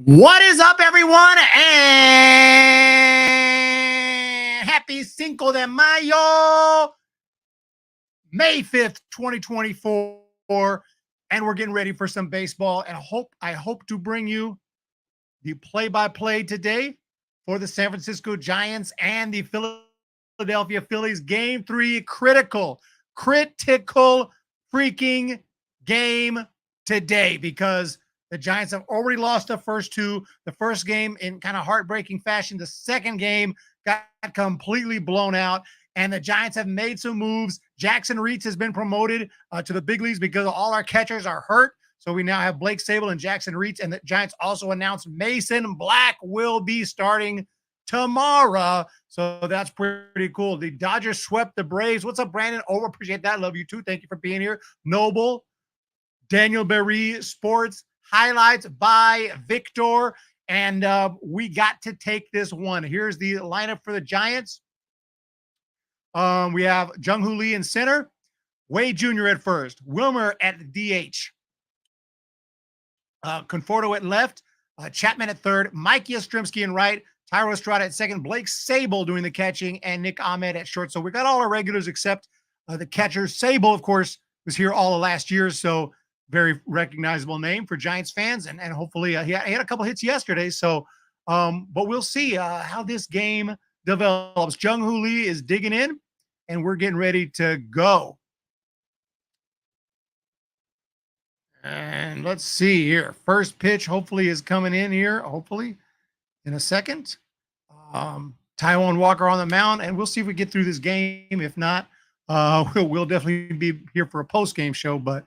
What is up, everyone? And happy Cinco de Mayo, May 5th, 2024. And we're getting ready for some baseball. And I hope to bring you the play-by-play today for the San Francisco Giants and the Philadelphia Phillies. Game 3, critical freaking game today, because the Giants have already lost the first two. The first game in kind of heartbreaking fashion. The second game got completely blown out, and the Giants have made some moves. Jackson Reitz has been promoted to the big leagues because all our catchers are hurt. So we now have Blake Sable and Jackson Reitz, and the Giants also announced Mason Black will be starting tomorrow. So that's pretty cool. The Dodgers swept the Braves. What's up, Brandon? Over, appreciate that. Love you too. Thank you for being here. Noble, Daniel Berry, Sports highlights by Victor, and we got to take this one. Here's the lineup for the Giants. We have Jung-Hoo Lee in center, Wade Jr. at first, Wilmer at DH, Conforto at left, Chapman at third, Mike Yastrzemski in right, Tyro Estrada at second, Blake Sable doing the catching, and Nick Ahmed at short. So we got all our regulars except the catcher. Sable, of course, was here all of last year, so very recognizable name for Giants fans, and hopefully he had a couple hits yesterday. So, but we'll see how this game develops. Jung-Hoo Lee is digging in, and we're getting ready to go. And let's see here. First pitch hopefully is coming in here, hopefully in a second. Taijuan Walker on the mound, and we'll see if we get through this game. If not, we'll definitely be here for a post-game show, but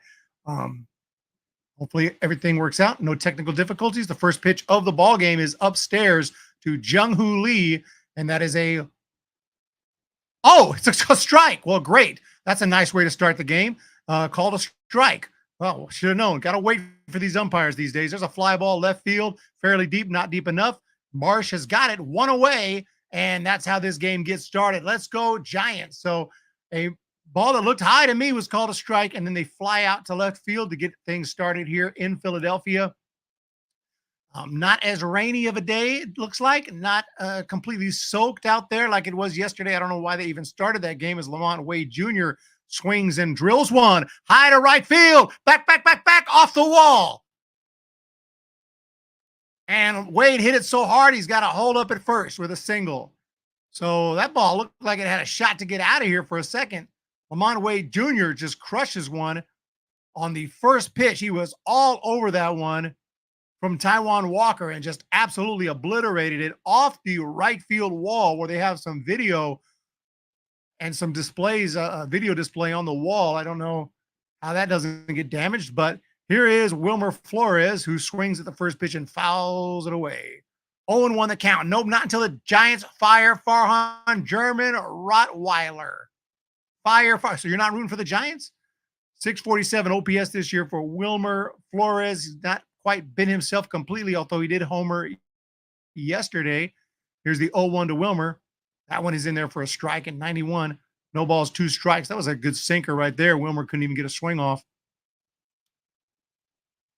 hopefully everything works out. No technical difficulties. The first pitch of the ball game is upstairs to Jung-Hoo Lee, and that is it's a strike. Well, great. That's a nice way to start the game. Called a strike. Well, should have known. Got to wait for these umpires these days. There's a fly ball left field, fairly deep, not deep enough. Marsh has got it, one away, and that's how this game gets started. Let's go Giants. So a ball that looked high to me was called a strike, and then they fly out to left field to get things started here in Philadelphia. Not as rainy of a day, it looks like. Not completely soaked out there like it was yesterday. I don't know why they even started that game, as Lamont Wade Jr. swings and drills one high to right field. Back, off the wall. And Wade hit it so hard, he's got to hold up at first with a single. So that ball looked like it had a shot to get out of here for a second. Lamont Wade Jr. just crushes one on the first pitch. He was all over that one from Taijuan Walker and just absolutely obliterated it off the right field wall, where they have some video and some displays, video display on the wall. I don't know how that doesn't get damaged, but here is Wilmer Flores, who swings at the first pitch and fouls it away. 0-1 the count. Nope, not until the Giants fire Farhan German Rottweiler. Fire. So you're not rooting for the Giants? 647 OPS this year for Wilmer Flores. He's not quite been himself completely, although he did homer yesterday. Here's the 0-1 to Wilmer. That one is in there for a strike at 91. No balls, 2 strikes. That was a good sinker right there. Wilmer couldn't even get a swing off.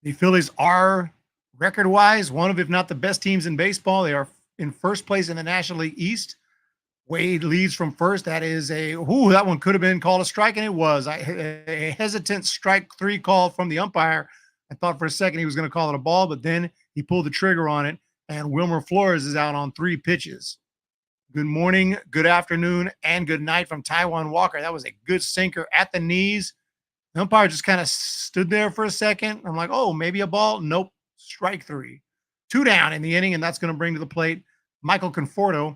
The Phillies are, record-wise, one of, if not the best teams in baseball. They are in first place in the National League East. Wade leads from first. That is that one could have been called a strike, and it was. A hesitant strike 3 call from the umpire. I thought for a second he was going to call it a ball, but then he pulled the trigger on it, and Wilmer Flores is out on 3 pitches. Good morning, good afternoon, and good night from Taijuan Walker. That was a good sinker at the knees. The umpire just kind of stood there for a second. I'm like, oh, maybe a ball. Nope, strike 3. 2 down in the inning, and that's going to bring to the plate Michael Conforto.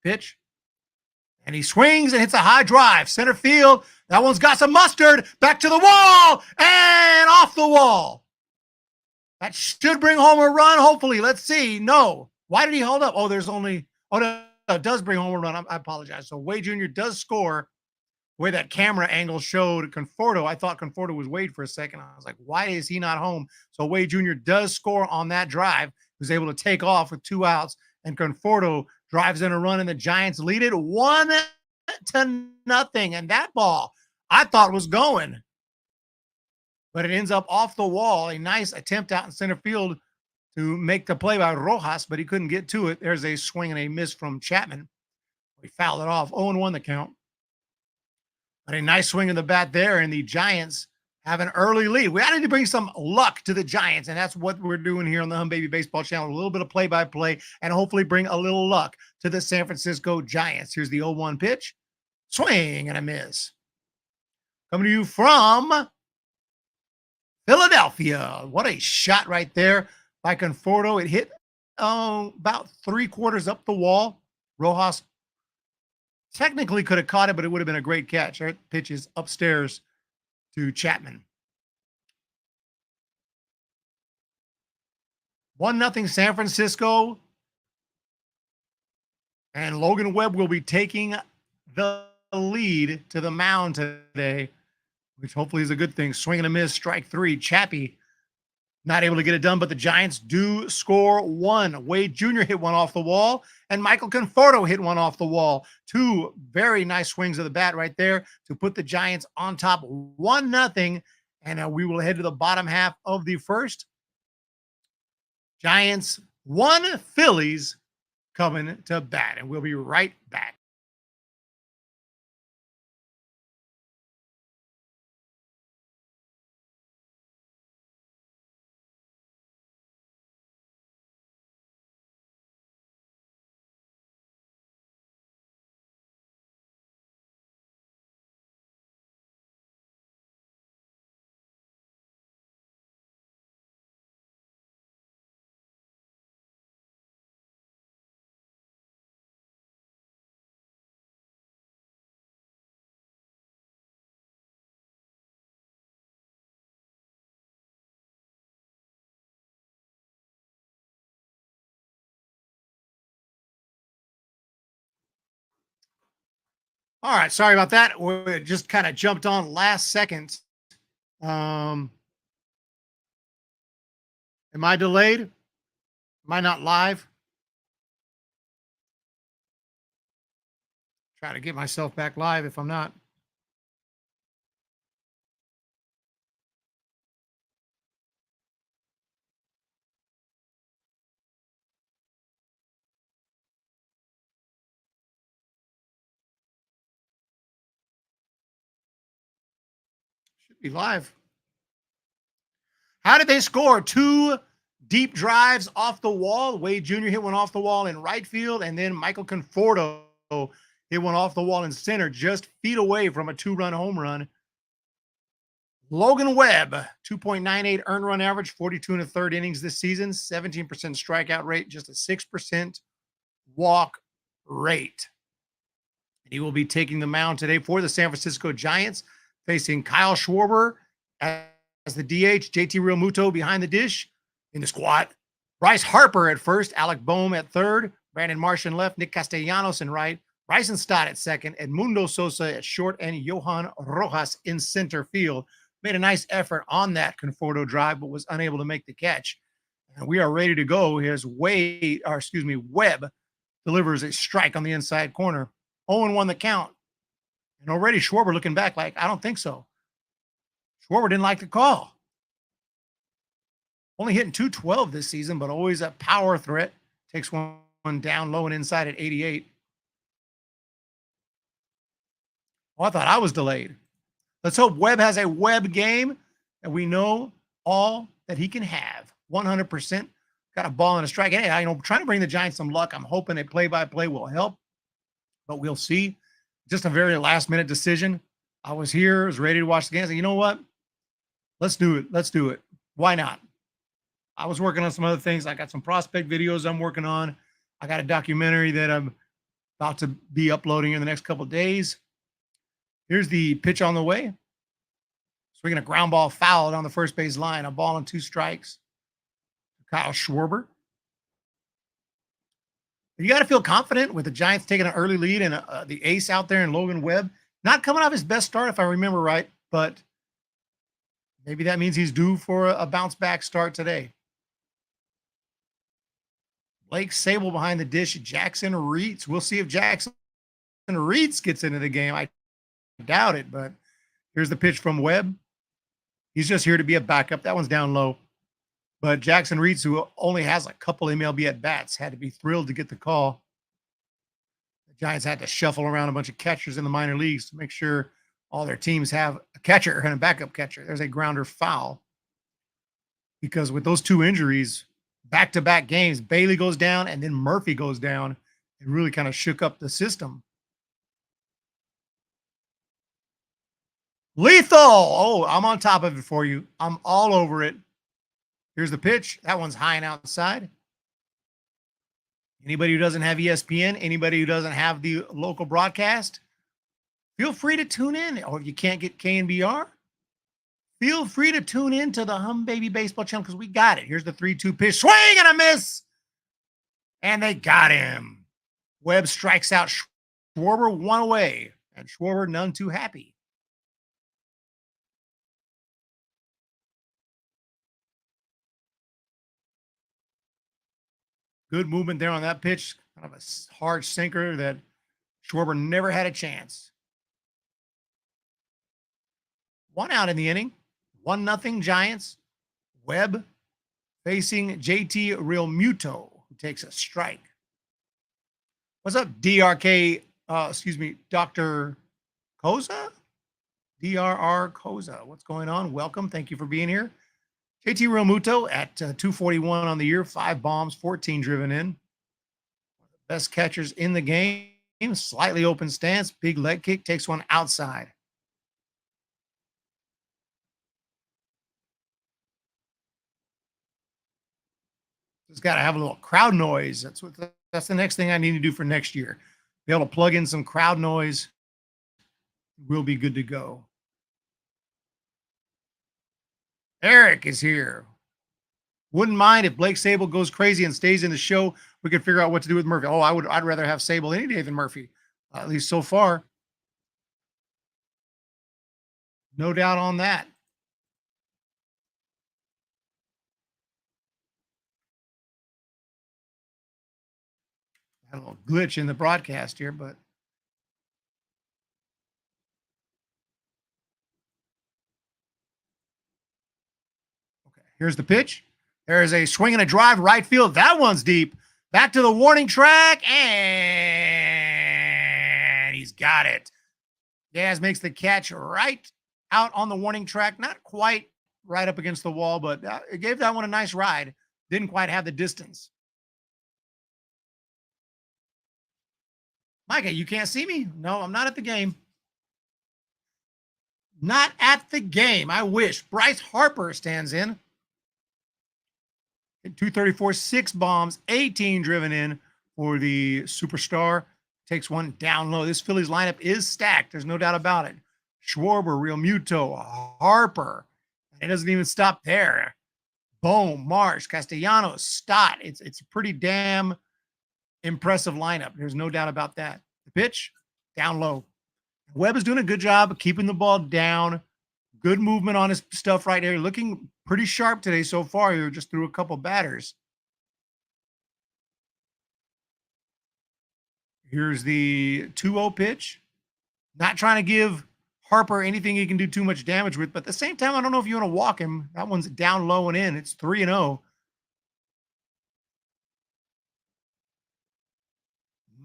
Pitch, and he swings and hits a high drive, center field. That one's got some mustard. Back to the wall and off the wall. That should bring home a run, hopefully. Let's see. No. Why did he hold up? There's only. No, it does bring home a run. I apologize. So Wade Jr. does score. The way that camera angle showed Conforto, I thought Conforto was Wade for a second. I was like, why is he not home? So Wade Jr. does score on that drive. He was able to take off with 2 outs, and Conforto drives in a run, and the Giants lead it 1-0. And that ball I thought was going, but it ends up off the wall. A nice attempt out in center field to make the play by Rojas, but he couldn't get to it. There's a swing and a miss from Chapman. We fouled it off. 0-1 the count. But a nice swing of the bat there, and the Giants have an early lead. We need to bring some luck to the Giants, and that's what we're doing here on the Hum Baby Baseball channel. A little bit of play-by-play, and hopefully bring a little luck to the San Francisco Giants. Here's the 0-1 pitch. Swing and a miss. Coming to you from Philadelphia. What a shot right there by Conforto. It hit about 3/4 up the wall. Rojas technically could have caught it, but it would have been a great catch. Our pitch is upstairs to Chapman. 1-0 San Francisco. And Logan Webb will be taking the lead to the mound today, which hopefully is a good thing. Swing and a miss, strike 3. Chappie not able to get it done, but the Giants do score 1. Wade Jr. hit one off the wall, and Michael Conforto hit one off the wall. 2 very nice swings of the bat right there to put the Giants on top 1-0. And we will head to the bottom half of the first. Giants 1, Phillies coming to bat, and we'll be right back. All right, sorry about that. We just kind of jumped on last second. Am I delayed? Am I not live? Try to get myself back live if I'm not. Should be live. How did they score? 2 deep drives off the wall. Wade Jr. hit one off the wall in right field, and then Michael Conforto hit one off the wall in center, just feet away from a 2-run home run. Logan Webb, 2.98 earned run average, 42 1/3 innings this season, 17% strikeout rate, just a 6% walk rate. And he will be taking the mound today for the San Francisco Giants, facing Kyle Schwarber as the DH, JT Realmuto behind the dish in the squad. Bryce Harper at first, Alec Boehm at third, Brandon Marsh in left, Nick Castellanos in right, Bryson Stott at second, Edmundo Sosa at short, and Johan Rojas in center field. Made a nice effort on that Conforto drive, but was unable to make the catch. And we are ready to go. Here's Webb delivers a strike on the inside corner. 0-1 the count. And already Schwarber looking back like, I don't think so. Schwarber didn't like the call. Only hitting .212 this season, but always a power threat. Takes one down low and inside at 88. Well, I thought I was delayed. Let's hope Webb has a Webb game, and we know all that he can have. 100%. Got a ball and a strike. Hey, trying to bring the Giants some luck. I'm hoping a play-by-play will help, but we'll see. Just a very last-minute decision. I was here, was ready to watch the game. I said, you know what? Let's do it. Let's do it. Why not? I was working on some other things. I got some prospect videos I'm working on. I got a documentary that I'm about to be uploading in the next couple of days. Here's the pitch on the way. Swinging a ground ball fouled on the first base line. A ball and 2 strikes. Kyle Schwarber. You got to feel confident with the Giants taking an early lead and the ace out there in Logan Webb. Not coming off his best start, if I remember right, but maybe that means he's due for a bounce-back start today. Blake Sable behind the dish. Jackson Reitz. We'll see if Jackson Reitz gets into the game. I doubt it, but here's the pitch from Webb. He's just here to be a backup. That one's down low. But Jackson Reitz, who only has a couple MLB at bats, had to be thrilled to get the call. The Giants had to shuffle around a bunch of catchers in the minor leagues to make sure all their teams have a catcher and a backup catcher. There's a grounder foul because with those two injuries, back to back games, Bailey goes down and then Murphy goes down. It really kind of shook up the system. Lethal. Oh, I'm on top of it for you. I'm all over it. Here's the pitch. That one's high and outside. Anybody who doesn't have ESPN, anybody who doesn't have the local broadcast, feel free to tune in. Or if you can't get KNBR, feel free to tune in to the Hum Baby Baseball channel because we got it. Here's the 3-2 pitch. Swing and a miss. And they got him. Webb strikes out Schwarber one away. And Schwarber none too happy. Good movement there on that pitch. Kind of a hard sinker that Schwarber never had a chance. 1 out in the inning. 1-0 Giants. Webb facing JT Realmuto, who takes a strike. What's up, DRK? Dr. Koza? DRR Koza. What's going on? Welcome. Thank you for being here. JT Realmuto at 241 on the year, 5 bombs, 14 driven in. Best catchers in the game. Slightly open stance, big leg kick, takes one outside. Just got to have a little crowd noise. That's the next thing I need to do for next year. Be able to plug in some crowd noise. We'll be good to go. Eric is here. Wouldn't mind if Blake Sable goes crazy and stays in the show. We could figure out what to do with Murphy. Oh, I'd rather have Sable any day than Murphy, at least so far. No doubt on that. Had a little glitch in the broadcast here, but okay. Here's the pitch. There is a swing and a drive right field. That one's deep. Back to the warning track, and he's got it. Gaz makes the catch right out on the warning track. Not quite right up against the wall, but it gave that one a nice ride. Didn't quite have the distance. Micah, you can't see me? No, I'm not at the game. Not at the game. I wish. Bryce Harper stands in. 234, 6 bombs, 18 driven in for the superstar. Takes one down low. This Phillies lineup is stacked. There's no doubt about it. Schwarber, Realmuto, Harper. And it doesn't even stop there. Bohm, Marsh, Castellanos, Stott. It's a pretty damn impressive lineup. There's no doubt about that. The pitch, down low. Webb is doing a good job of keeping the ball down. Good movement on his stuff right here. Looking pretty sharp today so far. He just threw a couple batters. Here's the 2-0 pitch. Not trying to give Harper anything he can do too much damage with, but at the same time, I don't know if you want to walk him. That one's down low and in. It's 3-0.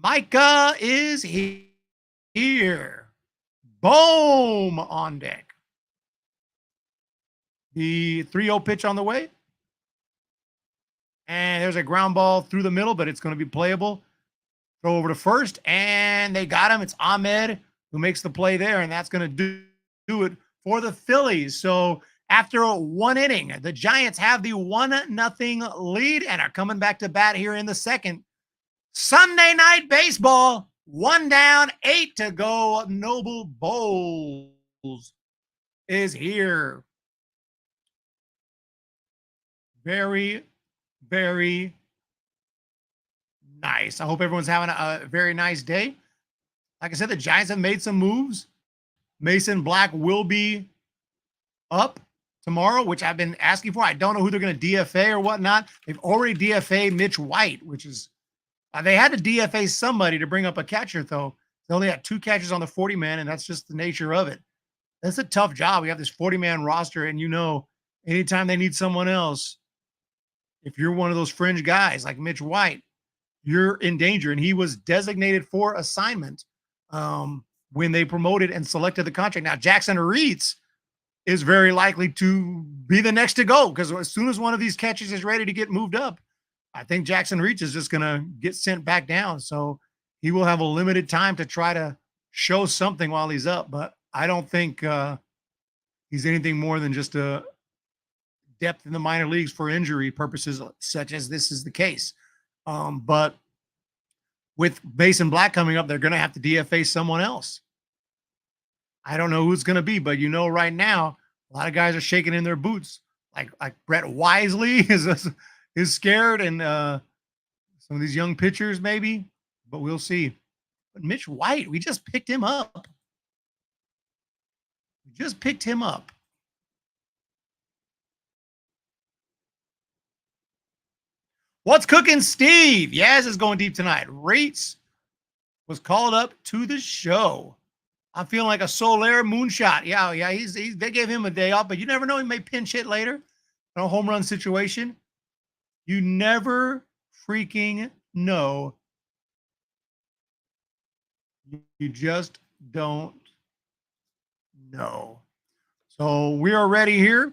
Micah is here. Boom on deck. The 3-0 pitch on the way. And there's a ground ball through the middle, but it's going to be playable. Throw over to first, and they got him. It's Ahmed who makes the play there, and that's going to do it for the Phillies. So after 1 inning, the Giants have the 1-0 lead and are coming back to bat here in the second. Sunday Night Baseball, 1 down, 8 to go. Noble Bowles is here. Very, very nice. I hope everyone's having a very nice day. Like I said, the Giants have made some moves. Mason Black will be up tomorrow, which I've been asking for. I don't know who they're going to DFA or whatnot. They've already DFA'd Mitch White, which is they had to DFA somebody to bring up a catcher, though. They only had 2 catchers on the 40-man, and that's just the nature of it. That's a tough job. We have this 40-man roster, and anytime they need someone else, If you're one of those fringe guys like Mitch White, you're in danger. And he was designated for assignment when they promoted and selected the contract. Now, Jackson Reitz is very likely to be the next to go because as soon as one of these catches is ready to get moved up, I think Jackson Reitz is just going to get sent back down. So he will have a limited time to try to show something while he's up. But I don't think he's anything more than just a depth in the minor leagues for injury purposes, such as this is the case. But with Mason Black coming up, they're going to have to DFA someone else. I don't know who it's going to be, but right now, a lot of guys are shaking in their boots. Like Brett Wisely is scared, and some of these young pitchers maybe, but we'll see. But Mitch White, we just picked him up. What's cooking, Steve? Yaz is going deep tonight. Reitz was called up to the show. I'm feeling like a Soler moonshot. Yeah. They gave him a day off, but you never know. He may pinch hit later in a home run situation. You never freaking know. You just don't know. So we are ready here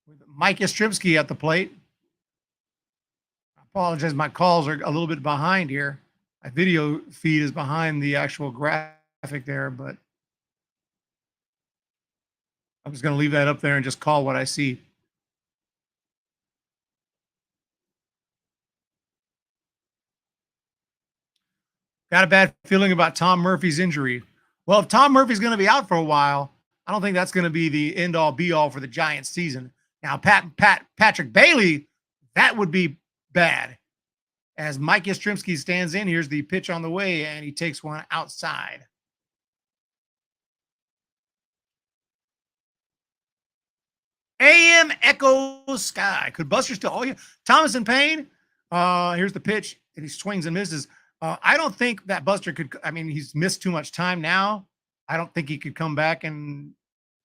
with Mike Yastrzemski at the plate. I apologize. My calls are a little bit behind here. My video feed is behind the actual graphic there, but I'm just going to leave that up there and just call what I see. Got a bad feeling about Tom Murphy's injury. Well, if Tom Murphy's going to be out for a while, I don't think that's going to be the end all be all for the Giants season. Now, Patrick Bailey, that would be bad. As Mike Yastrzemski stands in, here's the pitch on the way, and he takes one outside. AM Echo Sky. Could Buster still? Oh, yeah. Thomas in pain. Here's the pitch, and he swings and misses. I don't think that Buster could. I mean, he's missed too much time now. I don't think he could come back, and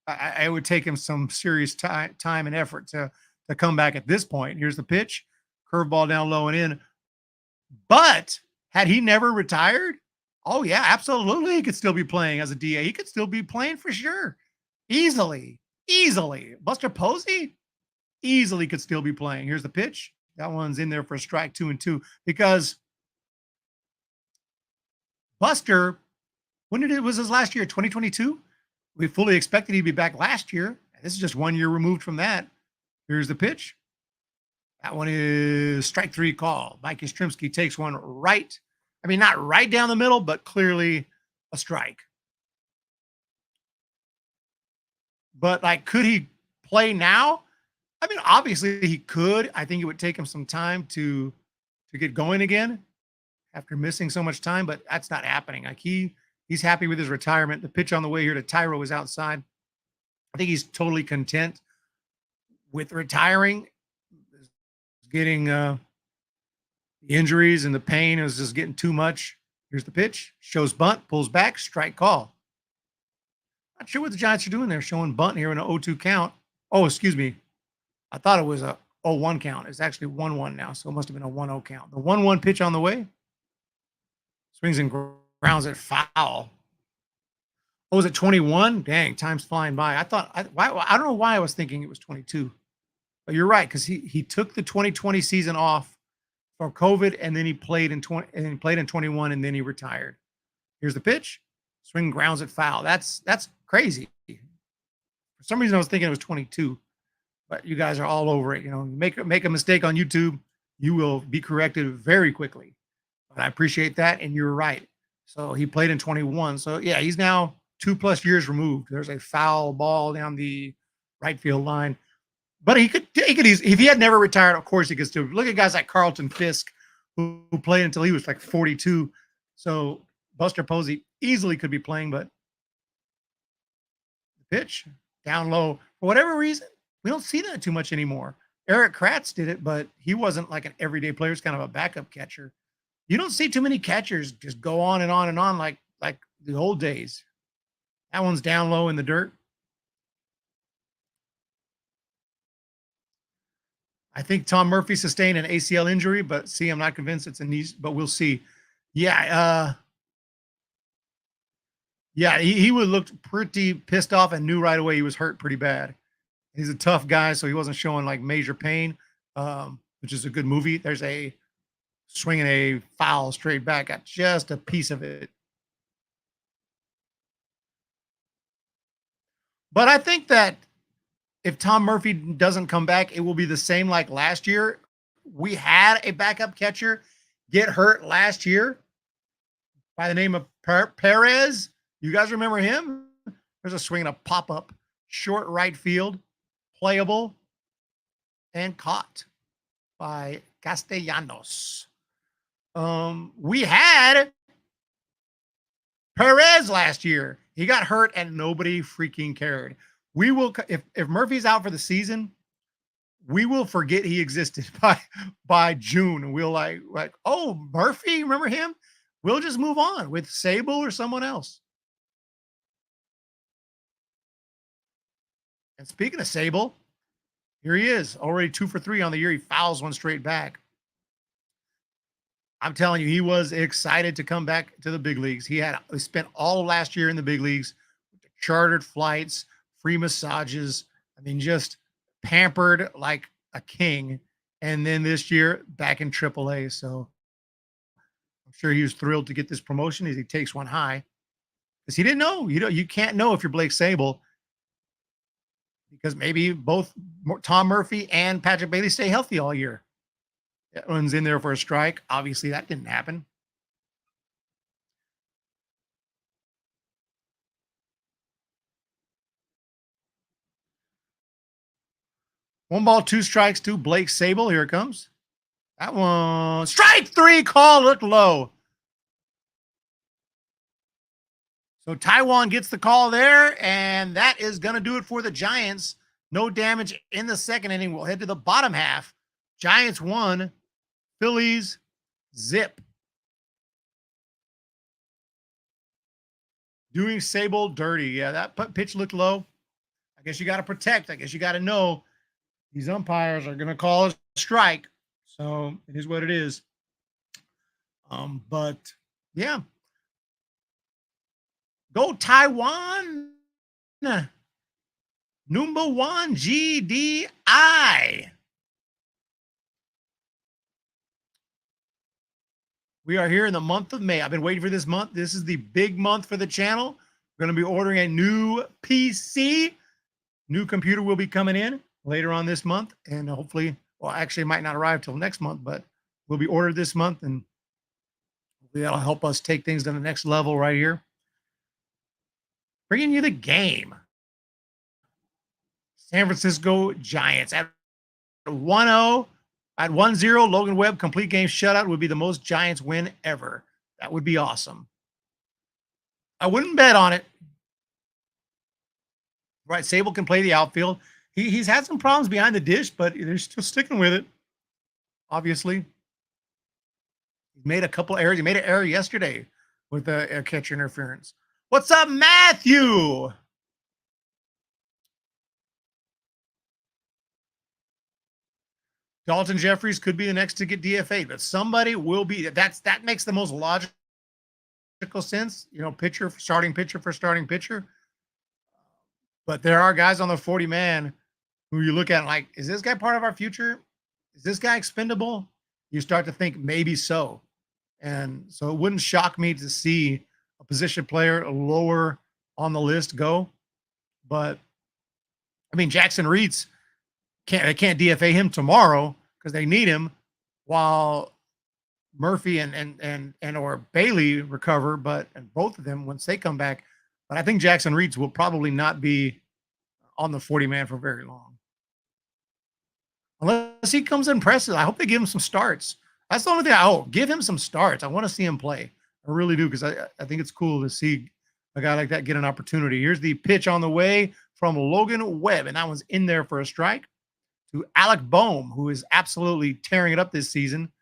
I would take him some serious time and effort to come back at this point. Here's the pitch. Curveball down low and in. But had he never retired, oh, yeah, absolutely. He could still be playing as a DA. He could still be playing for sure. Easily. Buster Posey easily could still be playing. Here's the pitch. That one's in there for a strike, 2-2. Because Buster, was his last year? 2022? We fully expected he'd be back last year. This is just 1 year removed from that. Here's the pitch. That one is strike 3 call. Mike Yastrzemski takes one right. I mean, not right down the middle, but clearly a strike. But could he play now? I mean, obviously he could. I think it would take him some time to get going again after missing so much time, but that's not happening. He's happy with his retirement. The pitch on the way here to Tyro is outside. I think he's totally content with retiring. Getting the injuries and the pain is just getting too much. Here's the pitch. Shows bunt, pulls back, strike call. Not sure what the Giants are doing there, showing bunt here in an 0-2 count. Oh, excuse me. I thought it was a 0-1 count. It's actually 1-1 now, so it must have been a 1-0 count. The 1-1 pitch on the way. Swings and grounds it foul. Oh, was it 21? Dang, time's flying by. I don't know why I was thinking it was 22. But you're right, because he took the 2020 season off for COVID, and then he played in 21, and then he retired. Here's the pitch. Swing grounds it foul. That's crazy. For some reason, I was thinking it was 22. But you guys are all over it. Make a mistake on YouTube, you will be corrected very quickly. But I appreciate that, and you're right. So he played in 21. So yeah, he's now 2+ years removed. There's a foul ball down the right field line. But he could if he had never retired, of course he could still. Look at guys like Carlton Fisk, who played until he was 42. So Buster Posey easily could be playing, but the pitch down low for whatever reason, we don't see that too much anymore. Eric Kratz did it, but he wasn't like an everyday player. He's kind of a backup catcher. You don't see too many catchers just go on and on and on like the old days. That one's down low in the dirt. I think Tom Murphy sustained an ACL injury, but see, I'm not convinced it's a knee, but we'll see. Yeah, yeah, he would looked pretty pissed off and knew right away he was hurt pretty bad. He's a tough guy, so he wasn't showing like major pain, which is a good movie. There's a swinging a foul straight back at just a piece of it. But I think that if Tom Murphy doesn't come back, it will be the same like last year. We had a backup catcher get hurt last year by the name of Perez. You guys remember him? There's a swing and a pop up, short right field, playable, and caught by Castellanos. We had Perez last year. He got hurt and nobody freaking cared. We will, if Murphy's out for the season, we will forget he existed by June. We'll like, oh, Murphy, remember him? We'll just move on with Sable or someone else. And speaking of Sable, here he is, already 2 for 3 on the year. He fouls one straight back. I'm telling you, he was excited to come back to the big leagues. He spent all of last year in the big leagues, chartered flights, free massages. I mean, just pampered like a king. And then this year, back in AAA. So I'm sure he was thrilled to get this promotion as he takes one high. Because he didn't know. You can't know if you're Blake Sable. Because maybe both Tom Murphy and Patrick Bailey stay healthy all year. That one's in there for a strike. Obviously, that didn't happen. One ball, 2 strikes to Blake Sable. Here it comes. That one. Strike 3 call. Looked low. So Taiwan gets the call there, and that is going to do it for the Giants. No damage in the second inning. We'll head to the bottom half. Giants 1, Phillies 0. Doing Sable dirty. Yeah, that pitch looked low. I guess you got to protect. I guess you got to know these umpires are going to call a strike. So it is what it is. But yeah. Go Taiwan. Number 1 GDI. We are here in the month of May. I've been waiting for this month. This is the big month for the channel. We're going to be ordering a new PC. New computer will be coming in later on this month. And hopefully, well, actually it might not arrive till next month, but will be ordered this month. And that'll help us take things to the next level right here. Bringing you the game. San Francisco Giants at 1-0. At 1-0, Logan Webb complete game shutout would be the most Giants win ever. That would be awesome. I wouldn't bet on it. Right, Sable can play the outfield. He's had some problems behind the dish, but they're still sticking with it. Obviously, he made a couple errors. He made an error yesterday with the catcher interference. What's up, Matthew? Dalton Jeffries could be the next to get DFA, but somebody will be. That makes the most logical sense. You know, starting pitcher for starting pitcher. But there are guys on the 40-man who you look at like, is this guy part of our future? Is this guy expendable? You start to think maybe so. And so it wouldn't shock me to see a position player lower on the list go. But I mean, Jackson Reitz, they can't DFA him tomorrow because they need him while Murphy and or Bailey recover, and both of them once they come back. But I think Jackson Reitz will probably not be on the 40-man for very long. Unless he comes impressive. I hope they give him some starts. That's the only thing. Give him some starts. I want to see him play. I really do, because I think it's cool to see a guy like that get an opportunity. Here's the pitch on the way from Logan Webb, and that one's in there for a strike. To Alec Boehm, who is absolutely tearing it up this season,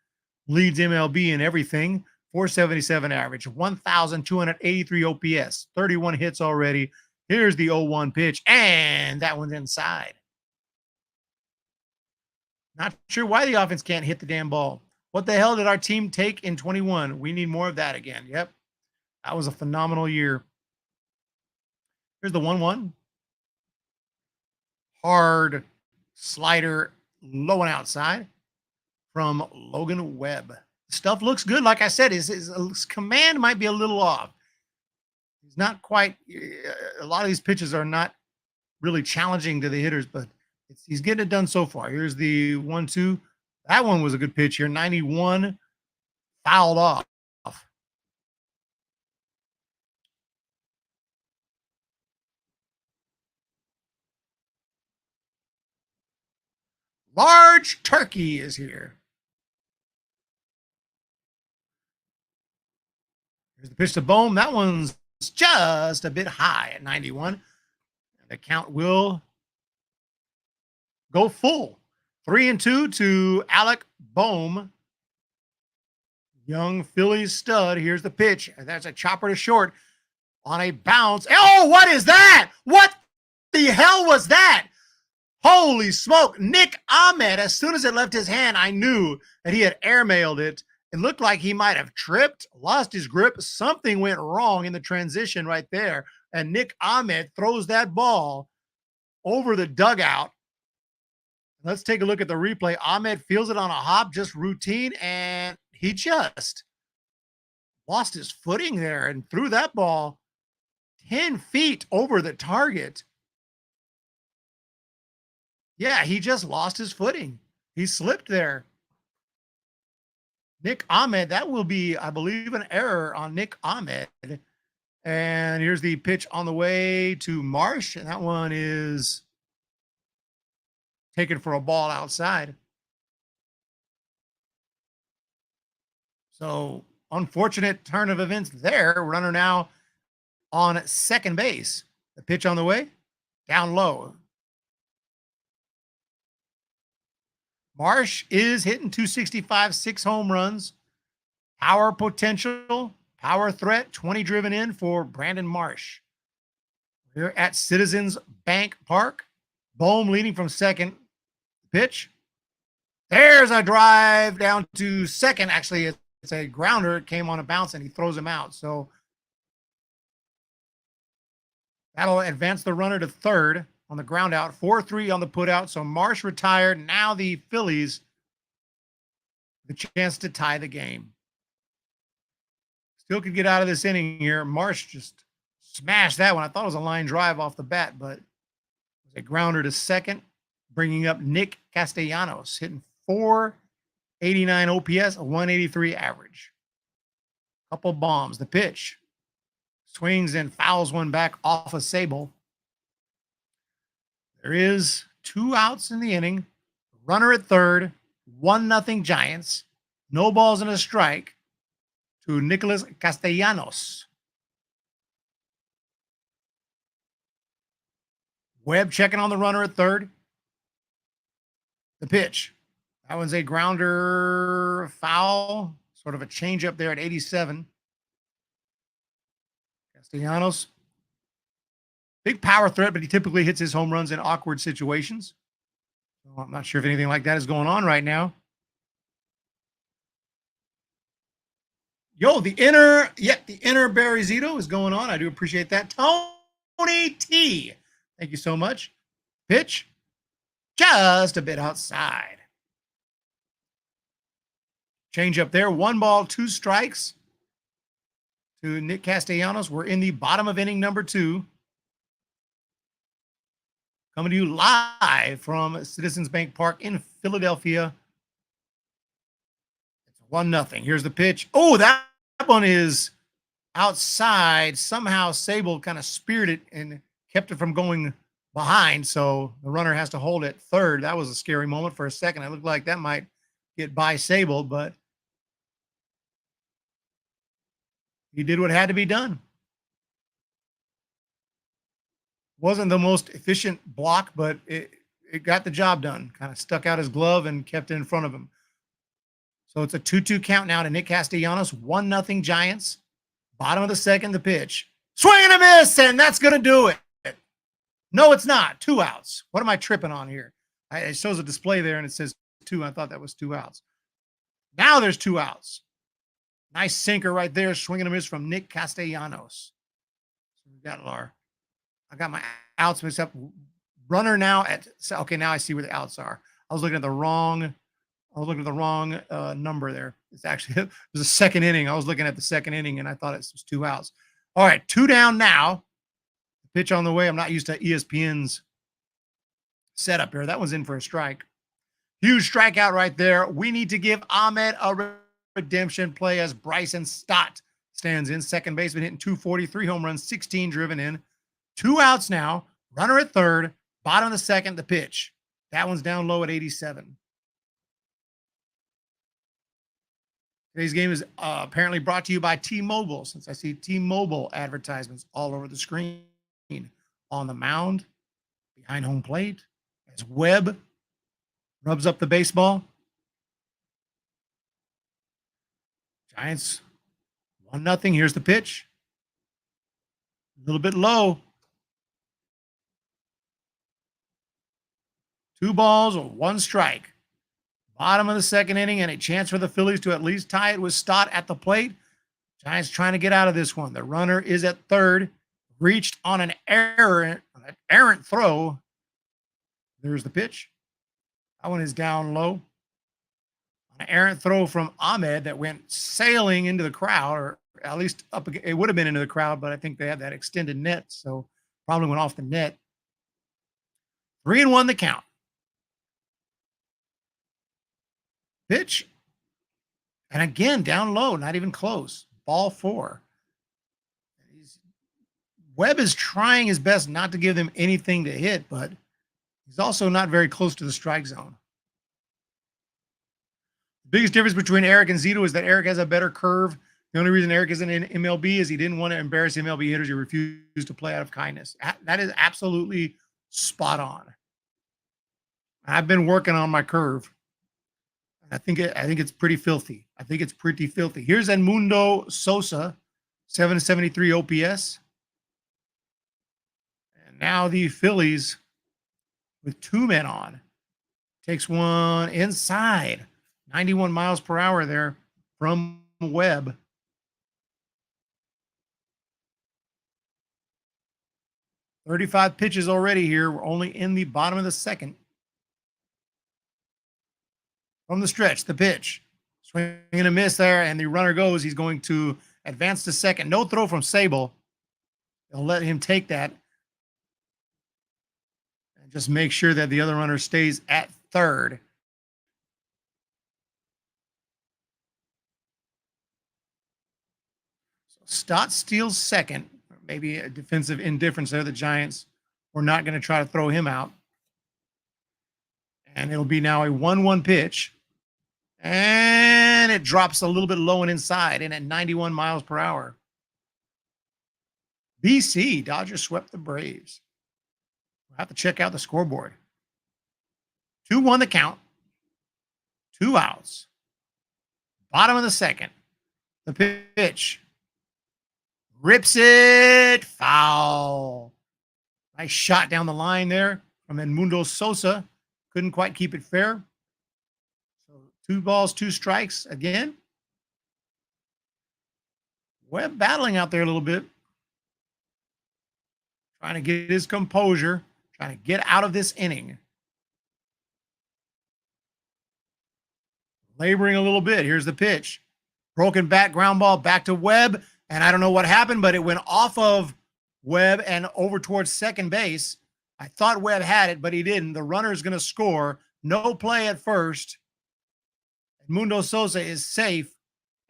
leads MLB in everything. 477 average, 1,283 OPS, 31 hits already. Here's the 0-1 pitch, and that one's inside. Not sure why the offense can't hit the damn ball. What the hell did our team take in 21? We need more of that again. Yep. That was a phenomenal year. Here's the 1-1. Hard slider low and outside from Logan Webb. Stuff looks good. Like I said, his command might be a little off. He's not quite, a lot of these pitches are not really challenging to the hitters, but he's getting it done so far. Here's the 1-2. That one was a good pitch here. 91, fouled off. Large Turkey is here. Here's the pitch to Bohm. That one's just a bit high at 91. The count will go full. 3-2 to Alec Bohm. Young Phillies stud. Here's the pitch. That's a chopper to short on a bounce. Oh, what is that? What the hell was that? Holy smoke. Nick Ahmed, as soon as it left his hand, I knew that he had airmailed it. It looked like he might have tripped, lost his grip. Something went wrong in the transition right there. And Nick Ahmed throws that ball over the dugout. Let's take a look at the replay. Ahmed feels it on a hop, just routine, and he just lost his footing there and threw that ball 10 feet over the target. Yeah, he just lost his footing. He slipped there. Nick Ahmed, that will be, I believe, an error on Nick Ahmed. And here's the pitch on the way to Marsh. And that one is taken for a ball outside. So unfortunate turn of events there. Runner now on second base. The pitch on the way, down low. Marsh is hitting 265, 6 home runs. Power potential, power threat, 20 driven in for Brandon Marsh. We're at Citizens Bank Park. Bohm leading from second. Pitch. There's a drive down to second. Actually, it's a grounder. It came on a bounce, and he throws him out. So that'll advance the runner to third on the ground out. 4-3 on the put out. So Marsh retired. Now the Phillies the chance to tie the game. Still could get out of this inning here. Marsh just smashed that one. I thought it was a line drive off the bat, but it was a grounder to second, bringing up Nick Castellanos, hitting 489 OPS, a 183 average. Couple bombs. The pitch. Swings and fouls one back off of Sable. There is 2 outs in the inning. Runner at third. 1-0 Giants. No balls and a strike to Nicholas Castellanos. Webb checking on the runner at third. The pitch. That one's a grounder foul. Sort of a changeup there at 87. Castellanos. Big power threat, but he typically hits his home runs in awkward situations. So I'm not sure if anything like that is going on right now. Yo, the inner Barry Zito is going on. I do appreciate that. Tony T. Thank you so much. Pitch. Just a bit outside. Change up there. 1 ball, 2 strikes to Nick Castellanos. We're in the bottom of inning number 2. Coming to you live from Citizens Bank Park in Philadelphia. It's 1-0. Here's the pitch. Oh, that one is outside. Somehow Sable kind of speared it and kept it from going behind. So the runner has to hold it third. That was a scary moment for a second. It looked like that might get by Sable, but he did what had to be done. Wasn't the most efficient block, but it got the job done. Kind of stuck out his glove and kept it in front of him. So it's a 2-2 count now to Nick Castellanos. 1-0 Giants. Bottom of the second, the pitch. Swing and a miss, and that's going to do it. No, it's not. 2 outs. What am I tripping on here? It shows a display there, and it says 2. I thought that was 2 outs. Now there's 2 outs. Nice sinker right there. Swing and a miss from Nick Castellanos. So we got I got my outs mixed up. Runner now at, okay, now I see where the outs are. I was looking at the wrong number there. It's actually, it was a second inning. I was looking at the second inning and I thought it was 2 outs. All right, 2 down now. Pitch on the way. I'm not used to ESPN's setup here. That one's in for a strike. Huge strikeout right there. We need to give Ahmed a redemption play as Bryson Stott stands in. Second baseman hitting 243 home runs, 16 driven in. 2 outs now. Runner at third. Bottom of the second, the pitch. That one's down low at 87. Today's game is apparently brought to you by T-Mobile, since I see T-Mobile advertisements all over the screen. On the mound, behind home plate, as Webb rubs up the baseball. Giants 1-0. Here's the pitch. A little bit low. 2 balls, 1 strike. Bottom of the second inning, and a chance for the Phillies to at least tie it with Stott at the plate. Giants trying to get out of this one. The runner is at third. Reached on an errant throw. There's the pitch. That one is down low. An errant throw from Ahmed that went sailing into the crowd, or at least up. It would have been into the crowd, but I think they had that extended net, so probably went off the net. 3-1 the count. Pitch. And again, down low, not even close. Ball 4. Webb is trying his best not to give them anything to hit, but he's also not very close to the strike zone. The biggest difference between Eric and Zito is that Eric has a better curve. The only reason Eric isn't in MLB is he didn't want to embarrass MLB hitters. He refused to play out of kindness. That is absolutely spot on. I've been working on my curve. I think it's pretty filthy. Here's Edmundo Sosa, 773 OPS. And now the Phillies, with 2 men on, takes one inside. 91 miles per hour there from Webb. "35 pitches already here. We're only in the bottom of the second. From the stretch, the pitch. Swing and a miss there, and the runner goes. He's going to advance to second. No throw from Sable. They'll let him take that. And just make sure that the other runner stays at third. So Stott steals second. Maybe a defensive indifference there. The Giants were not going to try to throw him out. And it'll be now a 1-1 pitch. And it drops a little bit low and inside, and at 91 miles per hour. BC, Dodgers swept the Braves. We'll have to check out the scoreboard. 2-1 the count. 2 outs. Bottom of the second. The pitch. Rips it. Foul. Nice shot down the line there from Edmundo Sosa. Couldn't quite keep it fair. So 2 balls, 2 strikes again. Webb battling out there a little bit. Trying to get his composure. Trying to get out of this inning. Laboring a little bit. Here's the pitch. Broken back, ground ball back to Webb. And I don't know what happened, but it went off of Webb and over towards second base. I thought Webb had it, but he didn't. The runner's going to score. No play at first. Edmundo Sosa is safe,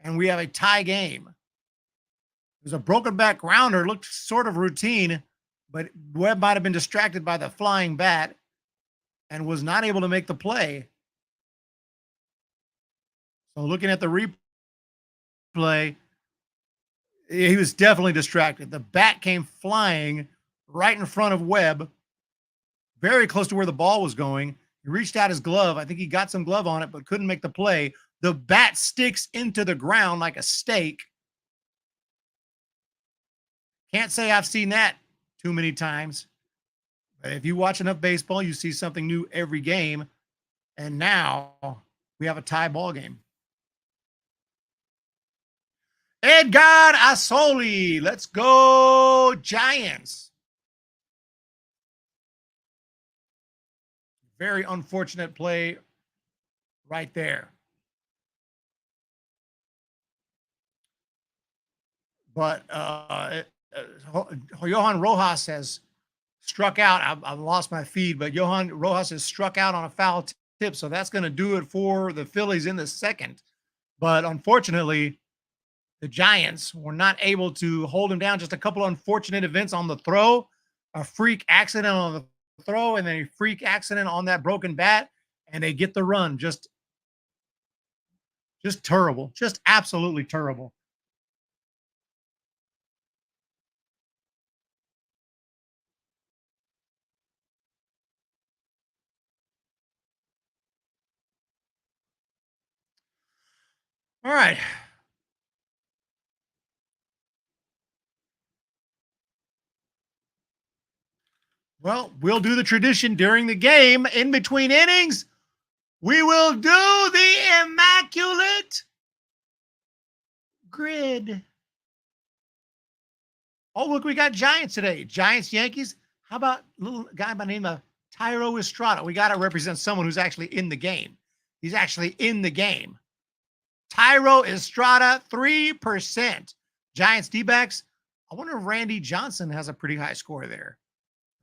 and we have a tie game. There's a broken back grounder. Looked sort of routine, but Webb might have been distracted by the flying bat and was not able to make the play. So looking at the replay, he was definitely distracted. The bat came flying right in front of Webb, very close to where the ball was going. He reached out his glove. I think he got some glove on it, but couldn't make the play. The bat sticks into the ground like a stake. Can't say I've seen that too many times. But if you watch enough baseball, you see something new every game. And now we have a tie ball game. Edgar Asoli. Let's go, Giants. Very unfortunate play right there. But Johan Rojas has struck out. I lost my feed, but Johan Rojas has struck out on a foul tip. So that's going to do it for the Phillies in the second. But unfortunately, the Giants were not able to hold him down. Just a couple of unfortunate events on the throw, a freak accident on the throw, and then a freak accident on that broken bat, and they get the run. Just terrible. Just absolutely terrible. All right. Well, we'll do the tradition during the game. In between innings, we will do the Immaculate Grid. Oh, look, we got Giants today. Giants, Yankees. How about a little guy by the name of Thairo Estrada? We got to represent someone who's actually in the game. He's actually in the game. Thairo Estrada, 3%. Giants D-backs. I wonder if Randy Johnson has a pretty high score there.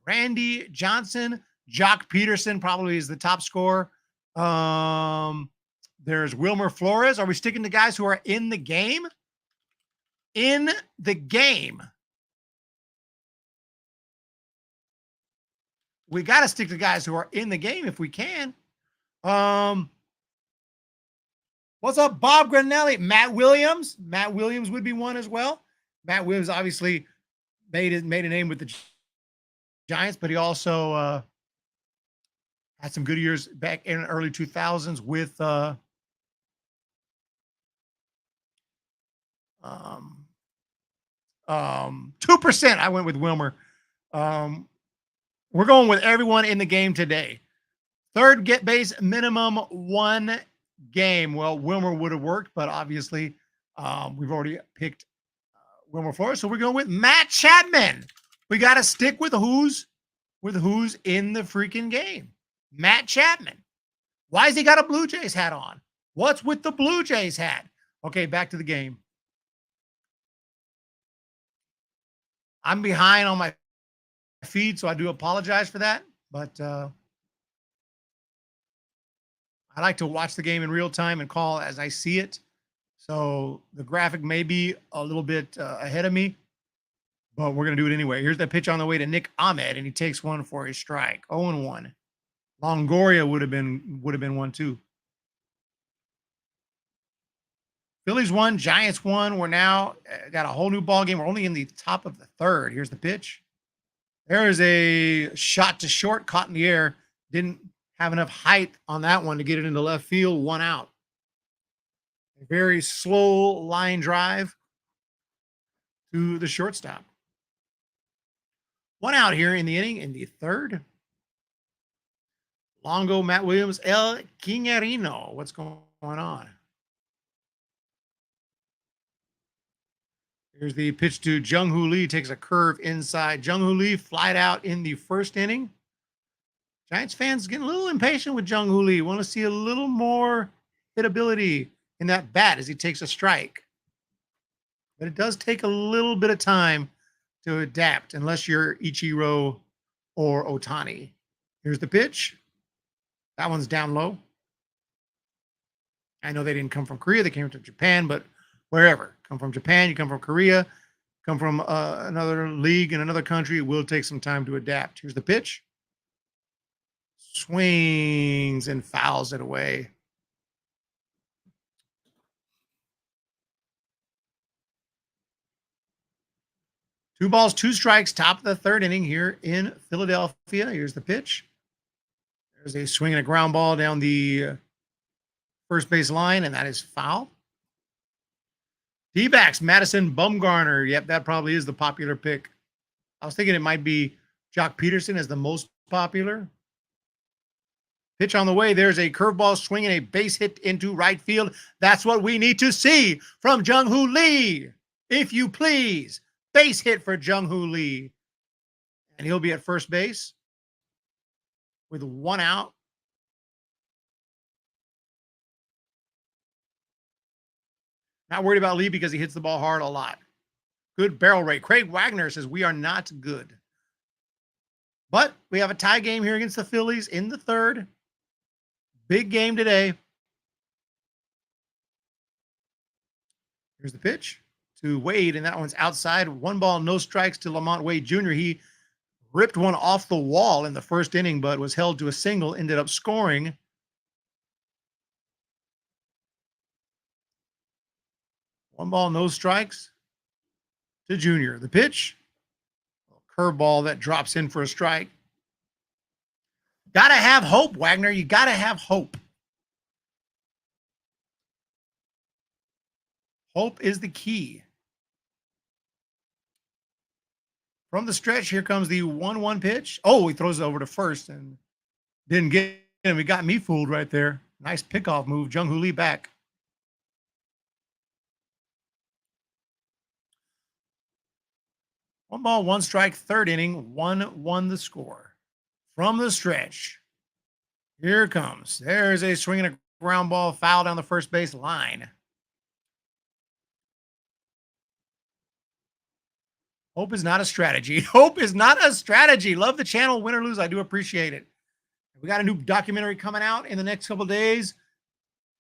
Randy Johnson, Jock Peterson probably is the top scorer. There's Wilmer Flores. Are we sticking to guys who are in the game? In the game. We got to stick to guys who are in the game if we can. What's up, Bob Granelli? Matt Williams. Matt Williams would be one as well. Matt Williams obviously made a name with the Giants, but he also had some good years back in the early 2000s with 2%. I went with Wilmer. We're going with everyone in the game today. Third get base minimum 1 game. Well, Wilmer would have worked, but obviously we've already picked Wilmer Flores, so we're going with Matt Chapman. We got to stick with who's in the freaking game. Matt Chapman. Why has he got a Blue Jays hat on? What's with the Blue Jays hat? Okay, back to the game. I'm behind on my feed, so I do apologize for that. But I like to watch the game in real time and call as I see it. So the graphic may be a little bit ahead of me, but we're going to do it anyway. Here's the pitch on the way to Nick Ahmed, and he takes one for a strike. 0-1. Longoria would have been 1-2. Phillies won, Giants won. We're now got a whole new ball game. We're only in the top of the third. Here's the pitch. There is a shot to short, caught in the air. Didn't have enough height on that one to get it into left field. 1 out. A very slow line drive to the shortstop. 1 out here in the inning in the third. Longo, Matt Williams, El Quiñarino. What's going on? Here's the pitch to Jung-Hoo Lee. Takes a curve inside. Jung-Hoo Lee flied out in the first inning. Giants fans getting a little impatient with Jung-Hoo Lee. Want to see a little more hitability in that bat as he takes a strike. But it does take a little bit of time to adapt unless you're Ichiro or Otani. Here's the pitch. That one's down low. I know they didn't come from Korea. They came from Japan, but wherever. Come from Japan, you come from Korea, come from another league in another country, it will take some time to adapt. Here's the pitch. Swings and fouls it away. Two balls, 2 strikes, top of the third inning here in Philadelphia. Here's the pitch. There's a swing and a ground ball down the first base line, and that is foul. D-backs, Madison Bumgarner. Yep, that probably is the popular pick. I was thinking it might be Jock Peterson as the most popular Pitch on the way. There's a curveball swinging a base hit into right field. That's what we need to see from Jung-Hoo Lee. If you please. Base hit for Jung-Hoo Lee. And he'll be at first base with 1 out. Not worried about Lee because he hits the ball hard a lot. Good barrel rate. Craig Wagner says we are not good. But we have a tie game here against the Phillies in the third. Big game today. Here's the pitch to Wade, and that one's outside. 1 ball, no strikes to Lamont Wade Jr. He ripped one off the wall in the first inning, but was held to a single, ended up scoring. One ball, no strikes to Junior. The pitch, curveball that drops in for a strike. Got to have hope, Wagner. You got to have hope. Hope is the key. From the stretch, here comes the 1-1 pitch. Oh, he throws it over to first and didn't get him. He got me fooled right there. Nice pickoff move. Jung-Hoo Lee back. One ball, one strike, third inning, 1-1 the score. From the stretch, here it comes. There's a swing and a ground ball, foul down the first base line. Hope is not a strategy. Hope is not a strategy. Love the channel. Win or lose, I do appreciate it. We got a new documentary coming out in the next couple of days.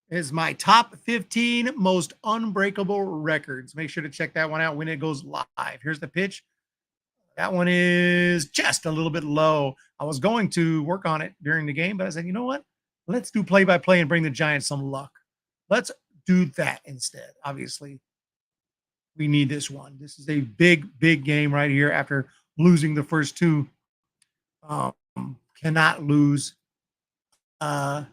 It's my top 15 most unbreakable records. Make sure to check that one out when it goes live. Here's the pitch. That one is just a little bit low. I was going to work on it during the game, but I said, you know what? Let's do play-by-play and bring the Giants some luck. Let's do that instead. Obviously, we need this one. This is a big, big game right here after losing the first two. Cannot lose again.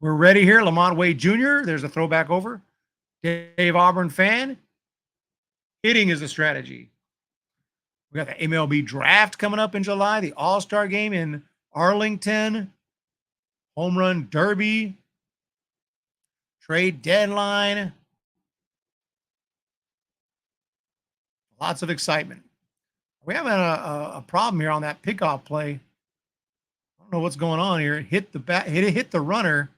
We're ready here. Lamont Wade Jr. There's a throwback over. Dave Auburn fan. Hitting is a strategy. We got the MLB draft coming up in July, the All-Star game in Arlington, home run derby, trade deadline. Lots of excitement. We have a problem here on that pickoff play. I don't know what's going on here. It hit the bat, hit the runner.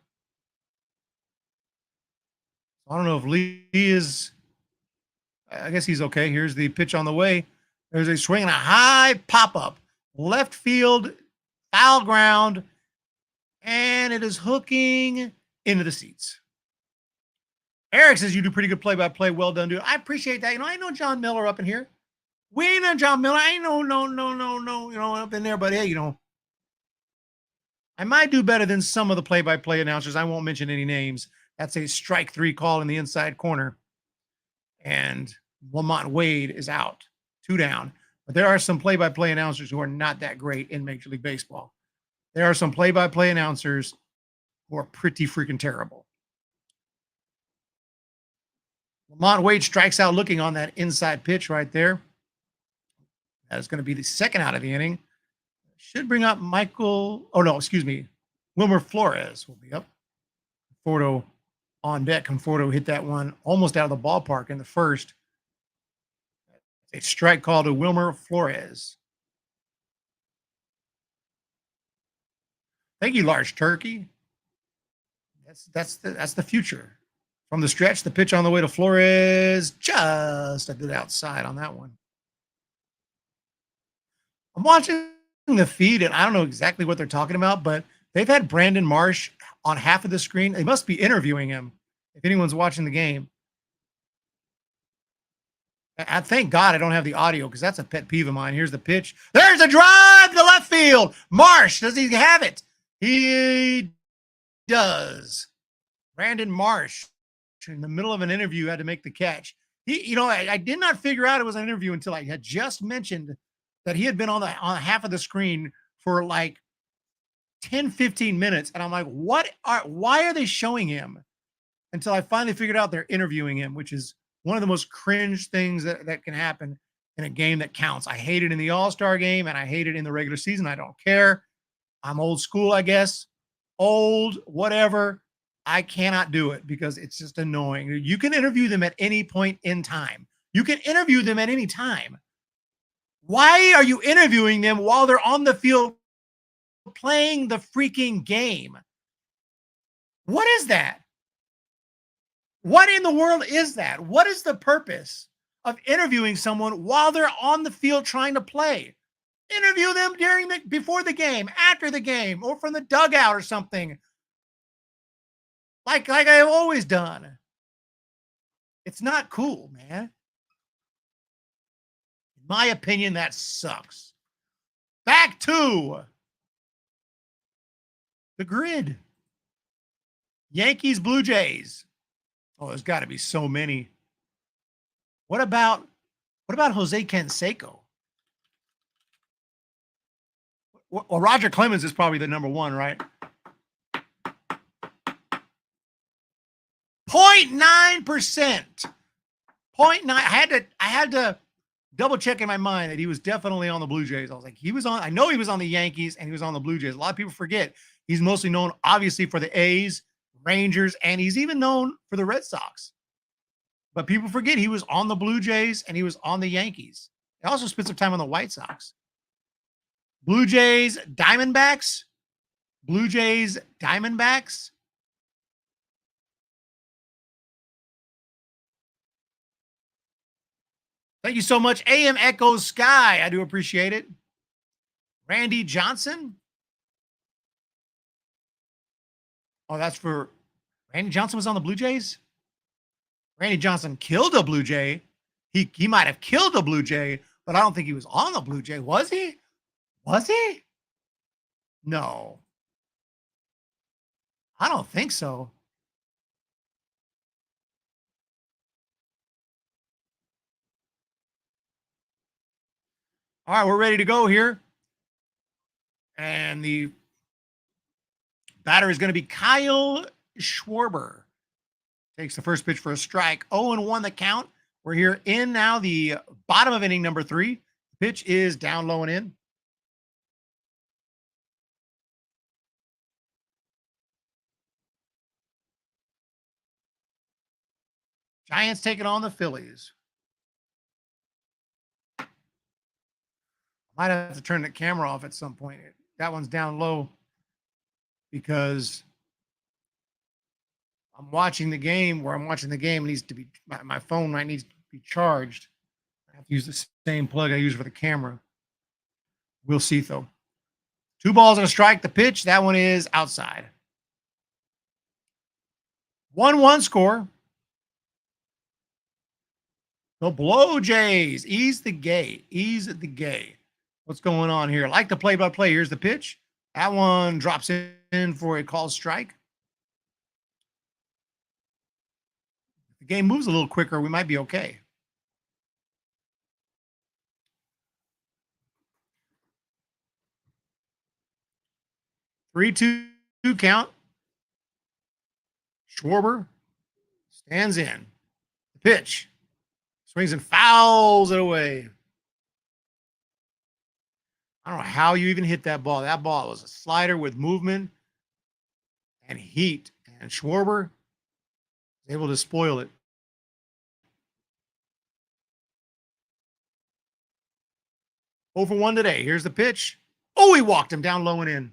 I don't know if Lee is. I guess he's okay. Here's the pitch on the way. There's a swing and a high pop-up. Left field, foul ground, and it is hooking into the seats. Eric says you do pretty good play-by-play. Well done, dude. I appreciate that. You know, I know John Miller up in here. We ain't know John Miller. I ain't no, you know, up in there. But, hey, you know, I might do better than some of the play-by-play announcers. I won't mention any names. That's a strike 3 call in the inside corner. And Lamont Wade is out, 2 down. But there are some play-by-play announcers who are not that great in Major League Baseball. There are some play-by-play announcers who are pretty freaking terrible. Lamont Wade strikes out looking on that inside pitch right there. That is going to be the second out of the inning. Should bring up Wilmer Flores will be up. Conforto on deck. Conforto hit that one almost out of the ballpark in the first. A strike call to Wilmer Flores. Thank you, Large Turkey. That's the future. From the stretch, the pitch on the way to Flores, just a bit outside on that one. I'm watching the feed, and I don't know exactly what they're talking about, but they've had Brandon Marsh on half of the screen. They must be interviewing him if anyone's watching the game. I thank God I don't have the audio because that's a pet peeve of mine. Here's the pitch. There's a drive to left field. Marsh, does he have it? He does. Brandon Marsh, in the middle of an interview, had to make the catch. I did not figure out it was an interview until I had just mentioned that he had been on half of the screen for like 10, 15 minutes. And I'm like, why are they showing him? Until I finally figured out they're interviewing him, which is one of the most cringe things that can happen in a game that counts. I hate it in the All-Star game, and I hate it in the regular season. I don't care. I'm old school, I guess. Old, whatever. I cannot do it because it's just annoying. You can interview them at any point in time. You can interview them at any time. Why are you interviewing them while they're on the field playing the freaking game? What is that? What in the world is that? What is the purpose of interviewing someone while they're on the field trying to play? Interview them before the game, after the game, or from the dugout or something. Like I've always done. It's not cool, man. In my opinion, that sucks. Back to the grid. Yankees, Blue Jays. Oh, there's got to be so many. What about Jose Canseco? Well, Roger Clemens is probably the number one, right? 0.9%. 0.9. I had to double check in my mind that he was definitely on the Blue Jays. I was like, I know he was on the Yankees and he was on the Blue Jays. A lot of people forget he's mostly known, obviously, for the A's, Rangers, and he's even known for the Red Sox. But people forget he was on the Blue Jays and he was on the Yankees. He also spent some time on the White Sox. Blue Jays, Diamondbacks. Blue Jays, Diamondbacks. Thank you so much, AM Echo Sky. I do appreciate it. Randy Johnson. Oh, that's for Randy Johnson was on the Blue Jays? Randy Johnson killed a Blue Jay. He might have killed a Blue Jay, but I don't think he was on the Blue Jay. Was he? Was he? No. I don't think so. All right, we're ready to go here. And the batter is going to be Kyle Schwarber. Takes the first pitch for a strike. 0-1 the count. We're here in now the bottom of inning number 3. The pitch is down low and in. Giants taking on the Phillies. Might have to turn the camera off at some point. That one's down low because I'm watching the game. Where I'm watching the game needs to be, my phone might needs to be charged. I have to use the same plug I use for the camera. We'll see though. 2 balls and a strike. The pitch, that one is outside. 1-1 score. The Blue Jays ease the gay. Ease the gay. What's going on here? Like the play-by-play. Here's the pitch. That one drops in for a called strike. If the game moves a little quicker, we might be okay. Three-two count. Schwarber stands in. The pitch. Swings and fouls it away. I don't know how you even hit that ball. That ball was a slider with movement and heat. And Schwarber was able to spoil it. Over 1 today. Here's the pitch. Oh, he walked him down low and in.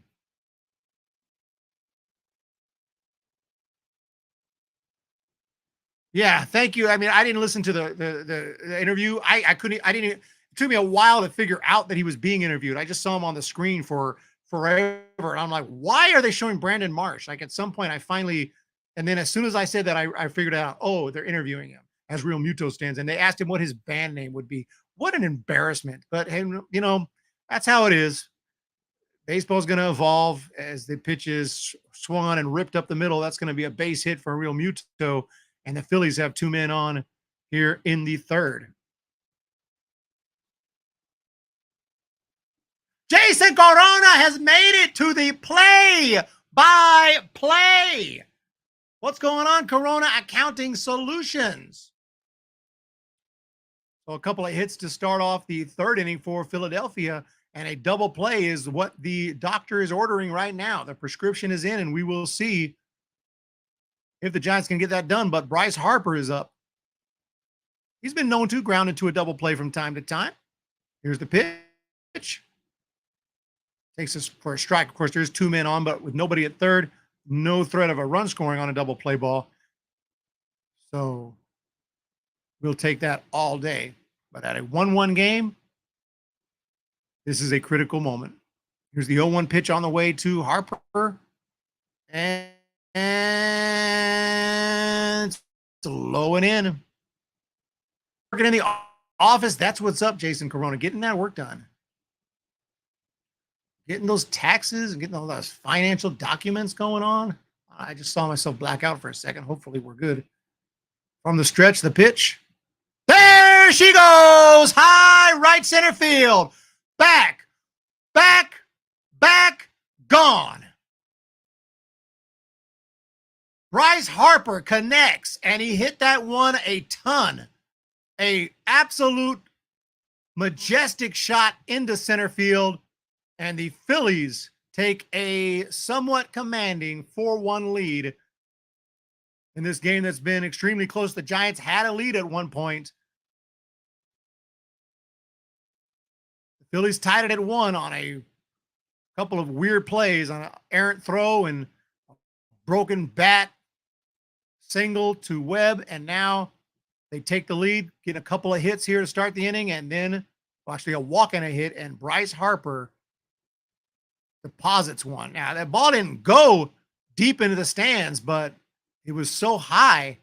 Yeah, thank you. I mean, I didn't listen to the interview. I couldn't. I didn't. It took me a while to figure out that he was being interviewed. I just saw him on the screen for forever, and I'm like, why are they showing Brandon Marsh? Like at some point, I finally, and then as soon as I said that, I figured out. Oh, they're interviewing him as Real Muto stands, and they asked him what his band name would be. What an embarrassment! But hey, you know, that's how it is. Baseball's going to evolve as the pitch is swung on and ripped up the middle. That's going to be a base hit for Real Muto. And the Phillies have 2 men on here in the 3rd. Jason Corona has made it to the play-by-play. What's going on, Corona Accounting Solutions? So a couple of hits to start off the 3rd inning for Philadelphia. And a double play is what the doctor is ordering right now. The prescription is in, and we will see if the Giants can get that done. But Bryce Harper is up. He's been known to ground into a double play from time to time. Here's the pitch. Takes us for a strike. Of course, there's 2 men on, but with nobody at third, no threat of a run scoring on a double play ball. So we'll take that all day. But at a 1-1 game, this is a critical moment. Here's the 0-1 pitch on the way to Harper. And it's low and in. Working in the office, that's what's up, Jason Corona. Getting that work done. Getting those taxes and getting all those financial documents going on. I just saw myself black out for a second. Hopefully we're good. From the stretch, the pitch. There she goes. High right center field. Back, gone. Bryce Harper connects, and he hit that one a ton. A absolute majestic shot into center field, and the Phillies take a somewhat commanding 4-1 lead in this game that's been extremely close. The Giants had a lead at one point. The Phillies tied it at 1 on a couple of weird plays, on an errant throw and broken bat single to Webb, and now they take the lead, get a couple of hits here to start the inning, and then actually a walk and a hit, and Bryce Harper deposits one. Now, that ball didn't go deep into the stands, but it was so high,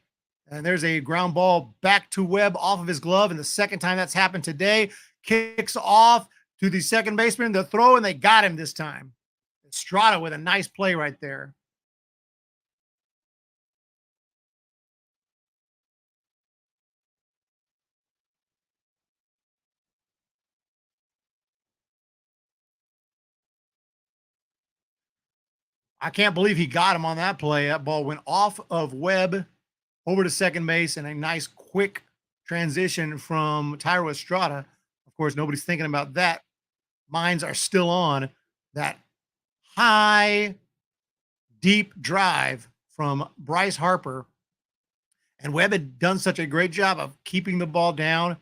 and there's a ground ball back to Webb off of his glove, and the second time that's happened today. Kicks off to the second baseman, the throw, and they got him this time. Estrada with a nice play right there. I can't believe he got him on that play. That ball went off of Webb over to second base, and a nice quick transition from Tyro Estrada. Of course, nobody's thinking about that. Minds are still on that high, deep drive from Bryce Harper. And Webb had done such a great job of keeping the ball down,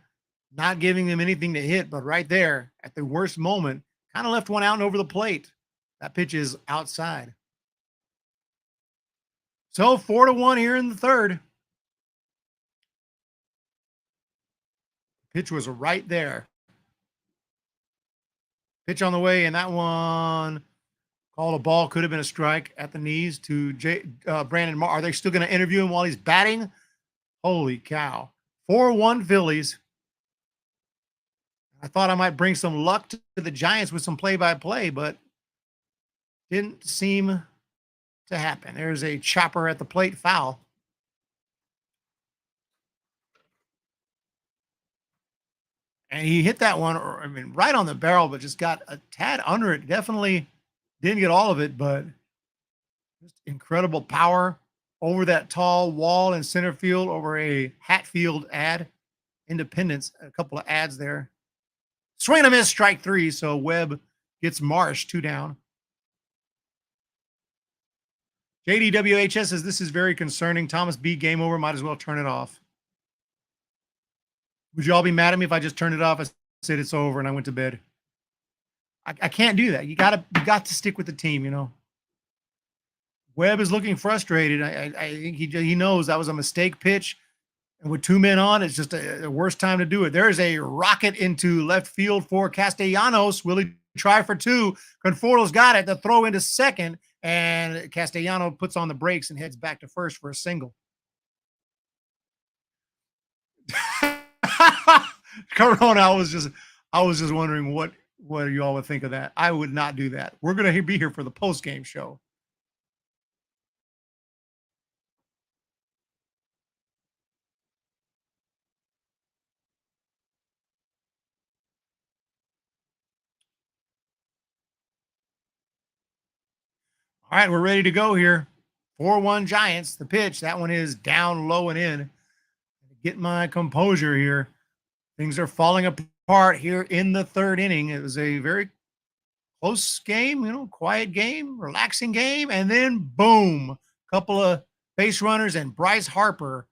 not giving him anything to hit, but right there at the worst moment, kind of left one out and over the plate. That pitch is outside. So 4-1 here in the third. Pitch was right there. Pitch on the way, and that one called a ball. Could have been a strike at the knees to Brandon Marr. Are they still going to interview him while he's batting? Holy cow. 4-1 Phillies. I thought I might bring some luck to the Giants with some play-by-play, but didn't seem to happen. There's a chopper at the plate, foul. And he hit that one, right on the barrel, but just got a tad under it. Definitely didn't get all of it, but just incredible power over that tall wall in center field, over a Hatfield ad. Independence, a couple of ads there. Swing and a miss, strike 3. So Webb gets Marsh 2 down. JDWHS says this is very concerning. Thomas B, game over. Might as well turn it off. Would you all be mad at me if I just turned it off? I said it's over and I went to bed. I can't do that. You got to stick with the team, you know. Webb is looking frustrated. I think he knows that was a mistake pitch. And with 2 men on, it's just the worst time to do it. There's a rocket into left field for Castellanos. Will he try for 2? Conforto's got it. The throw into second. And Castellanos puts on the brakes and heads back to first for a single. Corona, I was just wondering what you all would think of that. I would not do that. We're going to be here for the post-game show. All right, we're ready to go here. 4-1 Giants. The pitch, that one is down low and in. Get my composure here. Things are falling apart here in the third inning. It was a very close game, quiet game, relaxing game, and then boom, couple of base runners, and Bryce Harper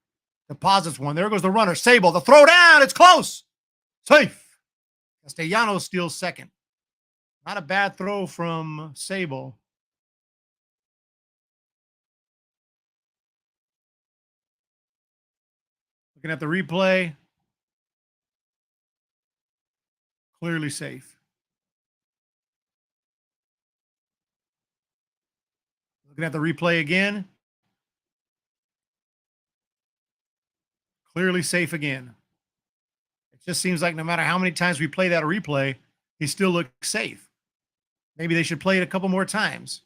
deposits one. There goes the runner. Sable, the throw down. It's close. Safe. Castellanos steals second. Not a bad throw from Sable. Looking at the replay. Clearly safe. Looking at the replay again. Clearly safe again. It just seems like no matter how many times we play that replay, he still looks safe. Maybe they should play it a couple more times.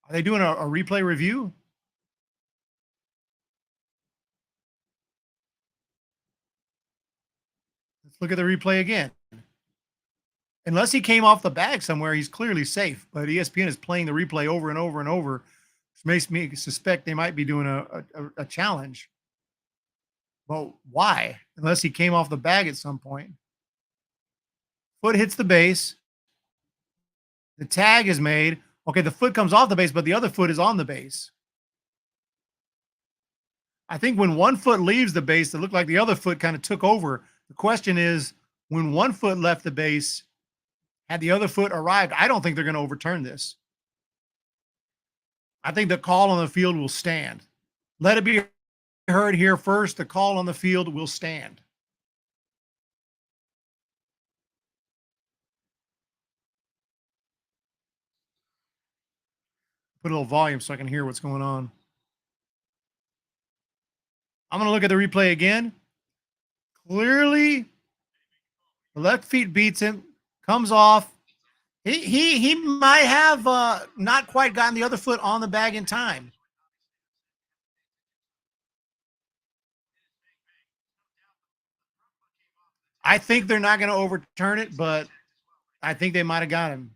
Are they doing a replay review? Let's look at the replay again. Unless he came off the bag somewhere, he's clearly safe. But ESPN is playing the replay over and over and over, which makes me suspect they might be doing a challenge. Well, why? Unless he came off the bag at some point. Foot hits the base. The tag is made. Okay, the foot comes off the base, but the other foot is on the base. I think when one foot leaves the base, it looked like the other foot kind of took over. The question is, when one foot left the base, had the other foot arrived, I don't think they're going to overturn this. I think the call on the field will stand. Let it be heard here first. The call on the field will stand. Put a little volume so I can hear what's going on. I'm going to look at the replay again. Clearly, the left feet beats him, comes off. He might have not quite gotten the other foot on the bag in time. I think they're not going to overturn it, but I think they might have got him.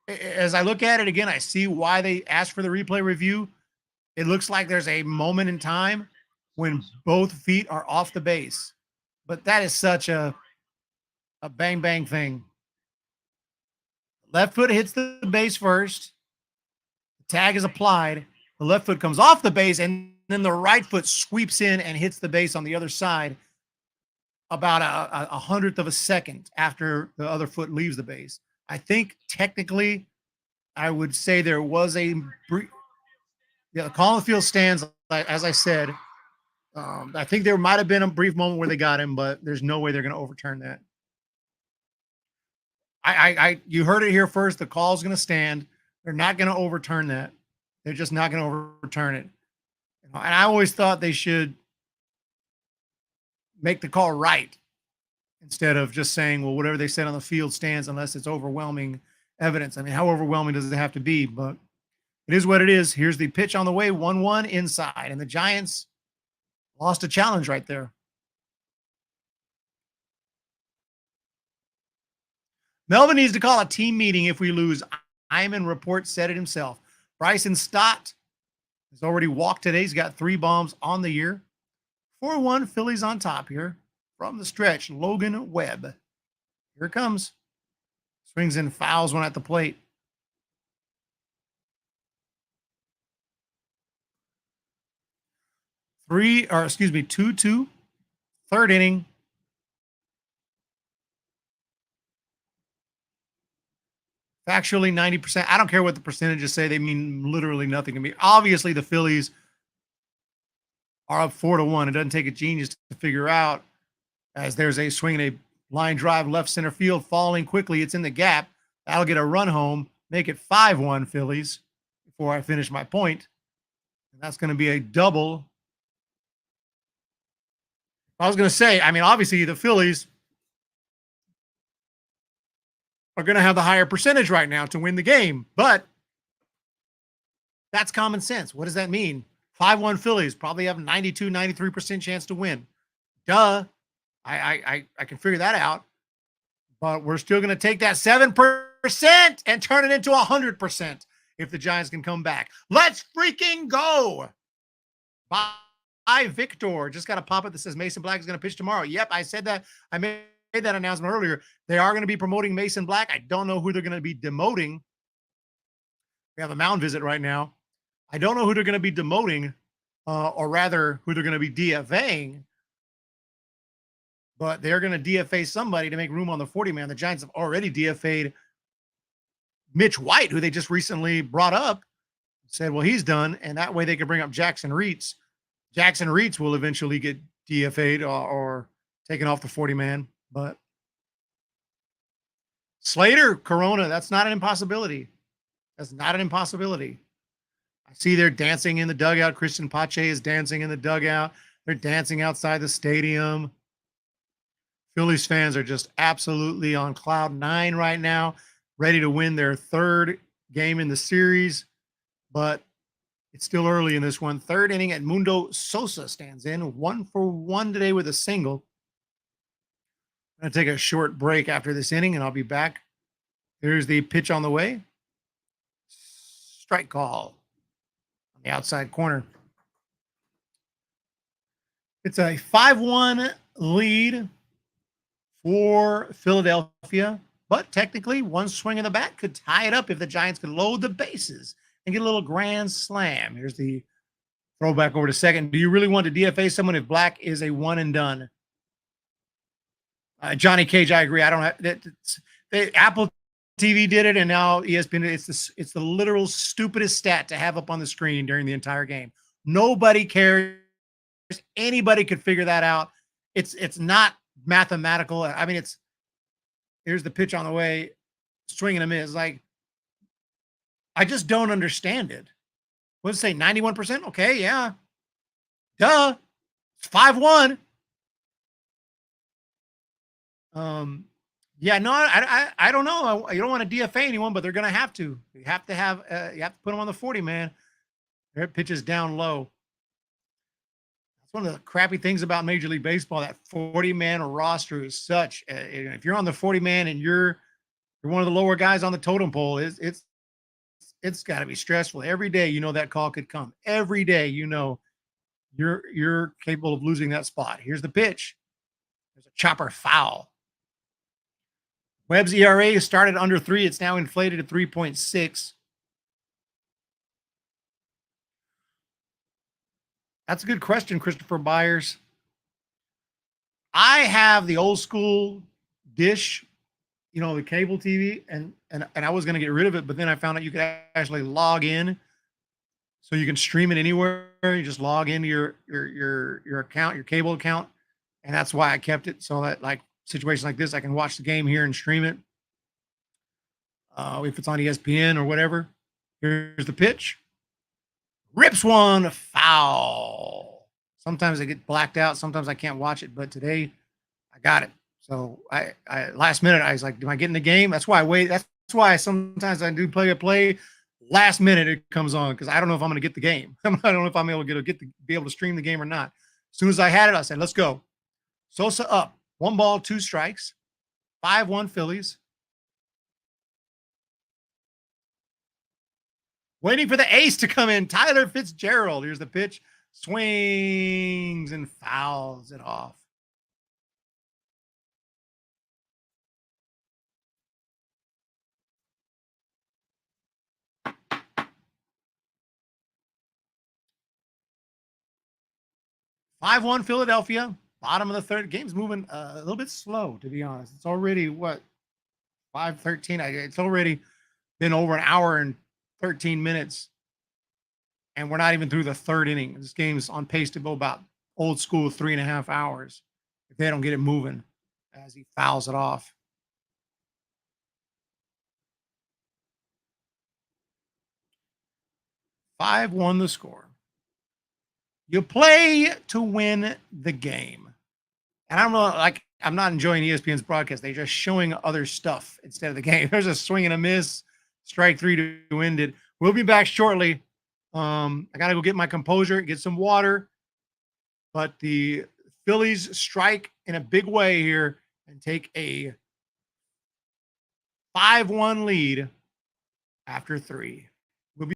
As I look at it again, I see why they asked for the replay review. It looks like there's a moment in time when both feet are off the base. But that is such a bang bang thing. Left foot hits the base first. The tag is applied. The left foot comes off the base, and then the right foot sweeps in and hits the base on the other side about a hundredth of a second after the other foot leaves the base. I think technically I would say there was a brief, the call on the field stands, as I said. I think there might have been a brief moment where they got him, but there's no way they're going to overturn that. You heard it here first. The call's going to stand. They're not going to overturn that. They're just not going to overturn it. And I always thought they should make the call right instead of just saying, well, whatever they said on the field stands unless it's overwhelming evidence. I mean, how overwhelming does it have to be? But it is what it is. Here's the pitch on the way, 1-1 inside. And the Giants lost a challenge right there. Melvin needs to call a team meeting if we lose. Iman Report said it himself. Bryson Stott has already walked today. He's got 3 bombs on the year. 4-1 Phillies on top here. From the stretch, Logan Webb. Here it comes. Swings and fouls one at the plate. 2-2. Third inning. Factually, 90%. I don't care what the percentages say. They mean literally nothing to me. Obviously, the Phillies are up 4-1. It doesn't take a genius to figure out, as there's a swing and a line drive left center field, falling quickly. It's in the gap. That'll get a run home, make it 5-1 Phillies before I finish my point. And that's going to be a double. I was going to say, I mean, obviously the Phillies are going to have the higher percentage right now to win the game, but that's common sense. What does that mean? 5-1 Phillies probably have 92, 93% chance to win. Duh. I can figure that out, but we're still going to take that 7% and turn it into 100% if the Giants can come back. Let's freaking go. Bye. Hi, Victor. Just got a pop up that says Mason Black is going to pitch tomorrow. Yep, I said that. I made that announcement earlier. They are going to be promoting Mason Black. I don't know who they're going to be demoting. We have a mound visit right now. I don't know who they're going to be demoting, or rather, who they're going to be DFAing. But they're going to DFA somebody to make room on the 40 man. The Giants have already DFA'd Mitch White, who they just recently brought up. Said, well, he's done, and that way they could bring up Jackson Reitz. Jackson Reitz will eventually get DFA'd or taken off the 40 man, but Slater, Corona, that's not an impossibility. That's not an impossibility. I see they're dancing in the dugout. Christian Pache is dancing in the dugout. They're dancing outside the stadium. Phillies fans are just absolutely on cloud nine right now, ready to win their third game in the series, but it's still early in this one. Third inning, Edmundo Sosa stands in 1-for-1 today with a single. I'm going to take a short break after this inning, and I'll be back. Here's the pitch on the way. Strike call on the outside corner. It's a 5-1 lead for Philadelphia, but technically one swing of the bat could tie it up if the Giants could load the bases and get a little grand slam. Here's the throwback over to second. Do you really want to DFA someone if Black is a one and done? Johnny Cage, I agree. I don't have that. Apple TV did it, and now ESPN. It's the literal stupidest stat to have up on the screen during the entire game. Nobody cares. Anybody could figure that out. It's not mathematical. I mean, here's the pitch on the way, swing and a miss. Like, I just don't understand it. What's it say? 91%? Okay, yeah. Duh. It's 5-1. Yeah, no, I don't know. You don't want to DFA anyone, but they're going to have to. You have to put them on the 40 man. Their pitch is down low. That's one of the crappy things about Major League Baseball. That 40 man roster is such. If you're on the 40 man and you're one of the lower guys on the totem pole, it's got to be stressful every day. You know that call could come every day. You know you're capable of losing that spot. Here's the pitch. There's a chopper foul. Webb's ERA started under 3. It's now inflated to 3.6. That's a good question, Christopher Byers. I have the old school dish, the cable TV, and I was going to get rid of it, but then I found out you could actually log in, so you can stream it anywhere. You just log into your account, your cable account, and that's why I kept it, so that like situations like this, I can watch the game here and stream it. If it's on ESPN or whatever. Here's the pitch. Rips one, foul. Sometimes I get blacked out. Sometimes I can't watch it, but today I got it. So I last minute, I was like, do I get in the game? That's why I wait. That's why sometimes I do play. Last minute it comes on because I don't know if I'm going to get the game. I don't know if I'm able to be able to stream the game or not. As soon as I had it, I said, let's go. Sosa up. 1 ball, 2 strikes. 5-1 Phillies. Waiting for the ace to come in. Tyler Fitzgerald. Here's the pitch. Swings and fouls it off. Five-1 Philadelphia. Bottom of the third. Game's moving a little bit slow, to be honest. It's already, 5:13. It's already been over an hour and 13 minutes. And we're not even through the third inning. This game's on pace to go about old school 3.5 hours if they don't get it moving as he fouls it off. 5-1 the score. You play to win the game. And I don't know, like, I'm not enjoying ESPN's broadcast. They're just showing other stuff instead of the game. There's a swing and a miss, strike 3 to end it. We'll be back shortly. I got to go get my composure, get some water. But the Phillies strike in a big way here and take a 5-1 lead after 3. We'll be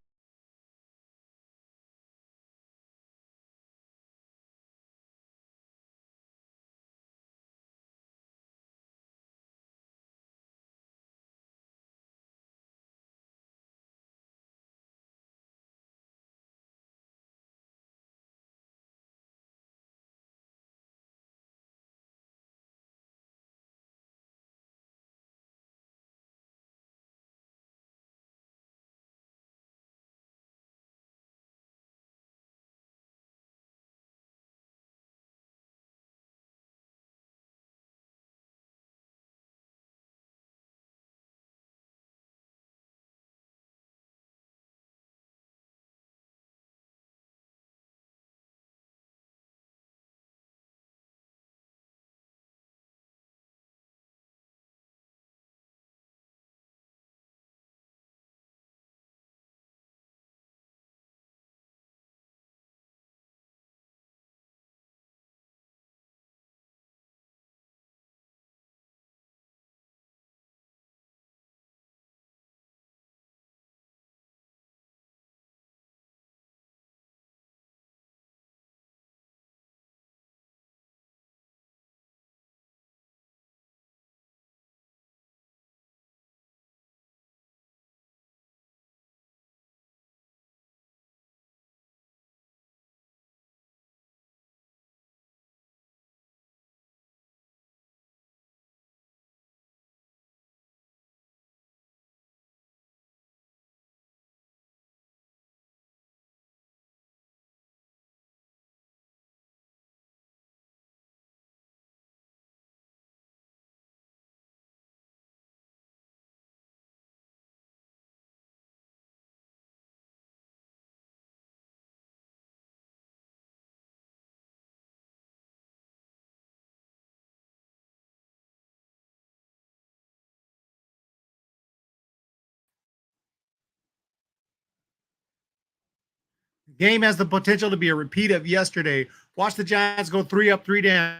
Game has the potential to be a repeat of yesterday. Watch the Giants go 3 up, 3 down.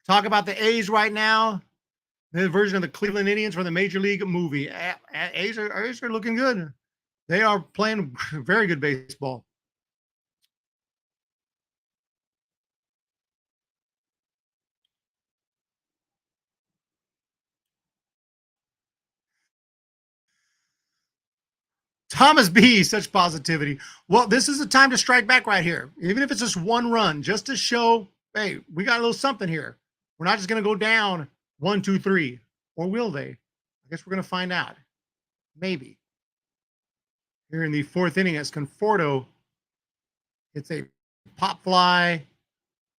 Talk about the A's right now. The version of the Cleveland Indians from the Major League movie. A's are looking good. They are playing very good baseball. Thomas B, such positivity. Well, this is the time to strike back right here. Even if it's just one run, just to show, hey, we got a little something here. We're not just going to go down 1, 2, 3. Or will they? I guess we're going to find out. Maybe. Here in the fourth inning, as Conforto hits a pop fly,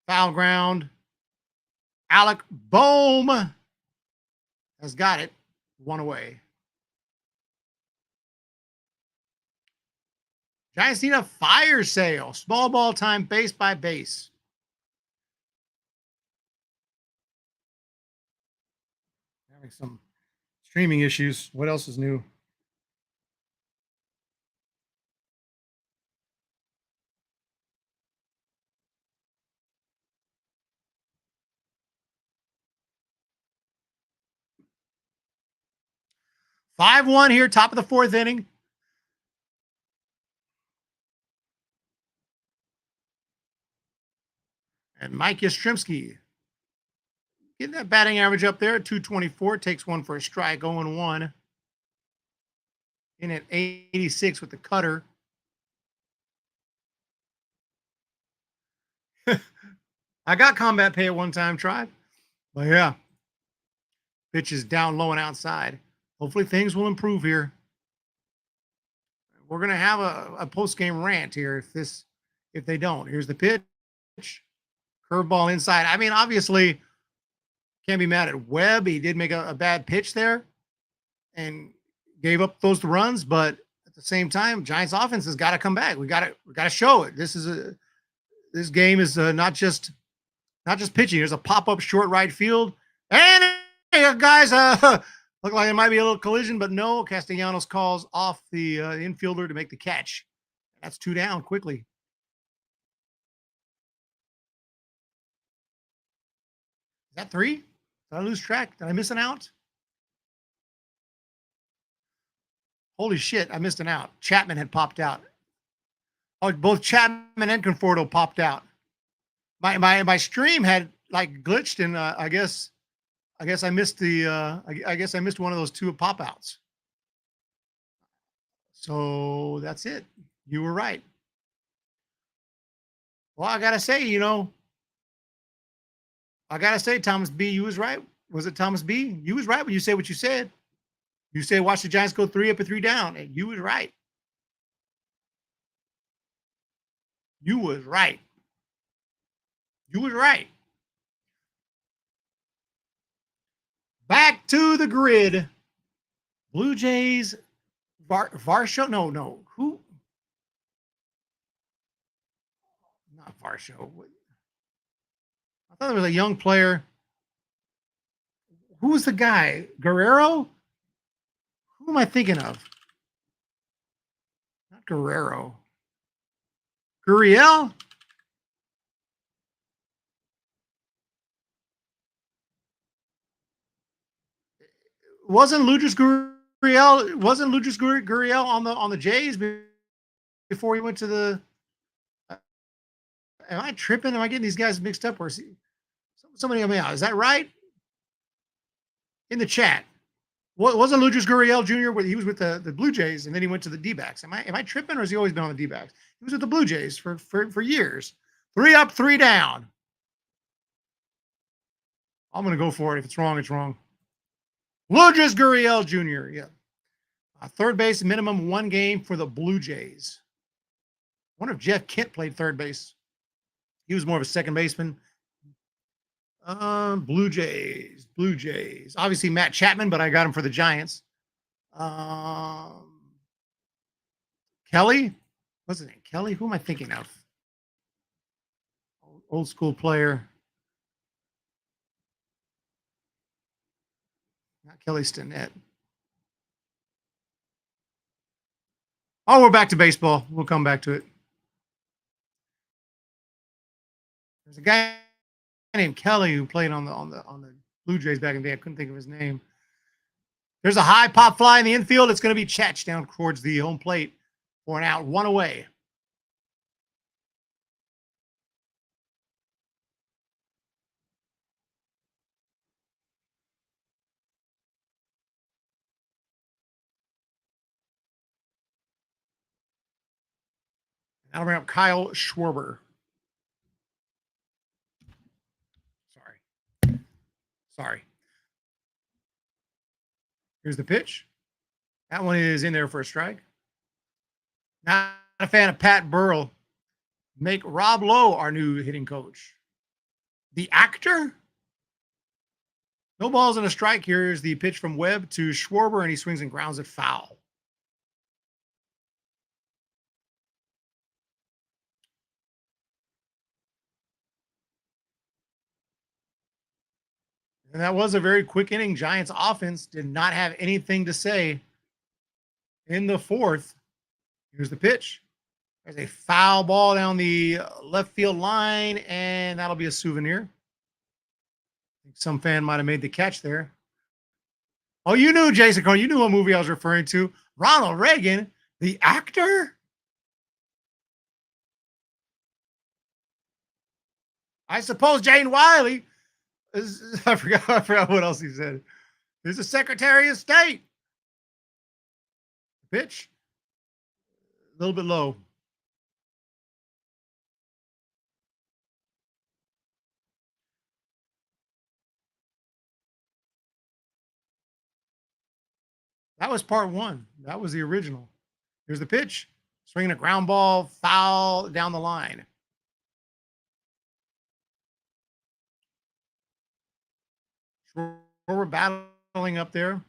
foul ground. Alec Bohm has got it. One away. Giants need a fire sale. Small ball time, base by base. Having some streaming issues. What else is new? Five one here, top of the fourth inning. And Mike Yastrzemski getting that batting average up there at 224. Takes one for a strike, 0-1. In at 86 with the cutter. I got combat pay at one time, tried. But yeah, pitch is down low and outside. Hopefully things will improve here. We're going to have a post-game rant here if they don't. Here's the pitch. Curveball inside. I mean, obviously, can't be mad at Webb. He did make a bad pitch there and gave up those runs, but at the same time, Giants offense has got to come back. We got to show it. This game is not just pitching. There's a pop-up short right field. And hey, guys, look like it might be a little collision, but no. Castellanos calls off the infielder to make the catch. That's 2 down quickly. Is that 3? Did I lose track? Did I miss an out? Holy shit, I missed an out. Chapman had popped out. Oh, both Chapman and Conforto popped out. My stream had like glitched, and I guess I missed the I guess I missed one of those 2 pop outs. So that's it. You were right. Well, I gotta say, Thomas B, you was right. Was it Thomas B? You was right when you said what you said. You said watch the Giants go 3 up and 3 down, and you was right. You was right. You was right. Back to the grid. Blue Jays, Varsho. No. Who? Not Varsho. I thought there was a young player. Who was the guy? Guerrero? Who am I thinking of? Not Guerrero. Gurriel? Wasn't Ludwig Gurriel on the Jays before he went to the? Am I tripping? Am I getting these guys mixed up? Or is somebody help me out? Is that right? In the chat, wasn't Ludwig Gurriel Jr. He was with the Blue Jays and then he went to the D-backs? Am I tripping, or has he always been on the D-backs? He was with the Blue Jays for years. 3 up, 3 down. I'm going to go for it. If it's wrong, it's wrong. Ludwig Gurriel Jr. Yeah. Third base, minimum 1 game for the Blue Jays. I wonder if Jeff Kent played third base. He was more of a second baseman. Blue Jays. Obviously Matt Chapman, but I got him for the Giants. Kelly? What's his name? Kelly? Who am I thinking of? Old school player. Not Kelly Stinnett. Oh, we're back to baseball. We'll come back to it. There's a guy named Kelly who played on the Blue Jays back in the day. I couldn't think of his name. There's a high pop fly in the infield. It's going to be Chech down towards the home plate for an out, one away. That'll bring up Kyle Schwarber. Sorry. Here's the pitch. That one is in there for a strike. Not a fan of Pat Burrell. Make Rob Lowe our new hitting coach. The actor? No balls and a strike. Here's the pitch from Webb to Schwarber, and he swings and grounds it foul. And that was a very quick inning. Giants offense did not have anything to say in the fourth. Here's the pitch. There's a foul ball down the left field line, and that'll be a souvenir. I think some fan might have made the catch there. Oh, you knew, Jason Cohn. You knew what movie I was referring to. Ronald Reagan, the actor? I suppose Jane Wiley is, I forgot what else he said. He's the Secretary of State. Pitch. A little bit low. That was part one. That was the original. Here's the pitch. Swinging a ground ball, foul down the line. We're battling up there.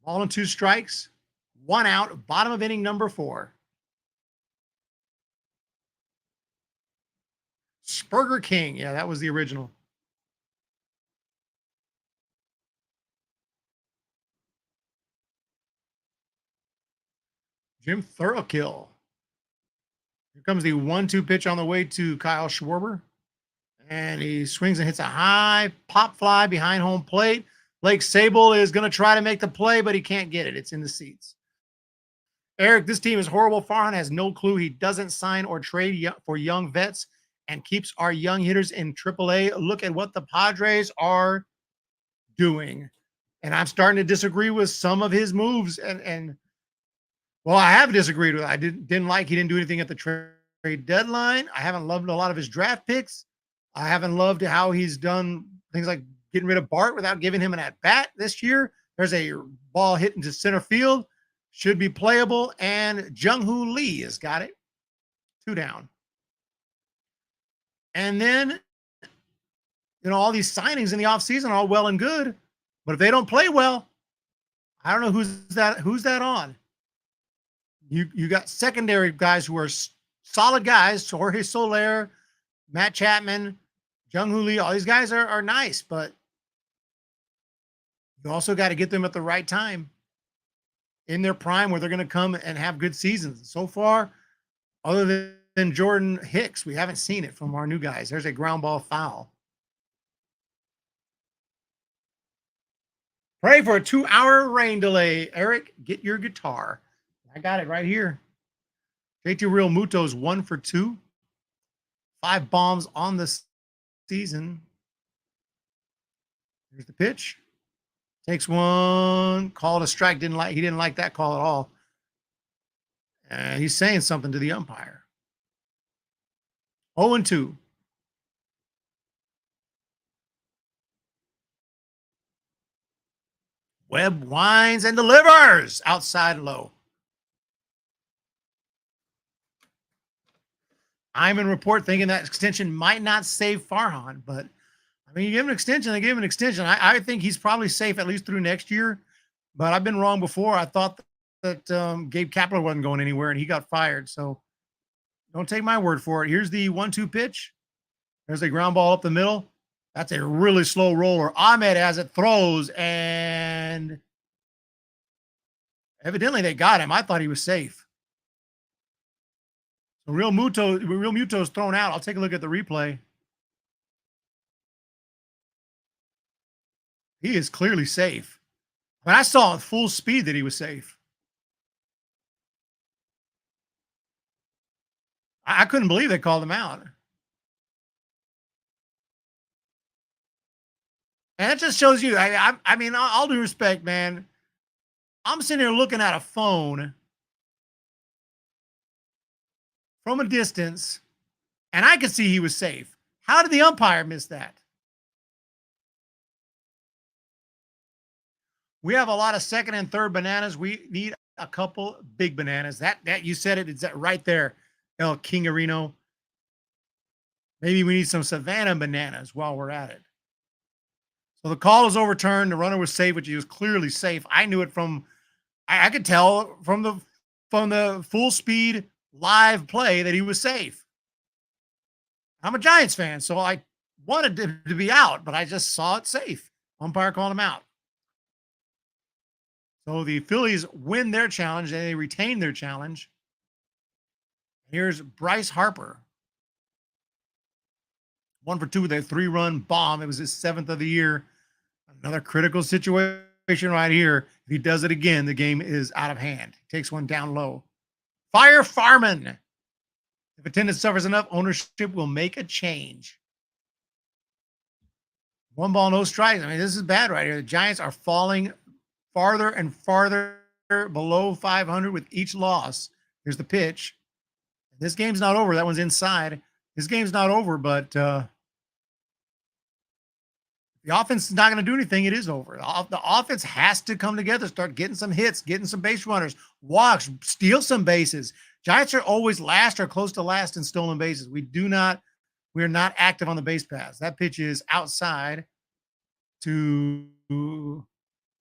Ball and 2 strikes. 1 out. Bottom of inning number 4. Spurger King. Yeah, that was the original. Jim Thurkill. Here comes the 1-2 pitch on the way to Kyle Schwarber. And he swings and hits a high pop fly behind home plate. Blake Sable is going to try to make the play, but he can't get it. It's in the seats. Eric, this team is horrible. Farhan has no clue. He doesn't sign or trade for young vets and keeps our young hitters in AAA. Look at what the Padres are doing. And I'm starting to disagree with some of his moves. And well, I have disagreed with it. I didn't like he didn't do anything at the trade deadline. I haven't loved a lot of his draft picks. I haven't loved how he's done things like getting rid of Bart without giving him an at-bat this year. There's a ball hit into center field. Should be playable. And Jung-Hoo Lee has got it. 2 down. And then, all these signings in the offseason are all well and good. But if they don't play well, I don't know who's that on. You got secondary guys who are solid guys. Jorge Soler, Matt Chapman, Jung-Hoo Lee, all these guys are nice, but you also got to get them at the right time in their prime where they're going to come and have good seasons. So far, other than Jordan Hicks, we haven't seen it from our new guys. There's a ground ball foul. Pray for a 2-hour rain delay. Eric, get your guitar. I got it right here. JT Real Muto's 1 for 2. 5 bombs on the season. Here's the pitch. Takes one. Called a strike. He didn't like that call at all. He's saying something to the umpire. 0-2. Webb winds and delivers outside low. Hyman report thinking that extension might not save Farhan, but I mean, you give him an extension, they give him an extension. I think he's probably safe at least through next year, but I've been wrong before. I thought that Gabe Kapler wasn't going anywhere and he got fired. So don't take my word for it. Here's the 1-2 pitch. There's a ground ball up the middle. That's a really slow roller. Ahmed has it, throws, and evidently they got him. I thought he was safe. So Real Muto's thrown out. I'll take a look at the replay. He is clearly safe. But I saw at full speed that he was safe. I couldn't believe they called him out. And that just shows you. I mean, all due respect, man. I'm sitting here looking at a phone from a distance, and I could see he was safe. How did the umpire miss that? We have a lot of second and third bananas. We need a couple big bananas. That you said it. It's that right there, El Kingarino. Maybe we need some Savannah bananas while we're at it. So the call is overturned. The runner was safe, which he was clearly safe. I knew it from. I could tell from the full speed live play that he was safe. I'm a Giants fan, so I wanted him to be out, but I just saw it safe. Umpire called him out. So the Phillies win their challenge and they retain their challenge. Here's Bryce Harper. 1 for 2 with a 3-run bomb. It was his 7th of the year. Another critical situation right here. If he does it again, the game is out of hand. Takes one down low. Fire Farman. If attendance suffers enough, ownership will make a change. 1 ball, no strikes. I mean, this is bad right here. The Giants are falling farther and farther below 500 with each loss. Here's the pitch. This game's not over. That one's inside. This game's not over, but the offense is not going to do anything. It is over. The offense has to come together, start getting some hits, getting some base runners, walks, steal some bases. Giants are always last or close to last in stolen bases. We are not active on the base paths. That pitch is outside to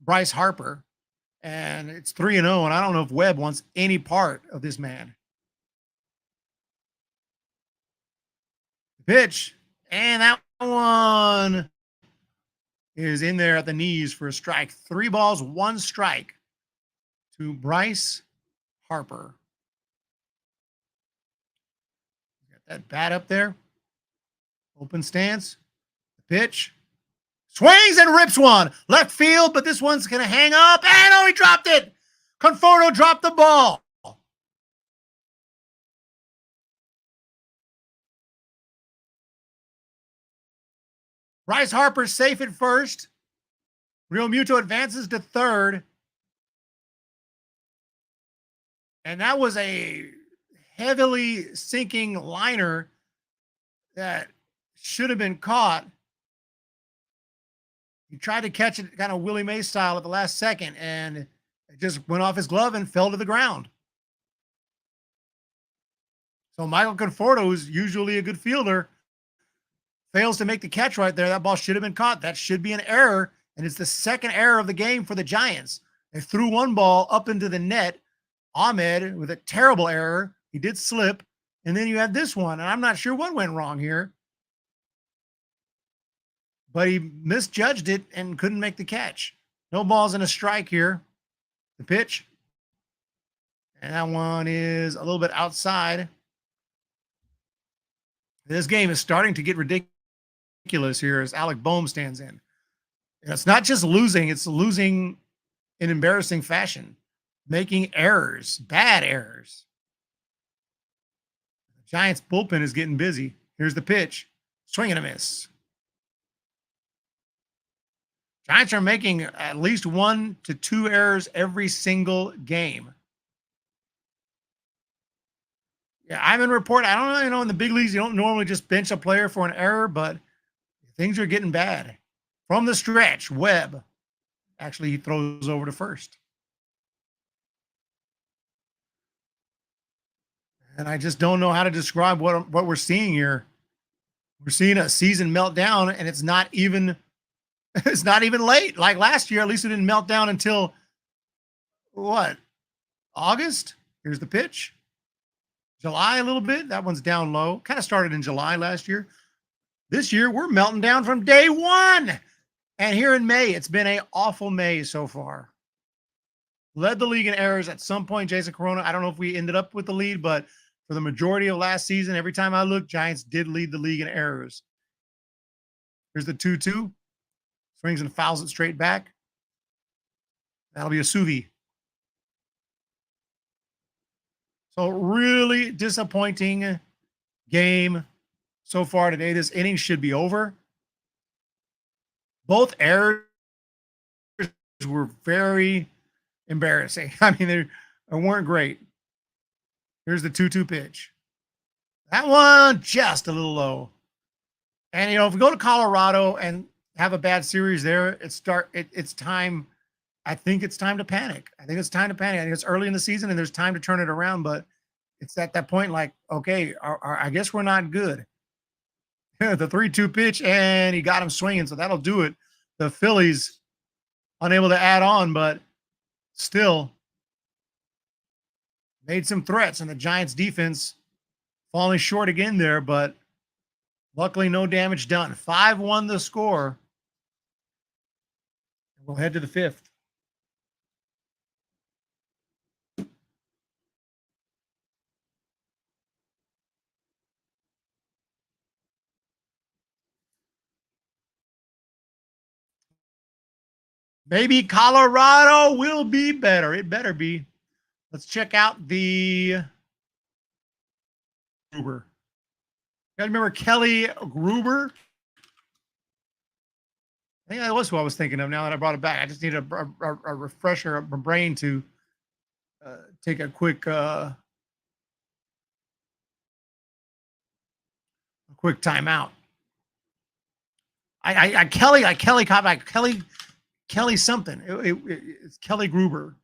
Bryce Harper, and it's 3-0, and I don't know if Webb wants any part of this man. Pitch, and that one is in there at the knees for a strike. 3 balls, 1 strike to Bryce Harper. Got that bat up there. Open stance. Pitch. Swings and rips one. Left field, but this one's going to hang up. And oh, he dropped it. Conforto dropped the ball. Bryce Harper safe at first. Real Muto advances to third. And that was a heavily sinking liner that should have been caught. He tried to catch it kind of Willie Mays style at the last second, and it just went off his glove and fell to the ground. So Michael Conforto, who's usually a good fielder, fails to make the catch right there. That ball should have been caught. That should be an error, and it's the second error of the game for the Giants. They threw 1 ball up into the net. Ahmed with a terrible error. He did slip, and then you had this one, and I'm not sure what went wrong here. But he misjudged it and couldn't make the catch. No balls and a strike here. The pitch. And that one is a little bit outside. This game is starting to get ridiculous here as Alec Boehm stands in. It's not just losing, it's losing in embarrassing fashion. Making errors, bad errors. The Giants bullpen is getting busy. Here's the pitch. Swing and a miss. Giants are making at least 1 to 2 errors every single game. Yeah, I'm in report. I don't know, in the big leagues, you don't normally just bench a player for an error, but things are getting bad. From the stretch, Webb. Actually, he throws over to first. And I just don't know how to describe what we're seeing here. We're seeing a season meltdown, and it's not even late. Like last year, at least it didn't melt down until what? August? Here's the pitch. July a little bit. That one's down low. Kind of started in July last year. This year, we're melting down from day 1. And here in May, it's been an awful May so far. Led the league in errors at some point, Jason Corona. I don't know if we ended up with the lead, but For the majority of last season, every time I looked, Giants did lead the league in errors. Here's the 2-2. Swings and fouls it straight back. That'll be a Suvi. So really disappointing game so far today. This inning should be over. Both errors were very embarrassing. I mean, they weren't great. Here's the 2-2 pitch. That one just a little low. And, if we go to Colorado and have a bad series there, it's time. I think it's time to panic. I think it's early in the season and there's time to turn it around, but it's at that point like, okay, I guess we're not good. The 3-2 pitch, and he got him swinging, so that'll do it. The Phillies unable to add on, but still made some threats, and the Giants defense falling short again there, but luckily no damage done. 5-1 the score. We'll head to the fifth. Maybe Colorado will be better. It better be. Let's check out the Gruber. You guys remember Kelly Gruber? I think that was who I was thinking of now that I brought it back. I just need a refresher of my brain to take a quick timeout. Kelly something. It's Kelly Gruber.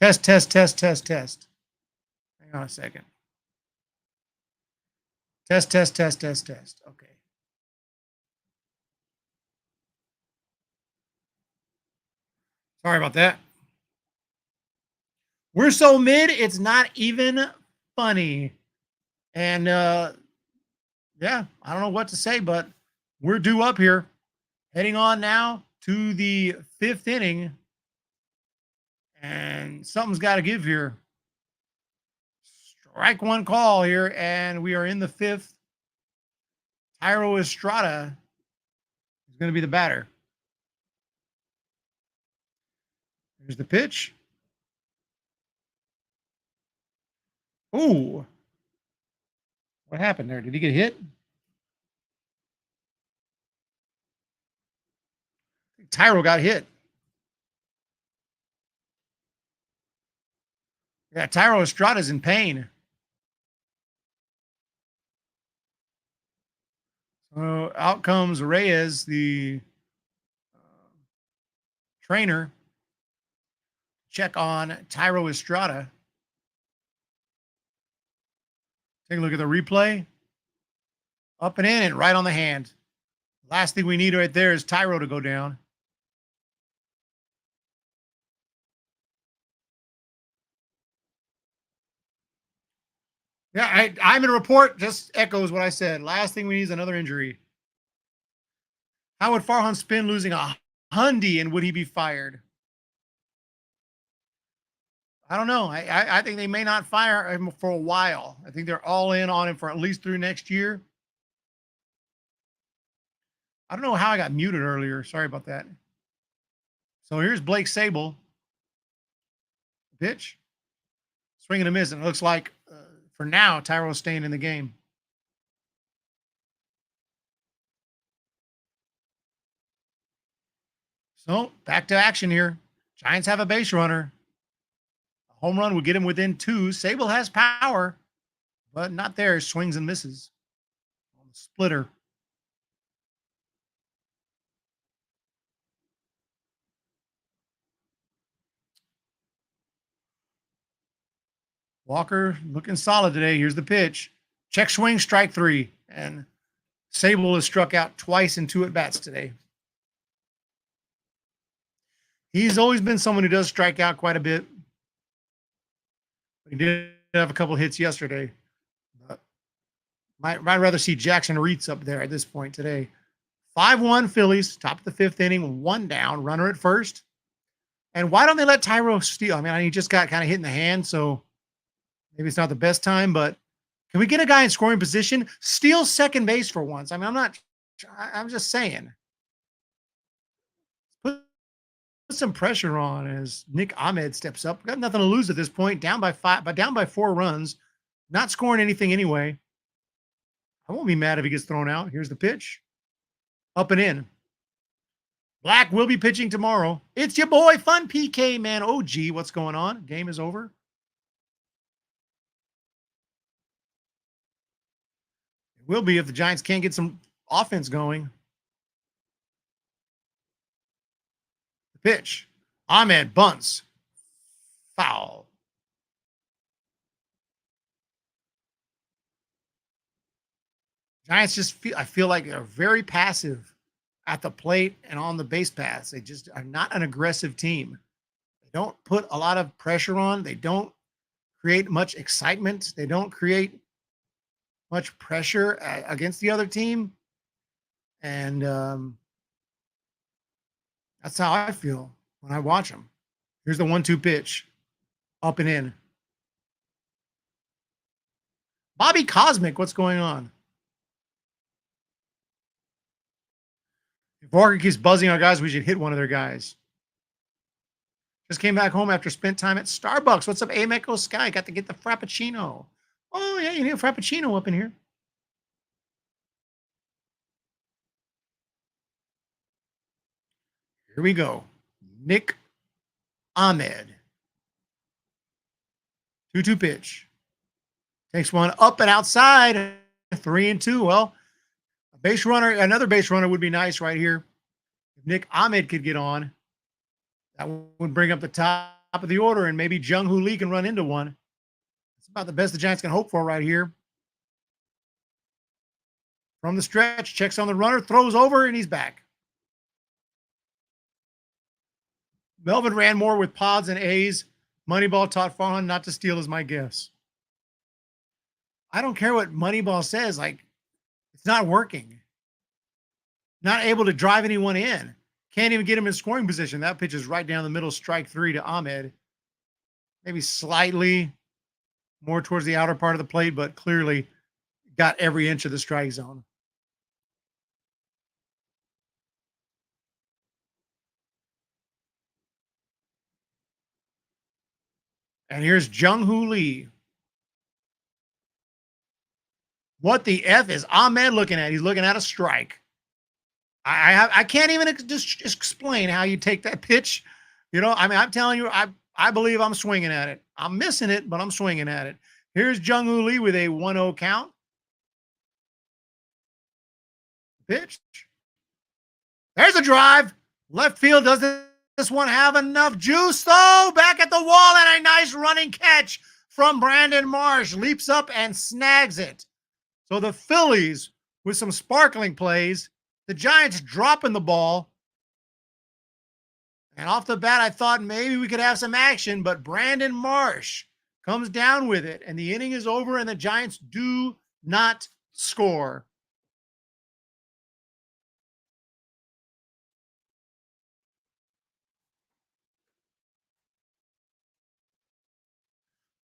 Test. Hang on a second. Test. Okay. Sorry about that. We're so mid, it's not even funny. And yeah, I don't know what to say, but we're due up here. Heading on now to the fifth inning. And something's got to give here. Strike one call here, and we are in the fifth. Thairo Estrada is going to be the batter. Here's the pitch. Ooh. What happened there? Did he get hit? Thairo got hit. Yeah, Thairo Estrada's in pain. So out comes Reyes, the trainer. Check on Thairo Estrada. Take a look at the replay. Up and in and right on the hand. Last thing we need right there is Thairo to go down. Yeah, I'm in a report. Just echoes what I said. Last thing we need is another injury. How would Farhan spin losing a Hundy, and would he be fired? I don't know. I think they may not fire him for a while. I think they're all in on him for at least through next year. I don't know how I got muted earlier. Sorry about that. So here's Blake Sable. Pitch. Swing and a miss. And it looks like for now, Tyro's staying in the game. So back to action here. Giants have a base runner. A home run would get him within two. Sable has power, but not there. Swings and misses on the splitter. Walker looking solid today. Here's the pitch. Check swing, strike three. And Sable has struck out twice in 2 at-bats today. He's always been someone who does strike out quite a bit. He did have a couple hits yesterday. But might rather see Jackson Reitz up there at this point today. 5-1 Phillies, top of the 5th inning, 1 down, runner at first. And why don't they let Tyro steal? I mean, he just got kind of hit in the hand, so maybe it's not the best time, but can we get a guy in scoring position? Steal second base for once. I mean, I'm just saying. Put some pressure on as Nick Ahmed steps up. Got nothing to lose at this point. Down by 5, but down by 4 runs. Not scoring anything anyway. I won't be mad if he gets thrown out. Here's the pitch. Up and in. Black will be pitching tomorrow. It's your boy, Fun PK Man. Oh, gee, what's going on? Game is over. It will be if the Giants can't get some offense going. The pitch. Ahmed bunts. Foul. Giants just I feel like they're very passive at the plate and on the base paths. They just are not an aggressive team. They don't put a lot of pressure on. They don't create much excitement. They don't create much pressure against the other team. And that's how I feel when I watch them. Here's the 1-2 pitch. Up and in. Bobby Cosmic, what's going on? If Walker keeps buzzing our guys, we should hit one of their guys. Just came back home after spent time at Starbucks. What's up, Ameco Sky? Got to get the Frappuccino. Oh, yeah, you need a Frappuccino up in here. Here we go. Nick Ahmed. 2-2 pitch. Takes one up and outside. 3-2. Well, a base runner, another base runner would be nice right here. If Nick Ahmed could get on, that would bring up the top of the order, and maybe Jung-Hoo Lee can run into one. That's about the best the Giants can hope for right here. From the stretch, checks on the runner, throws over, and he's back. Melvin ran more with pods and A's. Moneyball taught Farhan not to steal is my guess. I don't care what Moneyball says. Like, it's not working. Not able to drive anyone in. Can't even get him in scoring position. That pitch is right down the middle, strike 3 to Ahmed. Maybe slightly more towards the outer part of the plate, but clearly got every inch of the strike zone. And here's Jung-Hoo Lee. What the F is Ahmed looking at? He's looking at a strike. I can't even just explain how you take that pitch. You know, I mean, I'm telling you, I believe I'm swinging at it. I'm missing it, but I'm swinging at it. Here's Jung-Hoo Lee with a 1-0 count. Pitch. There's a drive. Left field doesn't this one have enough juice, though? Back at the wall and a nice running catch from Brandon Marsh. Leaps up and snags it. So the Phillies with some sparkling plays. The Giants dropping the ball. And off the bat, I thought maybe we could have some action, but Brandon Marsh comes down with it, and the inning is over, and the Giants do not score.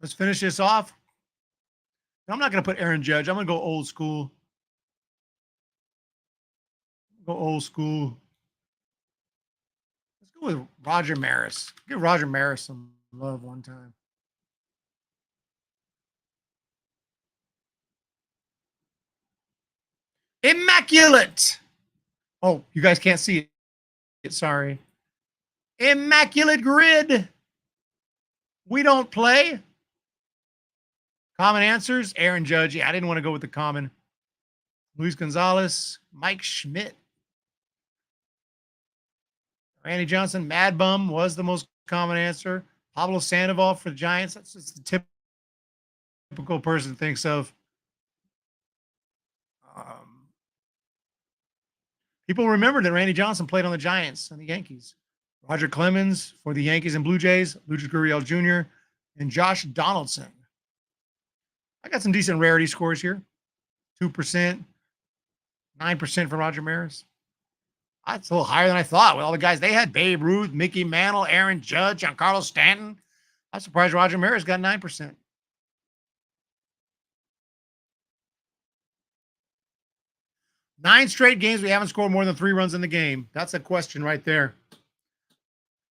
Let's finish this off. I'm not going to put Aaron Judge. I'm going to go old school. Go old school. Let's go with Roger Maris. Give Roger Maris some love one time. Immaculate. Oh, you guys can't see it. Sorry. Immaculate grid. We don't play. Common answers. Aaron Judge. Yeah, I didn't want to go with the common. Luis Gonzalez. Mike Schmidt. Randy Johnson. Mad Bum was the most common answer. Pablo Sandoval for the Giants. That's just the typical person thinks of. People remember that Randy Johnson played on the Giants and the Yankees. Roger Clemens for the Yankees and Blue Jays, Lucas Gurriel Jr., and Josh Donaldson. I got some decent rarity scores here. 2%, 9% for Roger Maris. That's a little higher than I thought with all the guys they had. Babe Ruth, Mickey Mantle, Aaron Judge, Giancarlo Stanton. I'm surprised Roger Maris got 9%. Nine straight games we haven't scored more than 3 runs in the game. That's a question right there.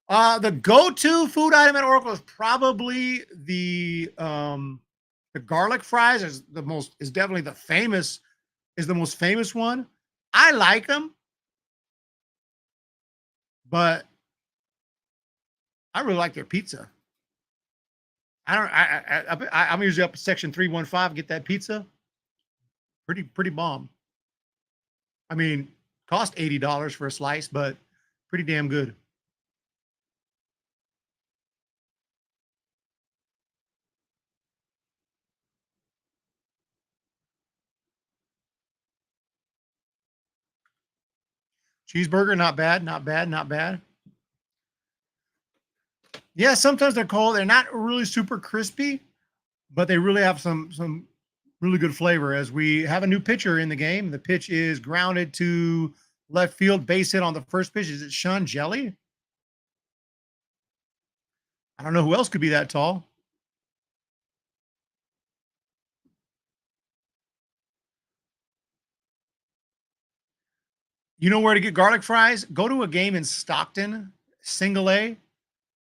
The go-to food item at Oracle is probably the garlic fries. Is definitely the most famous one. I like them, but I really like their pizza. I'm usually up at section 315 get that pizza. Pretty bomb. I mean, cost $80 for a slice, but pretty damn good. Cheeseburger, not bad, not bad, not bad. Yeah, sometimes they're cold. They're not really super crispy, but they really have some really good flavor. As we have a new pitcher in the game, the pitch is grounded to left field, base hit on the first pitch. Is it Sean Jelly? I don't know who else could be that tall. You know where to get garlic fries? Go to a game in Stockton, single A,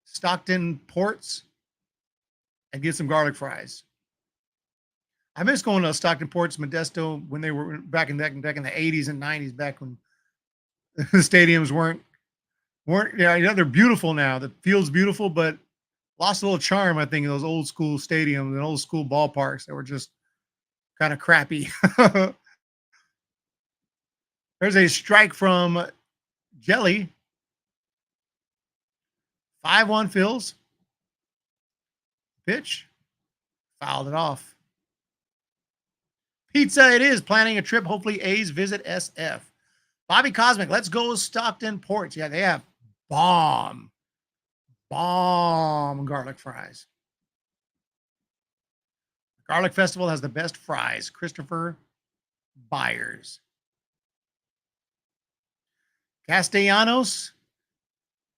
Stockton Ports, and get some garlic fries. I miss going to Stockton Ports, Modesto when they were back in the 80s and 90s, back when the stadiums weren't they're beautiful now. The field's beautiful, but lost a little charm, I think, in those old school stadiums and old school ballparks that were just kind of crappy. There's a strike from Jelly. 5-1 Phils. Pitch. Fouled it off. Pizza it is. Planning a trip. Hopefully A's visit SF. Bobby Cosmic. Let's go Stockton Ports. Yeah, they have bomb garlic fries. Garlic Festival has the best fries. Christopher Byers. Castellanos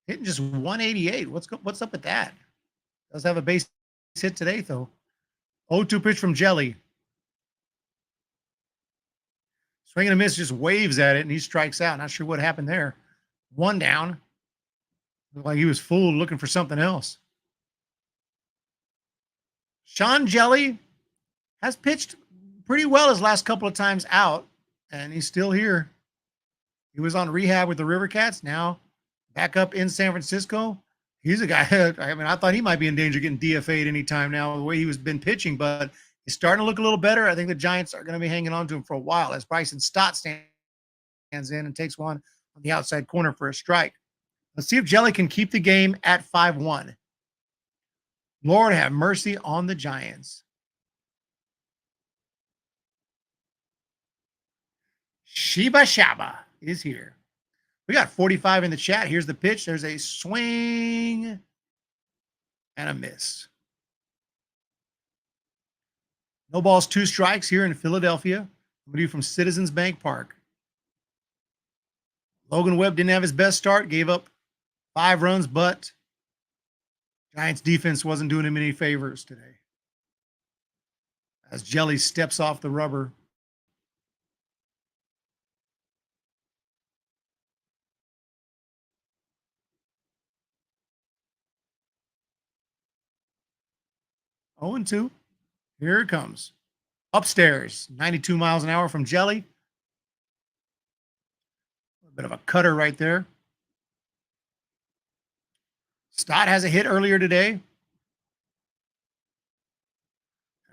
hitting just 188. What's up with that? Does have a base hit today, though. 0-2 pitch from Jelly. Swing and a miss, just waves at it, and he strikes out. Not sure what happened there. 1 down. Looked like he was fooled looking for something else. Sean Jelly has pitched pretty well his last couple of times out, and he's still here. He was on rehab with the River Cats. Now back up in San Francisco. He's a guy. I mean, I thought he might be in danger of getting DFA'd anytime now, the way he was been pitching, but he's starting to look a little better. I think the Giants are going to be hanging on to him for a while as Bryson Stott stands in and takes one on the outside corner for a strike. Let's see if Jelly can keep the game at 5-1. Lord have mercy on the Giants. Shiba Shaba is here. We got 45 in the chat. Here's the pitch. There's a swing and a miss. No balls, 2 strikes here in Philadelphia. I'm going to do from Citizens Bank Park. Logan Webb didn't have his best start, gave up 5 runs, but Giants defense wasn't doing him any favors today. as Jelly steps off the rubber. Oh and 2. Here it comes. Upstairs, 92 miles an hour from Jelly. A bit of a cutter right there. Stott has a hit earlier today.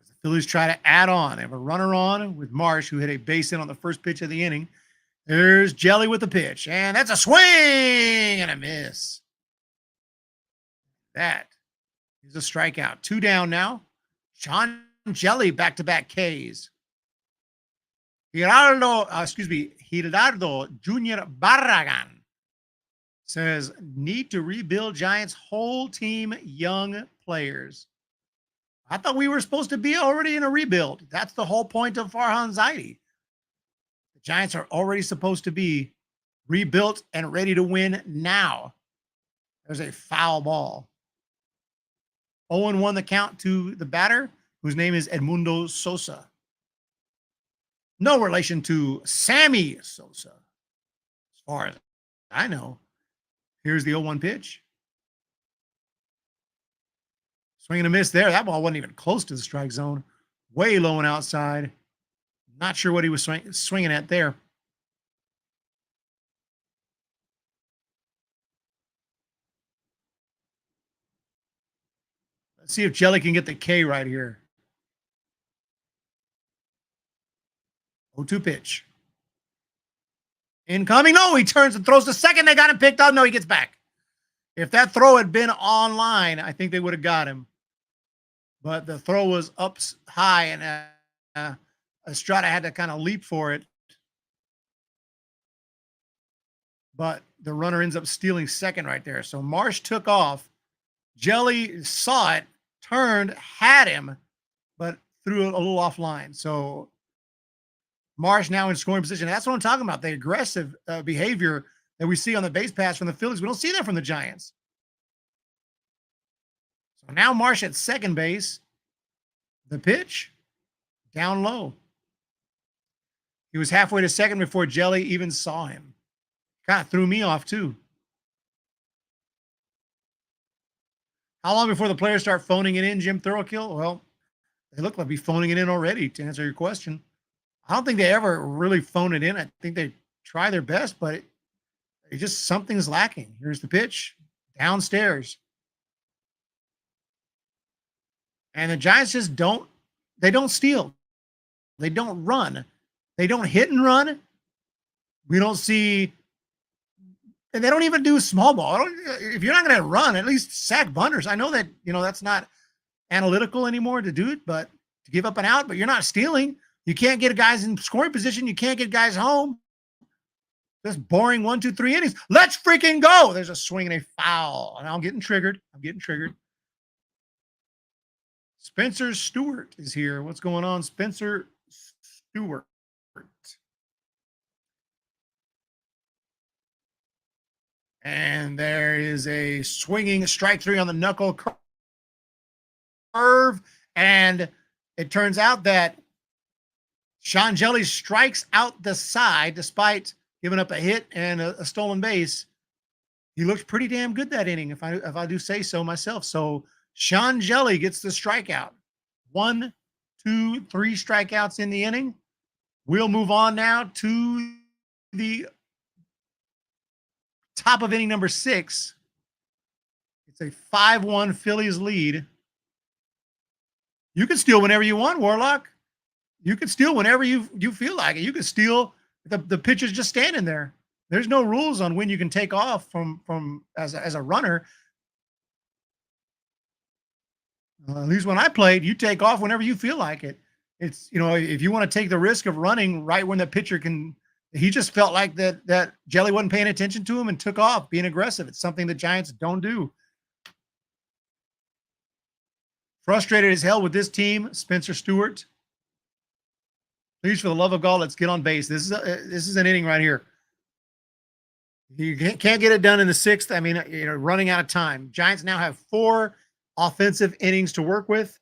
As the Phillies try to add on, they have a runner on with Marsh, who hit a base hit on the first pitch of the inning. There's Jelly with the pitch, and that's a swing and a miss. That is a strikeout. 2 down now. Sean Jelly back-to-back Ks. Gerardo Jr. Barragan says, need to rebuild Giants whole team young players. I thought we were supposed to be already in a rebuild. That's the whole point of Farhan Zaidi. The Giants are already supposed to be rebuilt and ready to win now. There's a foul ball. 0-1 the count to the batter, whose name is Edmundo Sosa. No relation to Sammy Sosa, as far as I know. Here's the 0-1 pitch. Swing and a miss there. That ball wasn't even close to the strike zone. Way low and outside. Not sure what he was swinging at there. Let's see if Jelly can get the K right here. 0-2 pitch. Incoming. No, he turns and throws to second. They got him picked up. No, he gets back. If that throw had been online, I think they would have got him. But the throw was up high, and Estrada had to kind of leap for it. But the runner ends up stealing second right there. So Marsh took off. Jelly saw it, turned, had him, but threw it a little offline. So Marsh now in scoring position. That's what I'm talking about. The aggressive behavior that we see on the base pass from the Phillies. We don't see that from the Giants. So now Marsh at second base. The pitch down low. He was halfway to second before Jelly even saw him. Kind of threw me off too. How long before the players start phoning it in, Jim Thorokill? Well, they look like be phoning it in already, to answer your question. I don't think they ever really phone it in. I think they try their best, but it just something's lacking. Here's the pitch downstairs. And the Giants just don't steal. They don't run. They don't hit and run. We don't see, and they don't even do small ball. If you're not going to run, at least sack bunters. I know that, that's not analytical anymore to do it, but to give up an out, but you're not stealing. You can't get guys in scoring position. You can't get guys home. Just boring 1, 2, 3 innings. Let's freaking go. There's a swing and a foul. And I'm getting triggered. Spencer Stewart is here. What's going on, Spencer Stewart? And there is a swinging strike 3 on the knuckle curve. And it turns out that Sean Jelly strikes out the side despite giving up a hit and a stolen base. He looked pretty damn good that inning, if I do say so myself. So Sean Jelly gets the strikeout. 1, 2, 3 strikeouts in the inning. We'll move on now to the top of inning number 6. It's a 5-1 Phillies lead. You can steal whenever you want, Warlock. You can steal whenever you feel like it. You can steal. The pitcher's just standing there. There's no rules on when you can take off from as a runner. At least when I played, you take off whenever you feel like it. It's, if you want to take the risk of running right when the pitcher can, he just felt like that Jelly wasn't paying attention to him and took off being aggressive. It's something the Giants don't do. Frustrated as hell with this team, Spencer Stewart. Please, for the love of God, let's get on base. This is an inning right here. You can't get it done in the 6th. I mean, running out of time. Giants now have 4 offensive innings to work with.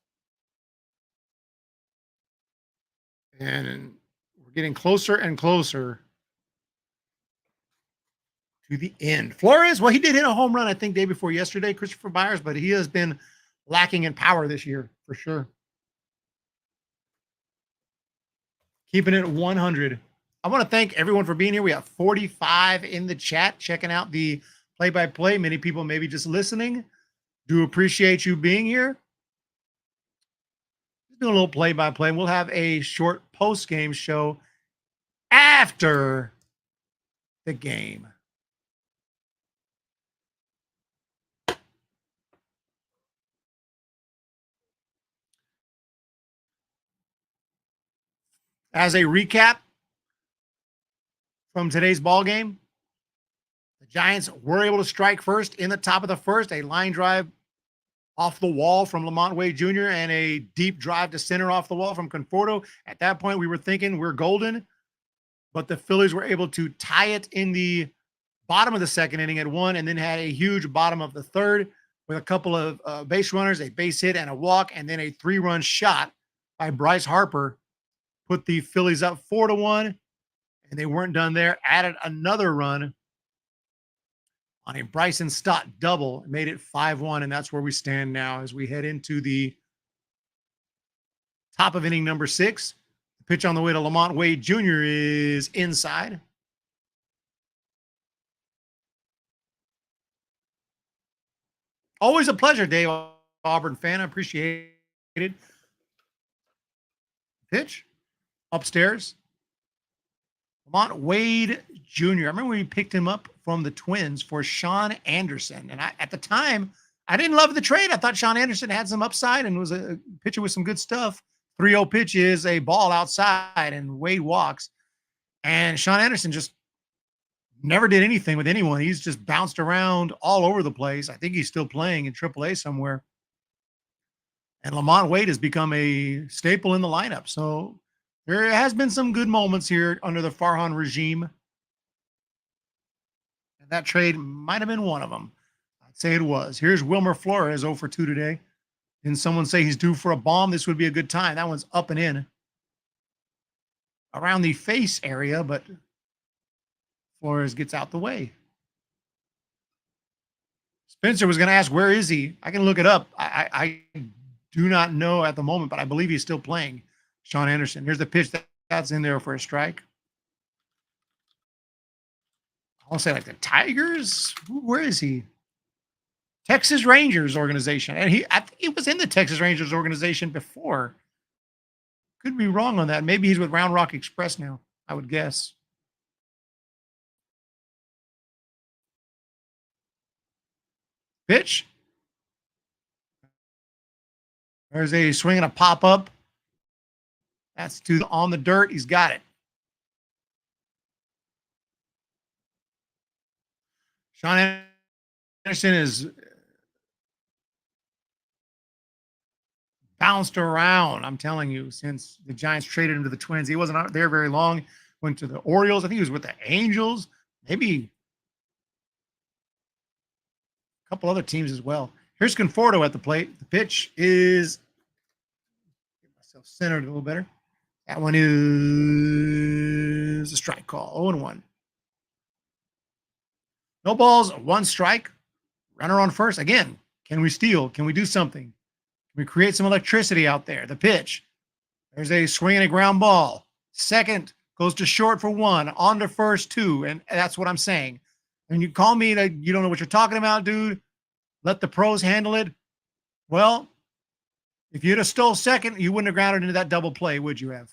And we're getting closer and closer to the end. Flores, well, he did hit a home run, I think, day before yesterday, Christopher Byers, but he has been lacking in power this year for sure. Keeping it 100. I want to thank everyone for being here. We have 45 in the chat checking out the play-by-play. Many people maybe just listening. Do appreciate you being here. Just doing a little play-by-play. We'll have a short post-game show after the game. As a recap from today's ball game, the Giants were able to strike first in the top of the first, a line drive off the wall from Lamont Wade Jr. and a deep drive to center off the wall from Conforto. At that point, we were thinking we're golden, but the Phillies were able to tie it in the bottom of the second inning at 1, and then had a huge bottom of the third with a couple of base runners, a base hit and a walk, and then a 3-run shot by Bryce Harper put the Phillies up 4-1, and they weren't done there. Added another run on a Bryson Stott double, made it 5-1, and that's where we stand now as we head into the top of inning number 6. The pitch on the way to Lamont Wade Jr. is inside. Always a pleasure, Dave, Auburn fan. I appreciate it. Pitch upstairs. Lamont Wade Jr. I remember we picked him up from the Twins for Sean Anderson. And at the time, I didn't love the trade. I thought Sean Anderson had some upside and was a pitcher with some good stuff. 3-0 pitch is a ball outside, and Wade walks. And Sean Anderson just never did anything with anyone. He's just bounced around all over the place. I think he's still playing in AAA somewhere. And Lamont Wade has become a staple in the lineup. So there has been some good moments here under the Farhan regime. And that trade might have been one of them. I'd say it was. Here's Wilmer Flores, 0 for 2 today. Didn't someone say he's due for a bomb? This would be a good time. That one's up and in. Around the face area, but Flores gets out the way. Spencer was going to ask, where is he? I can look it up. I do not know at the moment, but I believe he's still playing. Sean Anderson. Here's the pitch that's in there for a strike. I'll say like the Tigers. Where is he? Texas Rangers organization. And I think he was in the Texas Rangers organization before. Could be wrong on that. Maybe he's with Round Rock Express now, I would guess. Pitch. There's a swing and a pop-up. That's on the dirt. He's got it. Sean Anderson is bounced around, I'm telling you, since the Giants traded him to the Twins. He wasn't out there very long. Went to the Orioles. I think he was with the Angels. Maybe a couple other teams as well. Here's Conforto at the plate. The pitch is, get myself centered a little better. That one is a strike call, 0-1. No balls, 1 strike. Runner on first. Again, can we steal? Can we do something? Can we create some electricity out there? The pitch. There's a swing and a ground ball. Second goes to short for 1. On to first 2. And that's what I'm saying. And you call me that you don't know what you're talking about, dude. Let the pros handle it. Well, if you'd have stole second, you wouldn't have grounded into that double play, would you have?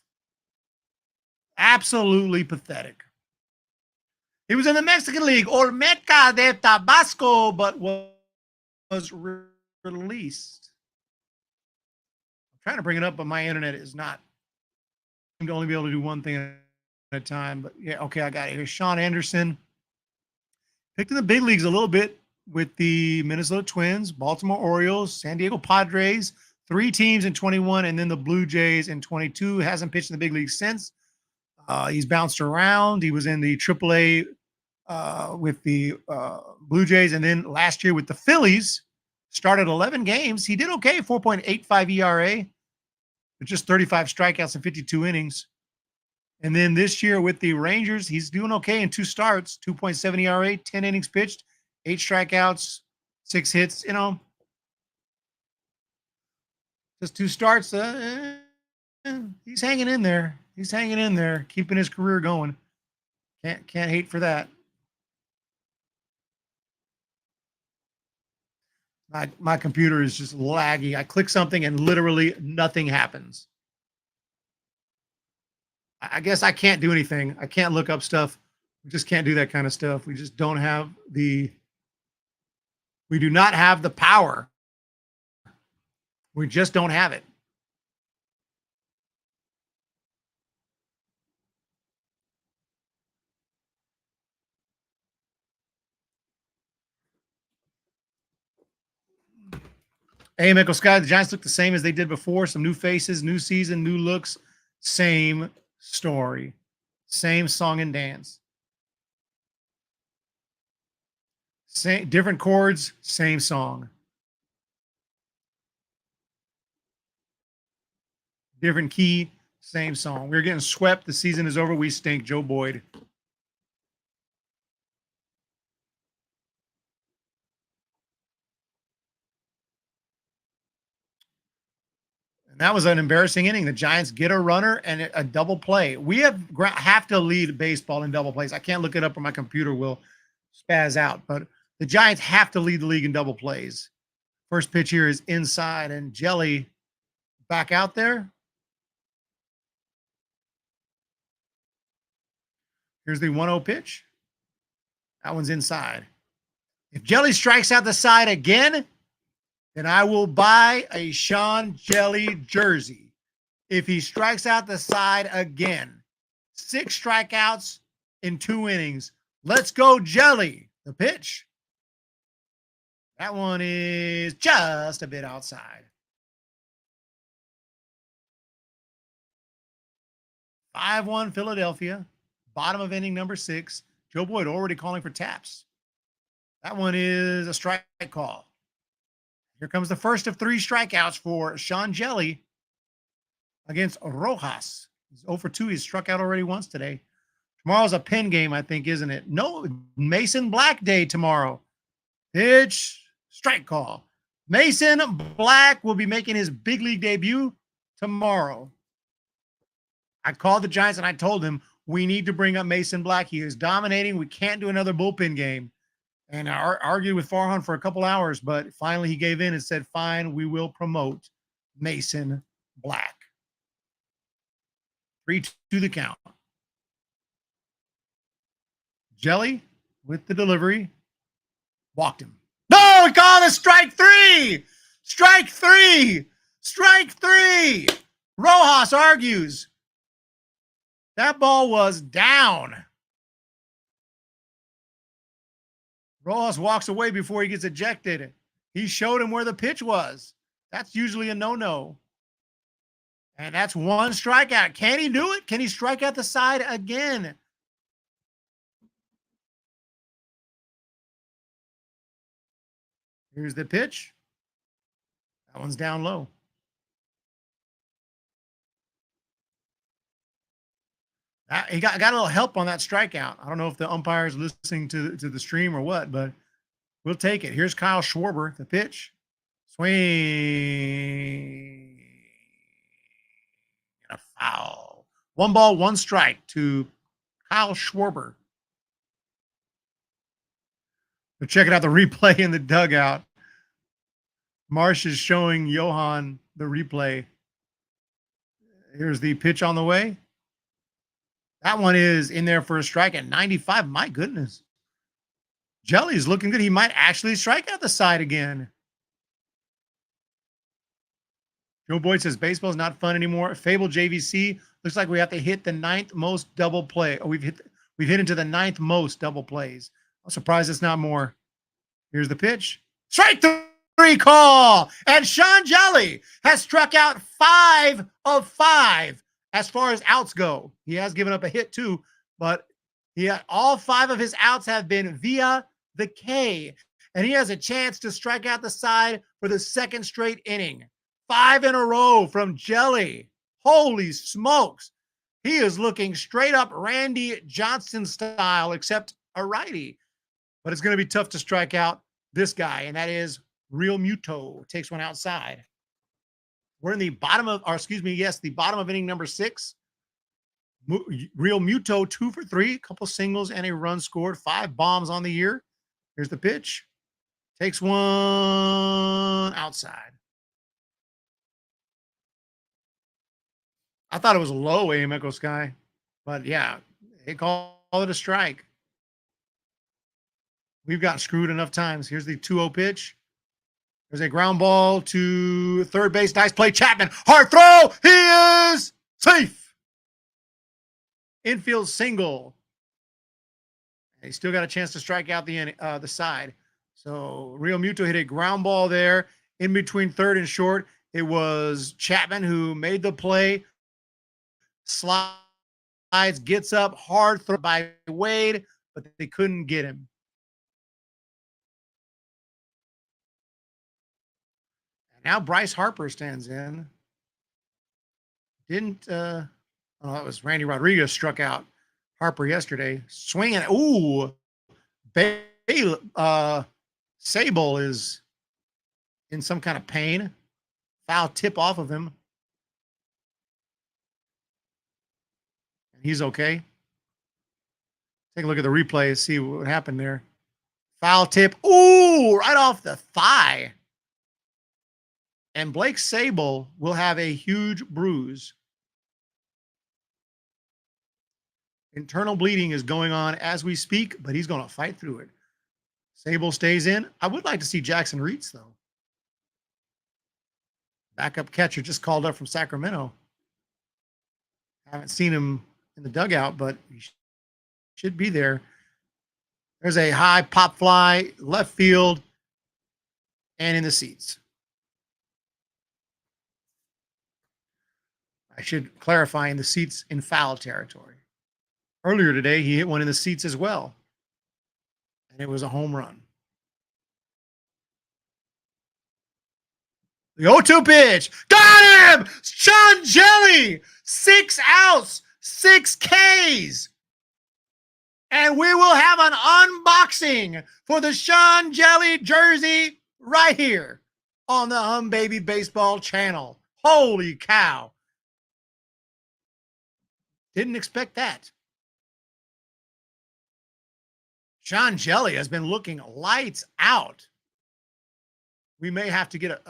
Absolutely pathetic. He was in the Mexican League, Olmeca de Tabasco, but was released. I'm trying to bring it up, but my internet is not. I'm going to only be able to do one thing at a time. But yeah, okay, I got it. Here's Sean Anderson. Picked in the big leagues a little bit with the Minnesota Twins, Baltimore Orioles, San Diego Padres, 3 teams in 21, and then the Blue Jays in 22. Hasn't pitched in the big leagues since. He's bounced around. He was in the AAA with the Blue Jays, and then last year with the Phillies, started 11 games. He did okay, 4.85 ERA, with just 35 strikeouts and 52 innings. And then this year with the Rangers, he's doing okay in 2 starts, 2.7 ERA, 10 innings pitched, 8 strikeouts, 6 hits, just 2 starts. He's hanging in there. He's hanging in there, keeping his career going. Can't hate for that. My computer is just laggy. I click something and literally nothing happens. I guess I can't do anything. I can't look up stuff. We just can't do that kind of stuff. We just don't have we do not have the power. We just don't have it. Hey, Michael Scott, the Giants look the same as they did before. Some new faces, new season, new looks, same story, same song and dance. Same different chords, same song. Different key, same song. We're getting swept. The season is over. We stink. Joe Boyd. And that was an embarrassing inning. The Giants get a runner and a double play. We have to lead baseball in double plays. I can't look it up or my computer will spaz out, but the Giants have to lead the league in double plays. First pitch here is inside, and Jelly back out there. Here's the 1-0 pitch. That one's inside. If Jelly strikes out the side again, then I will buy a Sean Jelly jersey. If he strikes out the side again, 6 strikeouts in 2 innings. Let's go, Jelly. The pitch. That one is just a bit outside. 5-1 Philadelphia. Bottom of inning number 6. Joe Boyd already calling for taps. That one is a strike call. Here comes the first of 3 strikeouts for Sean Jelly against Rojas. He's 0 for 2. He's struck out already once today. Tomorrow's a pen game, I think, isn't it? No, Mason Black Day tomorrow. Pitch, strike call. Mason Black will be making his big league debut tomorrow. I called the Giants and I told him we need to bring up Mason Black. He is dominating. We can't do another bullpen game. And I argued with Farhan for a couple hours, but finally he gave in and said, fine, we will promote Mason Black. 3-2 the count. Jelly with the delivery. Walked him. No, we called it strike 3. Strike 3. Strike 3. Rojas argues. That ball was down. Rojas walks away before he gets ejected. He showed him where the pitch was. That's usually a no-no. And that's 1 strikeout. Can he do it? Can he strike out the side again? Here's the pitch. That one's down low. He got a little help on that strikeout. I don't know if the umpire is listening to the stream or what, but we'll take it. Here's Kyle Schwarber, the pitch. Swing. And a foul. 1 ball, 1 strike to Kyle Schwarber. We're checking out the replay in the dugout. Marsh is showing Johan the replay. Here's the pitch on the way. That one is in there for a strike at 95. My goodness. Jelly is looking good. He might actually strike out the side again. Joe Boyd says baseball is not fun anymore. Fable JVC looks like we have to hit the 9th most double play. Oh, we've hit into the 9th most double plays. I'm surprised it's not more. Here's the pitch. Strike 3 call. And Sean Jelly has struck out 5 of 5. As far as outs go. He has given up a hit too, but all 5 of his outs have been via the K. And he has a chance to strike out the side for the 2nd straight inning. 5 in a row from Jelly. Holy smokes. He is looking straight up Randy Johnson style, except a righty. But it's going to be tough to strike out this guy, and that is Real Muto. Takes one outside. We're in the bottom of, or excuse me, yes, the bottom of inning number 6. Real Muto 2 for 3, a couple singles and a run scored, 5 bombs on the year. Here's the pitch. Takes one outside. I thought it was low, Echo Sky, but yeah, they call it a strike. We've got screwed enough times. Here's the 2-0 pitch. There's a ground ball to third base. Nice play, Chapman. Hard throw. He is safe. Infield single. He still got a chance to strike out the side. So Real Muto hit a ground ball there in between third and short. It was Chapman who made the play. Slides, gets up, hard throw by Wade, but they couldn't get him. And now Bryce Harper stands in. That was Randy Rodriguez struck out Harper yesterday. Swinging. Ooh. Sable is in some kind of pain. Foul tip off of him. And he's okay. Take a look at the replay, see what happened there. Foul tip. Ooh, right off the thigh. And Blake Sable will have a huge bruise. Internal bleeding is going on as we speak, but he's going to fight through it. Sable stays in. I would like to see Jackson Reitz, though. Backup catcher just called up from Sacramento. Haven't seen him in the dugout, but he should be there. There's a high pop fly, left field, and in the seats. I should clarify, in the seats in foul territory. Earlier today, he hit one in the seats as well, and it was a home run. The 0-2 pitch. Got him! Sean Jelly! 6 outs, 6 Ks. And we will have an unboxing for the Sean Jelly jersey right here on the Baby Baseball channel. Holy cow. Didn't expect that. Sean Jelly has been looking lights out. We may have to get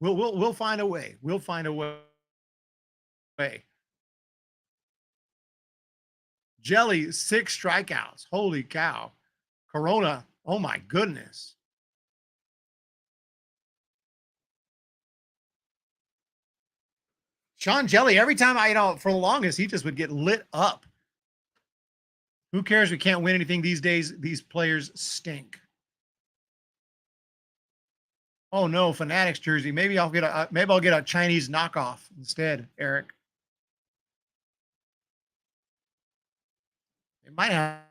we'll find a way. We'll find a way. Jelly, 6 strikeouts. Holy cow. Corona, oh my goodness. Sean Jelly, every time for the longest, he just would get lit up. Who cares? We can't win anything these days. These players stink. Oh no, Fanatics jersey. Maybe I'll get a Chinese knockoff instead, Eric. It might have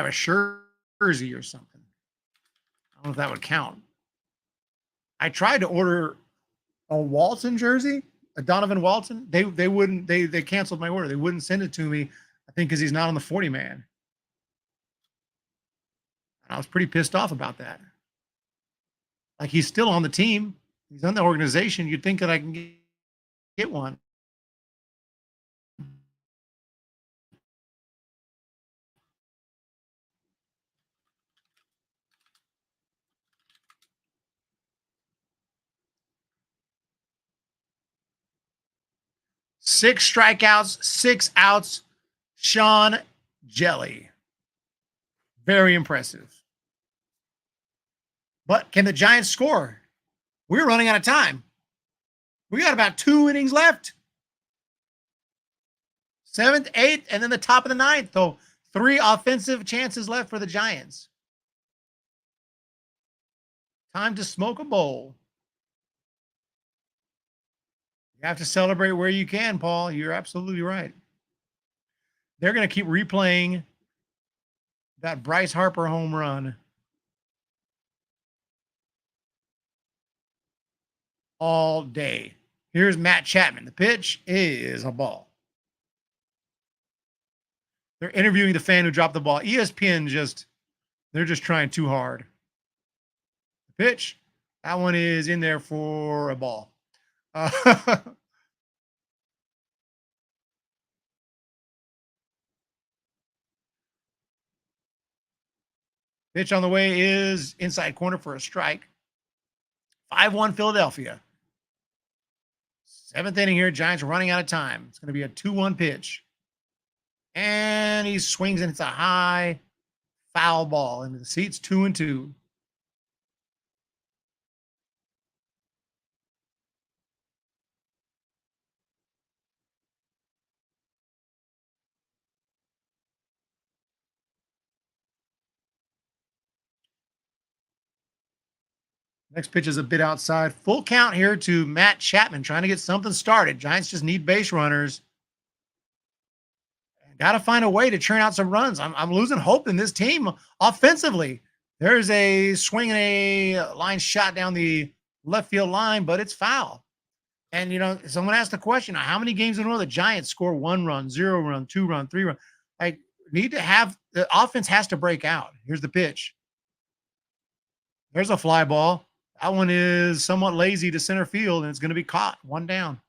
a jersey or something. I don't know if that would count. I tried to order a Walton jersey, a Donovan Walton. They wouldn't. They canceled my order. They wouldn't send it to me. I think because he's not on the 40 man. And I was pretty pissed off about that. Like, he's still on the team. He's on the organization. You'd think that I can get one. Six strikeouts, 6 outs. Sean Jelly. Very impressive. But can the Giants score? We're running out of time. We got about 2 innings left. 7th, 8th, and then the top of the 9th. So 3 offensive chances left for the Giants. Time to smoke a bowl. You have to celebrate where you can, Paul. You're absolutely right. They're going to keep replaying that Bryce Harper home run all day. Here's Matt Chapman. The pitch is a ball. They're interviewing the fan who dropped the ball. ESPN they're just trying too hard. The pitch, that one is in there for a ball. Pitch on the way is inside corner for a strike. 5-1 Philadelphia. Seventh inning here. Giants running out of time. It's going to be a 2-1 pitch. And he swings and it's a high foul ball into the seats. 2-2. Next pitch is a bit outside. Full count here to Matt Chapman trying to get something started. Giants just need base runners. Got to find a way to churn out some runs. I'm losing hope in this team offensively. There's a swing and a line shot down the left field line, but it's foul. And, someone asked the question, how many games in a row the Giants score 1 run, 0 run, 2 run, 3 run? Need to have the offense has to break out. Here's the pitch. There's a fly ball. That one is somewhat lazy to center field, and it's going to be caught. 1 down.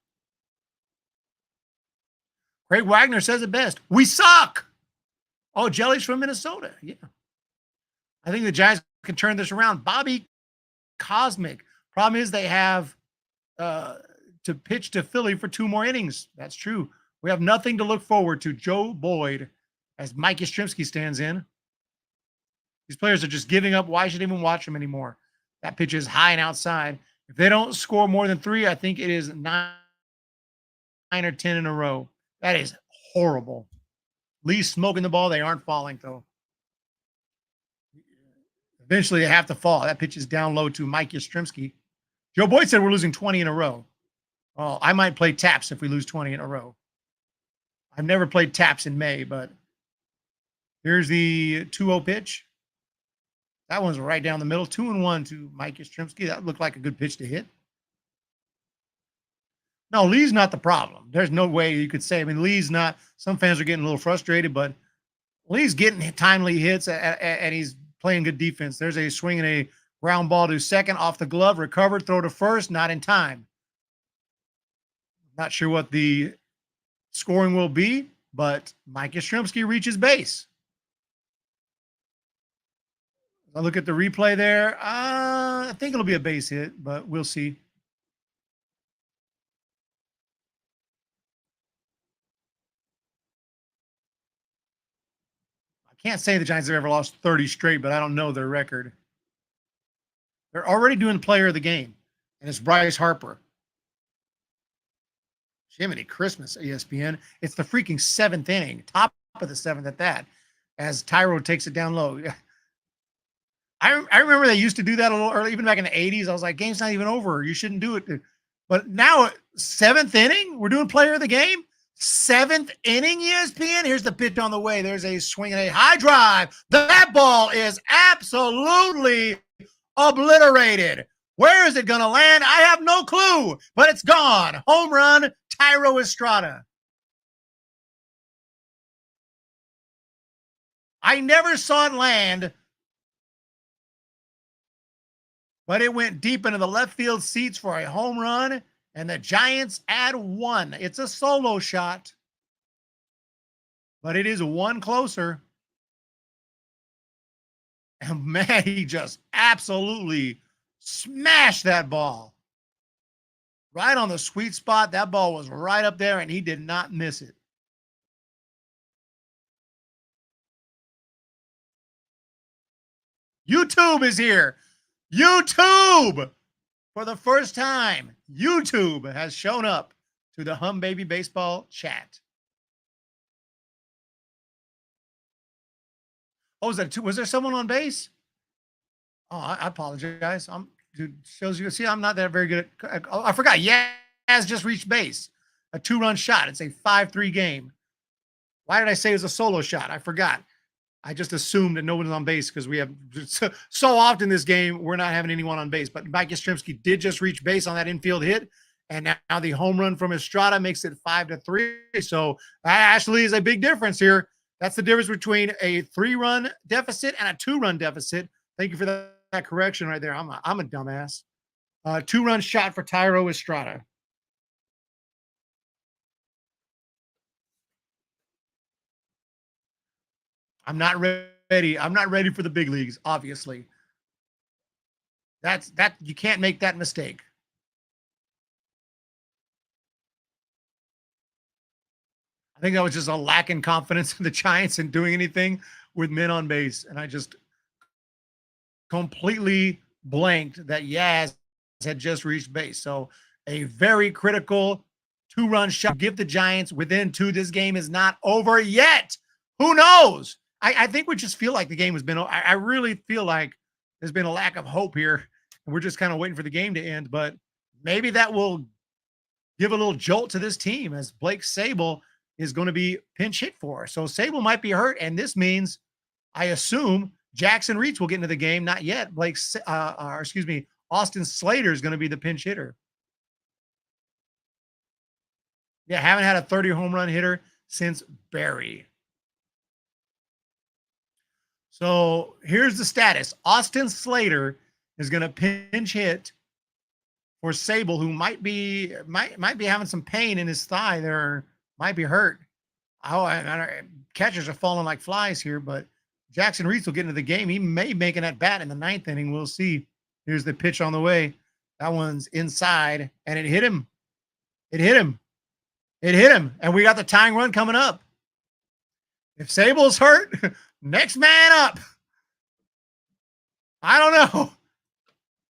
Craig Wagner says it best. We suck. Oh, Jelly's from Minnesota. Yeah. I think the Giants can turn this around. Bobby Cosmic. Problem is they have to pitch to Philly for 2 more innings. That's true. We have nothing to look forward to. Joe Boyd as Mike Yastrzemski stands in. These players are just giving up. Why should I even watch them anymore? That pitch is high and outside. If they don't score more than 3, I think it is 9 or 10 in a row. That is horrible. Lee's smoking the ball. They aren't falling, though. Eventually, they have to fall. That pitch is down low to Mike Yastrzemski. Joe Boyd said we're losing 20 in a row. Oh, I might play taps if we lose 20 in a row. I've never played taps in May, but here's the 2-0 pitch. That one's right down the middle. 2-1 to Mike Yastrzemski. That looked like a good pitch to hit. No, Lee's not the problem. There's no way you could say. Lee's not. Some fans are getting a little frustrated, but Lee's getting timely hits and he's playing good defense. There's a swing and a ground ball to second off the glove, recovered, throw to first, not in time. Not sure what the scoring will be, but Mike Yastrzemski reaches base. I look at the replay there. I think it'll be a base hit, but we'll see. Can't say the Giants have ever lost 30 straight, but I don't know their record. They're already doing player of the game, and it's Bryce Harper. Jiminy Christmas, ESPN. It's the freaking 7th inning, top of the 7th at that, as Tyro takes it down low. I remember they used to do that a little early, even back in the 80s. I was like, game's not even over. You shouldn't do it. But now, 7th inning, we're doing player of the game. 7th inning, ESPN. Here's the pitch on the way. There's a swing and a high drive. That ball is absolutely obliterated. Where is it going to land? I have no clue, but it's gone. Home run, Tyro Estrada. I never saw it land, but it went deep into the left field seats for a home run. And the Giants add 1. It's a solo shot, but it is 1 closer. And man, he just absolutely smashed that ball. Right on the sweet spot. That ball was right up there, and he did not miss it. YouTube is here. YouTube! For the first time, YouTube has shown up to the Hum Baby Baseball chat. Oh, was there someone on base? Oh, I apologize. Shows you. See, I'm not that very good at. I forgot. Yaz just reached base. A 2-run shot. It's a 5-3 game. Why did I say it was a solo shot? I forgot. I just assumed that no one's on base because we have so often this game we're not having anyone on base. But Mike Yastrzemski did just reach base on that infield hit, And now the home run from Estrada makes it 5-3. So that actually is a big difference here. That's the difference between a 3-run deficit and a 2-run deficit. Thank you for that correction right there. I'm a dumbass. 2-run shot for Tyro Estrada. I'm not ready. I'm not ready for the big leagues, obviously. That you can't make that mistake. I think that was just a lack in confidence in the Giants in doing anything with men on base. And I just completely blanked that Yaz had just reached base. So a very critical 2-run shot. Give the Giants within 2. This game is not over yet. Who knows? I think we just feel like the game has been. I really feel like there's been a lack of hope here. And we're just kind of waiting for the game to end. But maybe that will give a little jolt to this team as Blake Sable is going to be pinch hit for. So Sable might be hurt. And this means, I assume, Jackson Reitz will get into the game. Not yet. Austin Slater is going to be the pinch hitter. Yeah, haven't had a 30 home run hitter since Barry. So here's the status. Austin Slater is going to pinch hit for Sable, who might be having some pain in his thigh there, might be hurt. Catchers are falling like flies here, but Jackson Reitz will get into the game. He may make an at bat in the 9th inning. We'll see. Here's the pitch on the way. That one's inside, and it hit him. It hit him. It hit him, and we got the tying run coming up. If Sable's hurt, next man up. I don't know.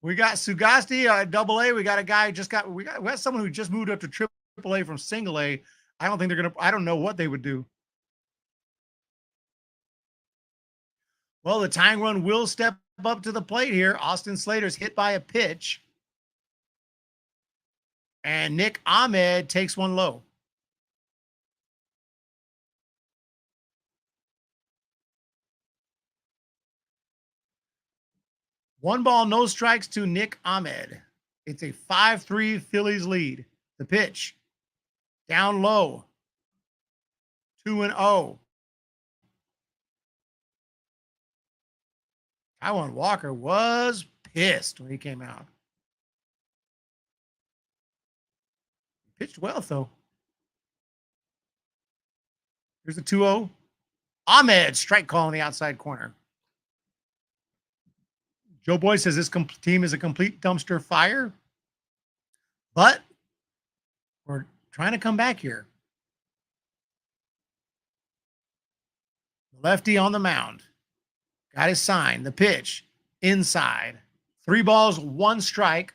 We got Sugasti at Double-A. We got a guy we got someone who just moved up to Triple-A from Single-A. I don't think they're gonna. I don't know what they would do. Well, the tying run will step up to the plate here. Austin Slater's hit by a pitch. And Nick Ahmed takes one low. One ball, no strikes to Nick Ahmed. It's a 5-3 Phillies lead. The pitch. Down low. 2-0. Taijuan Walker was pissed when he came out. He pitched well, though. Here's the 2-0. Ahmed, strike call in the outside corner. Joe Boy says this team is a complete dumpster fire, but we're trying to come back here. Lefty on the mound. Got his sign. The pitch. Inside. 3 balls, 1 strike.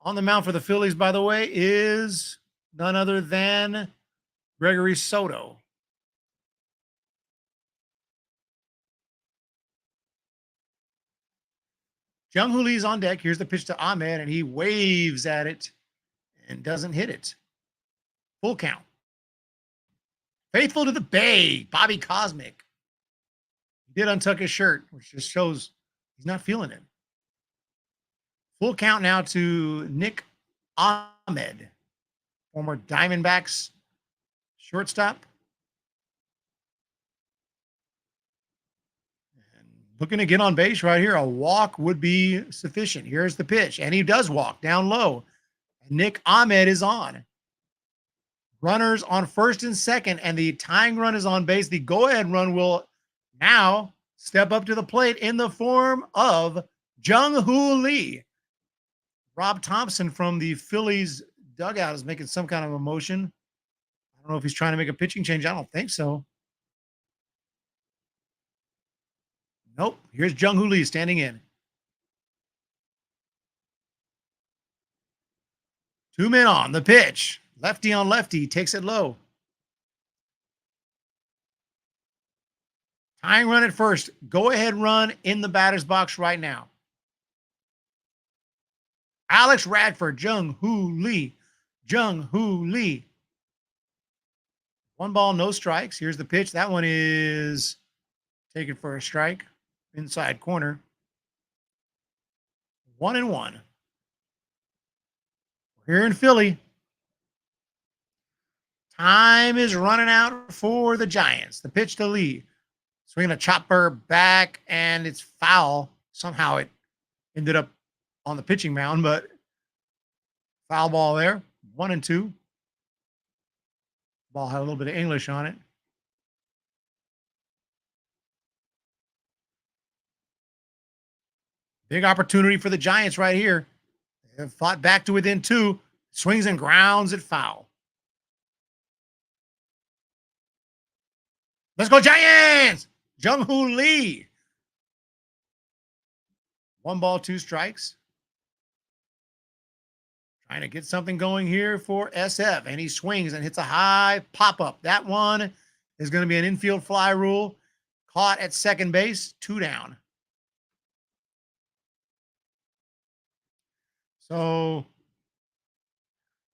On the mound for the Phillies, by the way, is none other than Gregory Soto. Jung-Hoo Lee's on deck. Here's the pitch to Ahmed, and he waves at it and doesn't hit it. Full count. Faithful to the Bay, Bobby Cosmic. He did untuck his shirt, which just shows he's not feeling it. Full count now to Nick Ahmed, former Diamondbacks shortstop. Looking to get on base right here. A walk would be sufficient. Here's the pitch. And he does walk down low. And Nick Ahmed is on. Runners on first and second. And the tying run is on base. The go-ahead run will now step up to the plate in the form of Jung-Hoo Lee. Rob Thompson from the Phillies dugout is making some kind of a motion. I don't know if he's trying to make a pitching change. I don't think so. Nope. Here's Jung-Hoo Lee standing in. 2 men on the pitch. Lefty on lefty. Takes it low. Tying run at first. Go ahead run in the batter's box right now. Alex Radford. Jung-Hoo Lee. Jung-Hoo Lee. 1 ball, no strikes. Here's the pitch. That one is taken for a strike. Inside corner. 1-1. We're here in Philly. Time is running out for the Giants. The pitch to Lee. Swinging a chopper back, and it's foul. Somehow it ended up on the pitching mound, but foul ball there. 1-2. Ball had a little bit of English on it. Big opportunity for the Giants right here. They have fought back to within 2. Swings and grounds it foul. Let's go Giants! Jung-Hoo Lee. 1 ball, 2 strikes. Trying to get something going here for SF. And he swings and hits a high pop-up. That one is going to be an infield fly rule. Caught at second base. 2 down. So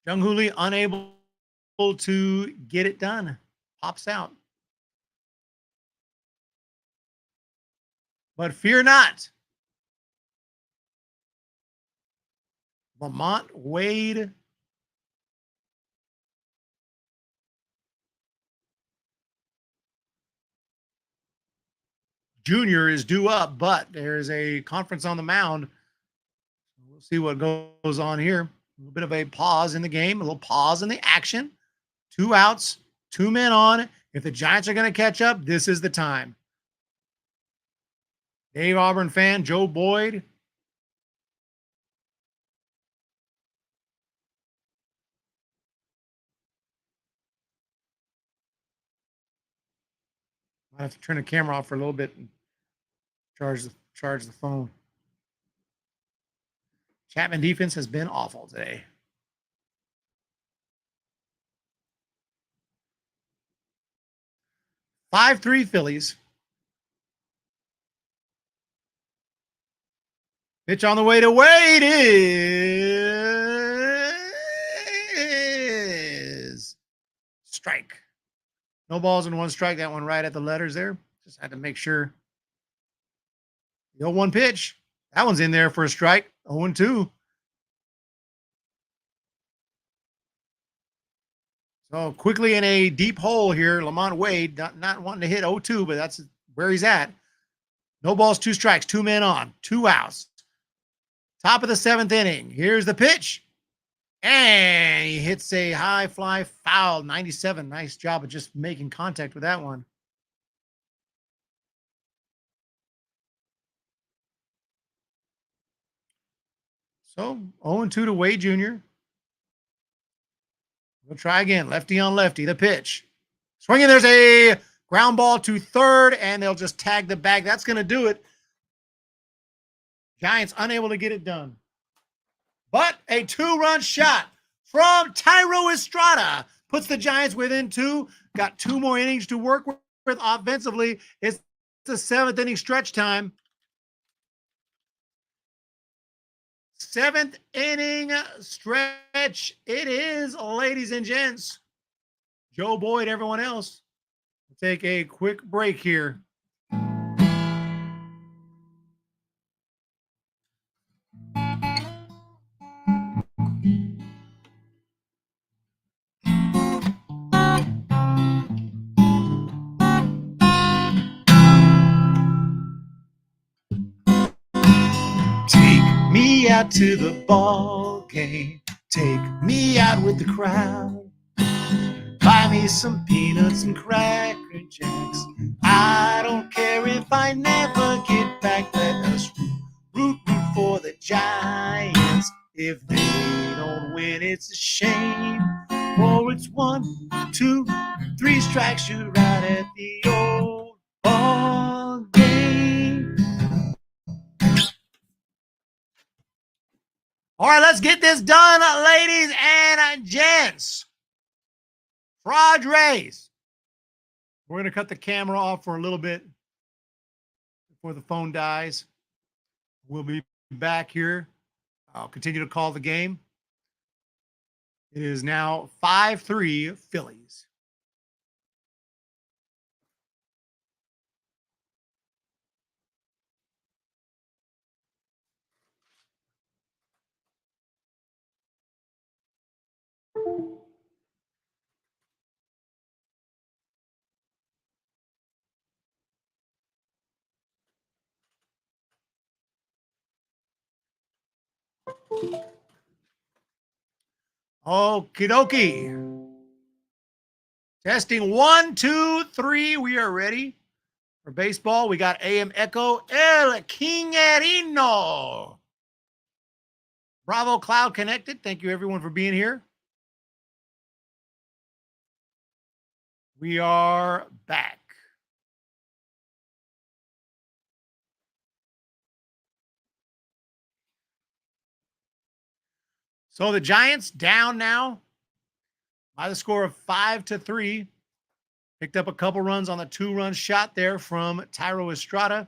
Jung-Hoo Lee unable to get it done. Pops out. But fear not. Lamont Wade Jr. is due up, but there's a conference on the mound. We'll see what goes on here. A little bit of a pause in the game, a little pause in the action. 2 outs, 2 men on. If the Giants are going to catch up, this is the time. Dave Auburn fan, Joe Boyd. I have to turn the camera off for a little bit and charge the phone. Chapman defense has been awful today. 5-3 Phillies. Pitch on the way to Wade is strike. No balls and 1 strike. That one right at the letters there. Just had to make sure. The 0-1 pitch. That one's in there for a strike. 0-2. So quickly in a deep hole here, Lamont Wade not wanting to hit 0-2, but that's where he's at. No balls, 2 strikes, 2 men on, 2 outs. Top of the 7th inning. Here's the pitch. And he hits a high fly foul, 97. Nice job of just making contact with that one. So 0-2 to Wade Jr. We'll try again. Lefty on lefty. The pitch. Swinging. There's a ground ball to third, and they'll just tag the bag. That's going to do it. Giants unable to get it done. But a 2-run shot from Tyro Estrada puts the Giants within 2. Got 2 more innings to work with offensively. It's the 7th inning stretch time. 7th inning stretch. It is, ladies and gents. Joe Boyd, everyone else. We'll take a quick break here. Take me out to the ball game. Take me out with the crowd. Buy me some peanuts and Cracker Jacks. I don't care if I never get back. Let us root for the Giants. If they don't win, it's a shame. For it's 1, 2, 3 strikes you right at the old ball game. All right, let's get this done, ladies and gents. Padres. We're going to cut the camera off for a little bit before the phone dies. We'll be back here. I'll continue to call the game. It is now 5-3 Phillies. Okie dokie. Testing 1, 2, 3. We are ready for baseball. We got AM Echo El Kingerino. Bravo Cloud Connected. Thank you everyone for being here. We are back. So the Giants down now by the score of 5-3. Picked up a couple runs on the 2-run shot there from Tyro Estrada.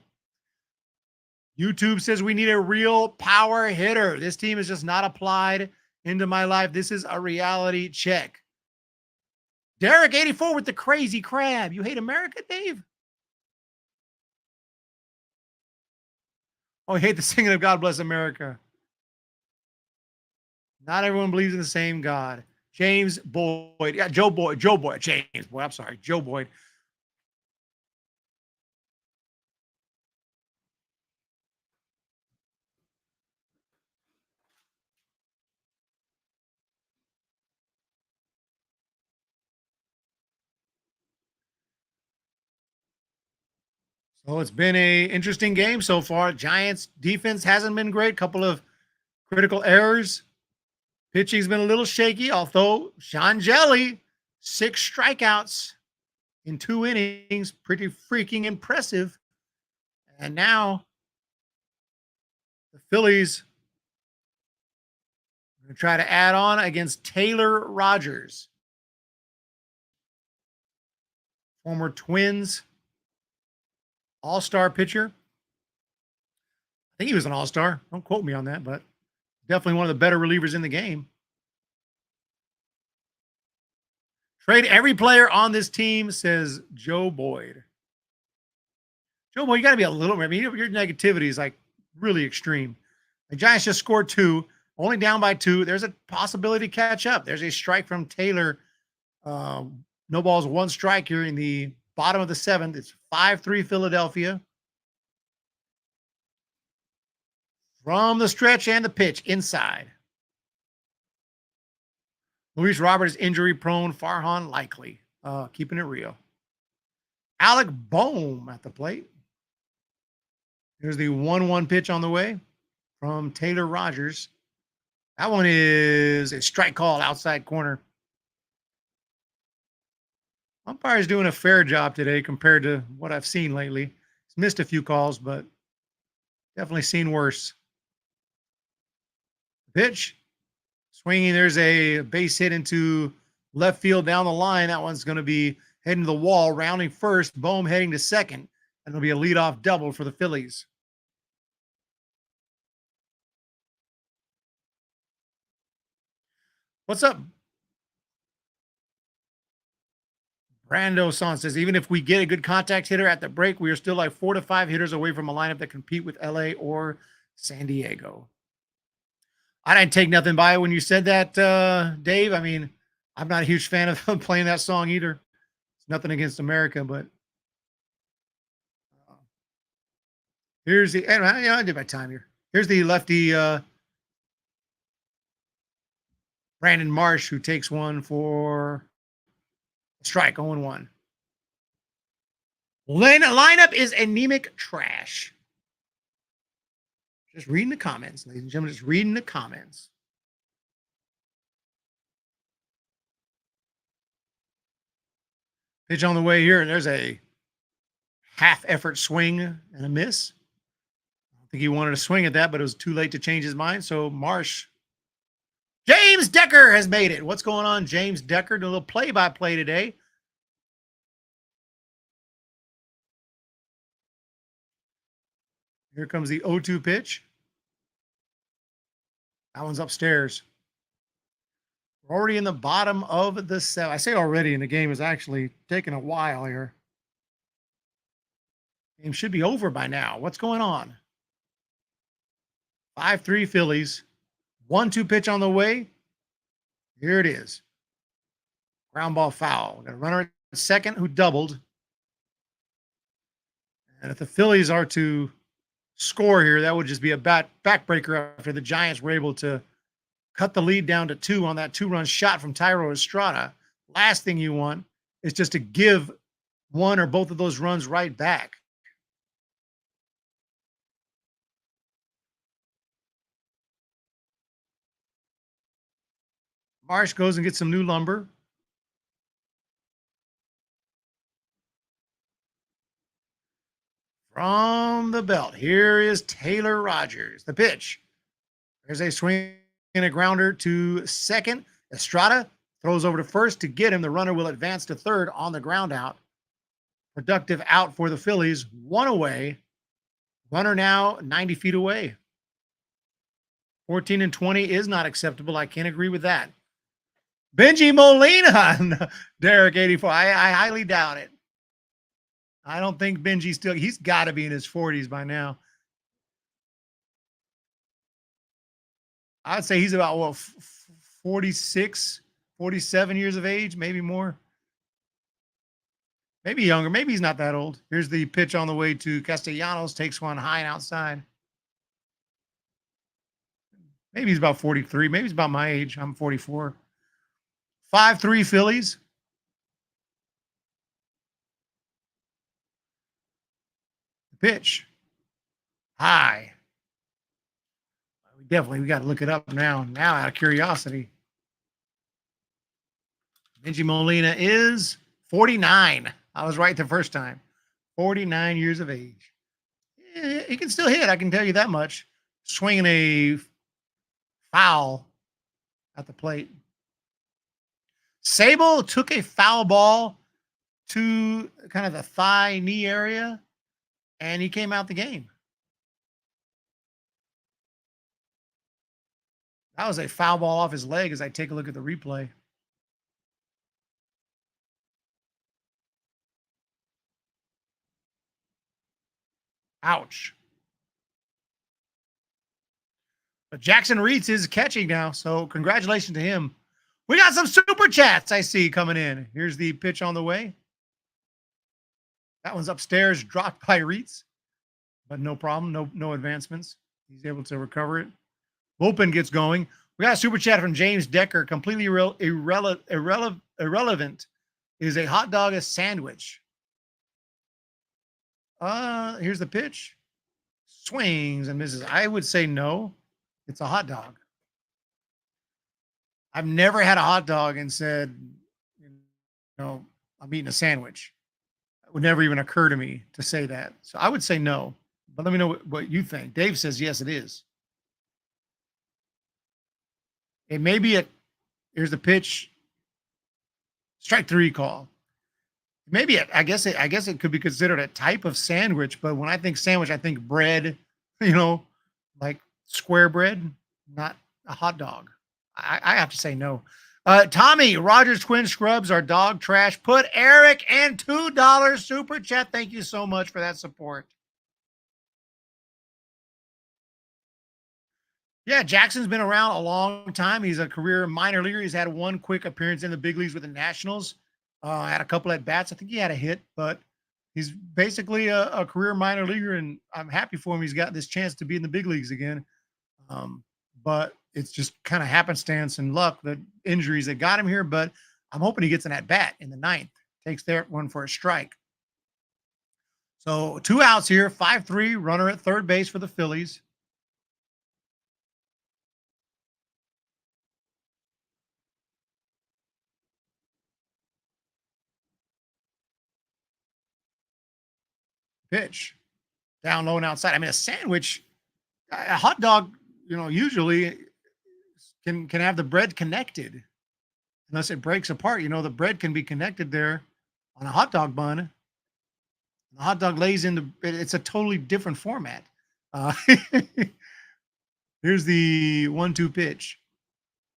YouTube says we need a real power hitter. This team is just not applied into my life. This is a reality check. Derek 84 with the crazy crab. You hate America, Dave? Oh, you hate the singing of God Bless America. Not everyone believes in the same God. James Boyd. Yeah, Joe Boyd. James Boyd. I'm sorry. Joe Boyd. So it's been a interesting game so far. Giants defense hasn't been great. Couple of critical errors. Pitching's been a little shaky, although Sean Jelly, 6 strikeouts in 2 innings. Pretty freaking impressive. And now the Phillies are going to try to add on against Taylor Rogers, former Twins all-star pitcher. I think he was an all-star. Don't quote me on that, but definitely one of the better relievers in the game. Trade every player on this team, says Joe Boyd. Joe Boyd, you got to be a little, I mean, your negativity is like really extreme. The Giants just scored 2, only down by 2. There's a possibility to catch up. There's a strike from Taylor. No balls, 1 strike here in the bottom of the 7th. It's 5-3 Philadelphia. From the stretch and the pitch inside. Luis Robert is injury prone. Farhan likely. Keeping it real. Alec Boehm at the plate. Here's the 1-1 pitch on the way from Taylor Rogers. That one is a strike call outside corner. Umpire's doing a fair job today compared to what I've seen lately. He's missed a few calls, but definitely seen worse. Pitch. Swinging. There's a base hit into left field down the line. That one's going to be heading to the wall, rounding first. Boehm heading to second. And it'll be a leadoff double for the Phillies. What's up? Brando Son says, even if we get a good contact hitter at the break, we are still like 4 to 5 hitters away from a lineup that compete with LA or San Diego. I didn't take nothing by it when you said that, Dave. I mean, I'm not a huge fan of playing that song either. It's nothing against America, but here's the, and I did my time here. Here's the lefty, Brandon Marsh, who takes one for a strike, 0-1. Lineup is anemic trash. Just reading the comments, ladies and gentlemen. Just reading the comments. Pitch on the way here, and there's a half-effort swing and a miss. I don't think he wanted to swing at that, but it was too late to change his mind. So Marsh. James Decker has made it. What's going on, James Decker? Doing a little play-by-play today. Here comes the 0-2 pitch. That one's upstairs. We're already in the bottom of the 7th. I say already, and the game is actually taking a while here. Game should be over by now. What's going on? 5-3 Phillies. 1-2 pitch on the way. Here it is. Ground ball foul. We got a runner at second who doubled. And if the Phillies are to score here, that would just be a backbreaker after the Giants were able to cut the lead down to 2 on that 2-run shot from Tyro Estrada. Last thing you want is just to give one or both of those runs right back. Marsh goes and gets some new lumber. From the belt, here is Taylor Rogers. The pitch. There's a swing and a grounder to second. Estrada throws over to first to get him. The runner will advance to third on the ground out. Productive out for the Phillies. One away. Runner now 90 feet away. 14 and 20 is not acceptable. I can't agree with that. Benji Molina, Derek 84. I highly doubt it. I don't think Benji's still, he's got to be in his 40s by now. I'd say he's about, what, 46, 47 years of age, maybe more. Maybe younger. Maybe he's not that old. Here's the pitch on the way to Castellanos. Takes one high and outside. Maybe he's about 43. Maybe he's about my age. I'm 44. 5-3 Phillies. Pitch. High. We got to look it up now. Now, out of curiosity. Benji Molina is 49. I was right the first time. 49 years of age. He can still hit, I can tell you that much. Swinging a foul at the plate. Sable took a foul ball to kind of the thigh knee area, and he came out the game. That was a foul ball off his leg as I take a look at the replay. Ouch. But Jackson Reitz is catching now, so congratulations to him. We got some super chats I see coming in. Here's the pitch on the way. That one's upstairs, dropped by Reitz, but no problem, no advancements. He's able to recover it. Bullpen gets going. We got a super chat from James Decker. Completely irrelevant. Is a hot dog a sandwich? Here's the pitch. Swings and misses. I would say no. It's a hot dog. I've never had a hot dog and said, I'm eating a sandwich. It would never even occur to me to say that. So I would say no. But let me know what you think. Dave says yes, it is. It may be here's the pitch. Strike 3 call. Maybe I guess it could be considered a type of sandwich, but when I think sandwich, I think bread, like square bread, not a hot dog. I have to say no. Tommy, Rogers Twin Scrubs are dog trash. Put Eric and $2 super chat. Thank you so much for that support. Yeah, Jackson's been around a long time. He's a career minor leaguer. He's had one quick appearance in the big leagues with the Nationals. Had a couple at bats. I think he had a hit, but he's basically a career minor leaguer, and I'm happy for him. He's got this chance to be in the big leagues again. But it's just kind of happenstance and luck, the injuries that got him here. But I'm hoping he gets an at bat in the 9th. Takes that one for a strike. So 2 outs here, 5-3, runner at third base for the Phillies. Pitch down low and outside. I mean, a sandwich, a hot dog, usually can have the bread connected unless it breaks apart. The bread can be connected there on a hot dog bun. The hot dog lays in it's a totally different format. Here's the 1-2 pitch.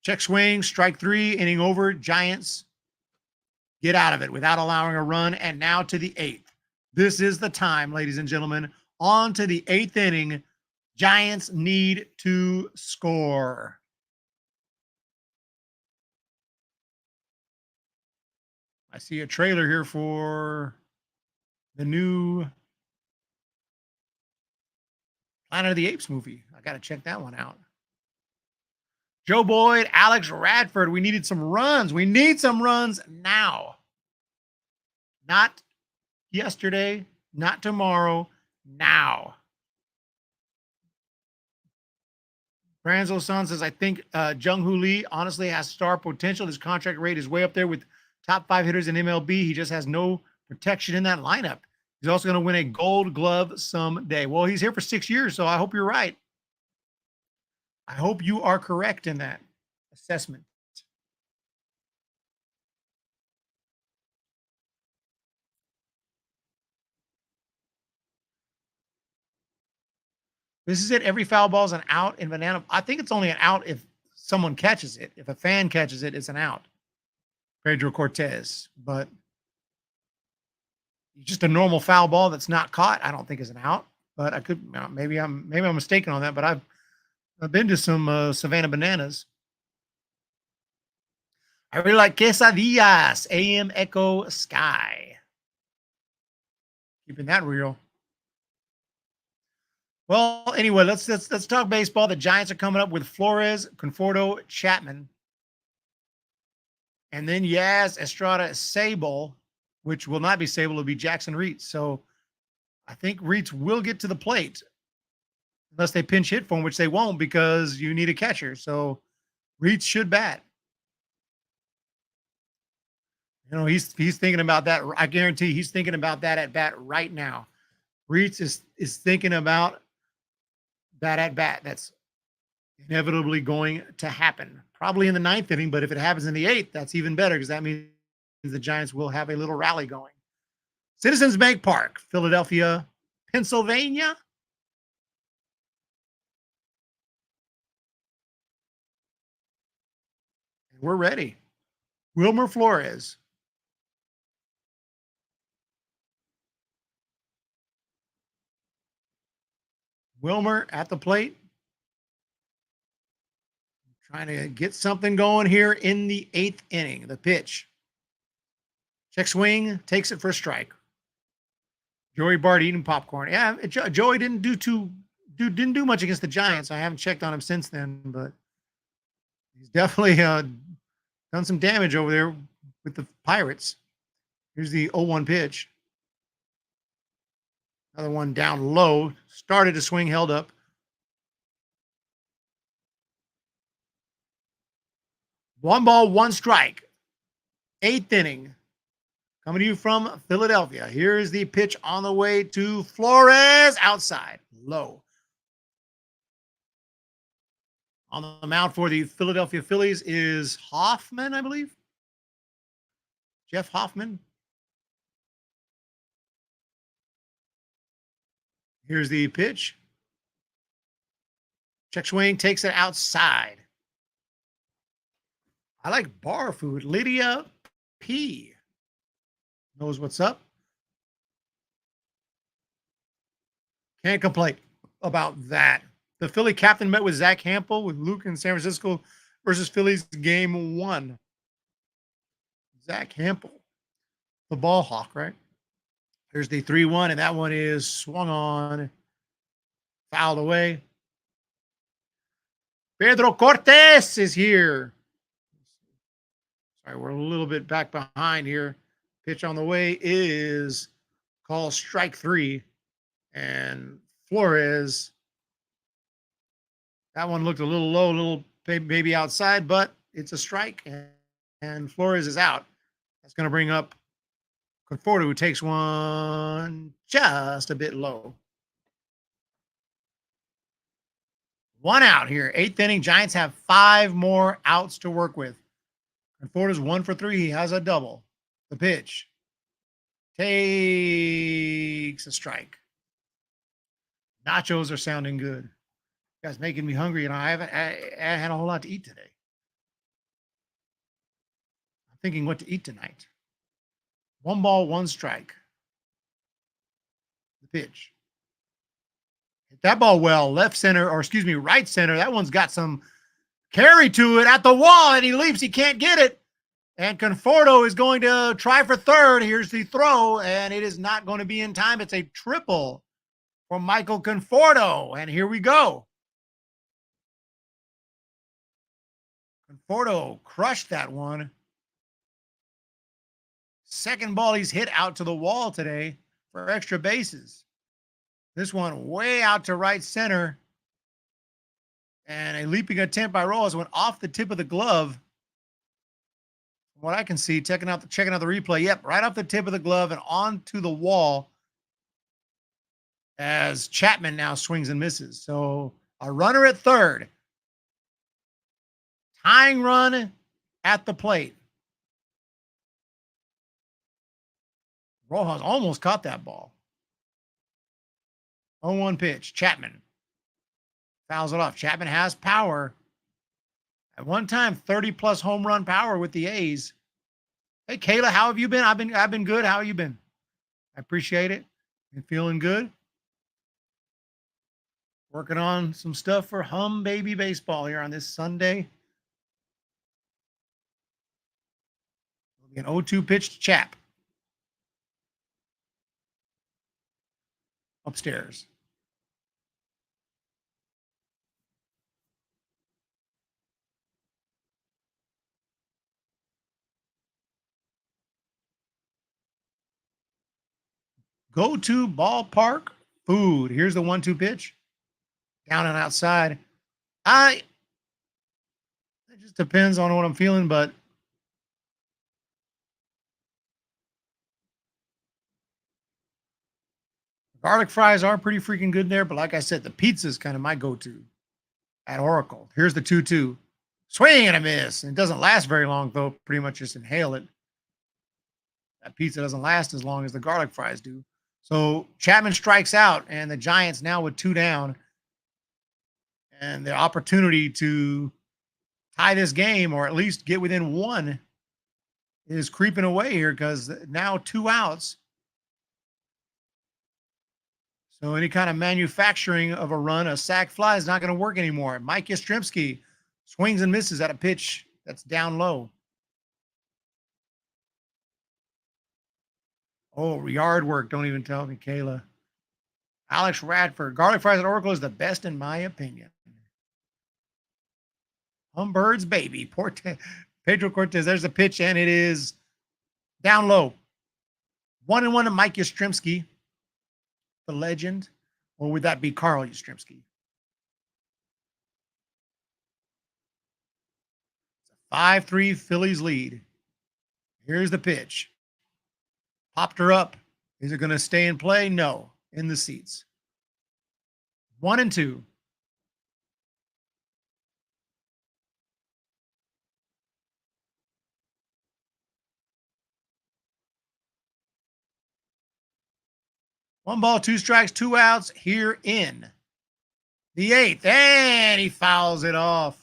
Check swing, strike 3, inning over. Giants get out of it without allowing a run. And now to the 8th. This is the time, ladies and gentlemen. On to the 8th inning. Giants need to score. I see a trailer here for the new Planet of the Apes movie. I got to check that one out. Joe Boyd, Alex Radford. We needed some runs. We need some runs now. Not yesterday, not tomorrow, now. Branzo San says, I think Jung Hoo Lee honestly has star potential. His contract rate is way up there with top 5 hitters in MLB. He just has no protection in that lineup. He's also going to win a Gold Glove someday. Well, he's here for 6 years, so I hope you're right. I hope you are correct in that assessment. This is it. Every foul ball is an out in banana. I think it's only an out if someone catches it. If a fan catches it, it's an out. Pedro Cortez. But just a normal foul ball that's not caught, I don't think is an out. But I could, maybe I'm mistaken on that. But I've been to some Savannah Bananas. I really like Quesadillas, AM Echo Sky. Keeping that real. Well, anyway, let's talk baseball. The Giants are coming up with Flores, Conforto, Chapman, and then Yaz, Estrada, Sable, which will not be Sable, it'll be Jackson Reitz. So I think Reitz will get to the plate unless they pinch hit for him, which they won't because you need a catcher. So Reitz should bat. You know, he's thinking about that. I guarantee he's thinking about that at bat right now. Reitz is thinking about that at bat. That's inevitably going to happen. Probably in the 9th inning, but if it happens in the 8th, that's even better because that means the Giants will have a little rally going. Citizens Bank Park, Philadelphia, Pennsylvania. And we're ready. Wilmer Flores. Wilmer at the plate. Trying to get something going here in the 8th inning. The pitch. Check swing, takes it for a strike. Joey Bart eating popcorn. Yeah, Joey didn't do much against the Giants. I haven't checked on him since then, but he's definitely done some damage over there with the Pirates. Here's the 0-1 pitch. Another one down low. Started to swing, held up. One ball, one strike. 8th inning. Coming to you from Philadelphia. Here's the pitch on the way to Flores. Outside. Low. On the mound for the Philadelphia Phillies is Hoffman, I believe. Jeff Hoffman. Here's the pitch. Check swing, takes it outside. I like bar food. Lydia P. knows what's up. Can't complain about that. The Philly captain met with Zach Hampel with Luke in San Francisco versus Phillies game 1. Zach Hampel, the ball hawk, right? There's the 3-1, and that one is swung on, fouled away. Pedro Cortes is here. Sorry, we're a little bit back behind here. Pitch on the way is called strike 3. And Flores, that one looked a little low, a little maybe outside, but it's a strike, and Flores is out. That's going to bring up Conforto, who takes one just a bit low. 1 out here. 8th inning. Giants have 5 more outs to work with. Conforto's 1 for 3. He has a double. The pitch takes a strike. Nachos are sounding good. You guys making me hungry, and I haven't had a whole lot to eat today. I'm thinking what to eat tonight. 1 ball, 1 strike. The pitch. Hit that ball well. Left center, or excuse me, right center. That one's got some carry to it at the wall, and he leaps. He can't get it. And Conforto is going to try for third. Here's the throw, and it is not going to be in time. It's a triple. for Michael Conforto. And here we go. Conforto crushed that one. Second ball he's hit out to the wall today for extra bases. This one way out to right center. And a leaping attempt by Rojas went off the tip of the glove. From what I can see, checking out the replay. Yep, right off the tip of the glove and onto the wall as Chapman now swings and misses. So a runner at third. Tying run at the plate. Rojas almost caught that ball. 0-1 pitch. Chapman fouls it off. Chapman has power. At one time, 30-plus home run power with the A's. Hey, Kayla, how have you been? I've been good. How have you been? I appreciate it. Been feeling good. Working on some stuff for Hum Baby Baseball here on this Sunday. An 0-2 pitch to Chap. Upstairs. Go to ballpark food. Here's the 1-2 pitch. Down and outside. It just depends on what I'm feeling, but garlic fries are pretty freaking good there. But like I said, the pizza is kind of my go-to at Oracle. Here's the 2-2. Swing and a miss. It doesn't last very long, though. Pretty much just inhale it. That pizza doesn't last as long as the garlic fries do. So Chapman strikes out, and the Giants now with 2 down. And the opportunity to tie this game or at least get within 1 is creeping away here because now 2 outs. So any kind of manufacturing of a run, a sac fly is not going to work anymore. Mike Yastrzemski swings and misses at a pitch that's down low. Oh, yard work. Don't even tell me, Kayla. Alex Radford. Garlic fries at Oracle is the best in my opinion. Humbird's baby. Pedro Cortez. There's a pitch, and it is down low. 1-1 to Mike Yastrzemski, the legend. Or would that be Carl Yastrzemski? 5-3 Phillies lead. Here's the pitch. Popped her up. Is it going to stay in play? No. In the seats. 1-2. One ball, 2 strikes, 2 outs here in the 8th. And he fouls it off.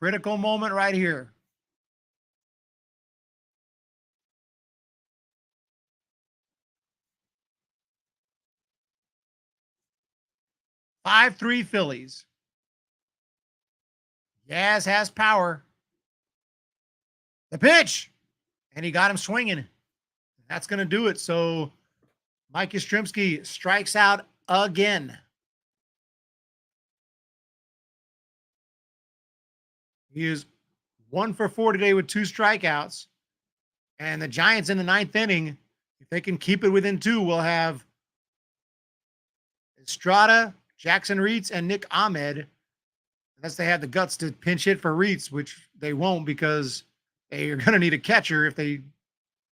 Critical moment right here. Five, 3 Phillies. Yaz has power. The pitch. And he got him swinging. That's going to do it. So Mike Yastrzemski strikes out again. He is 1 for 4 today with 2 strikeouts. And the Giants in the 9th inning, if they can keep it within 2, will have Estrada, Jackson Reitz, and Nick Ahmed. Unless they have the guts to pinch hit for Reitz, which they won't because they are going to need a catcher if they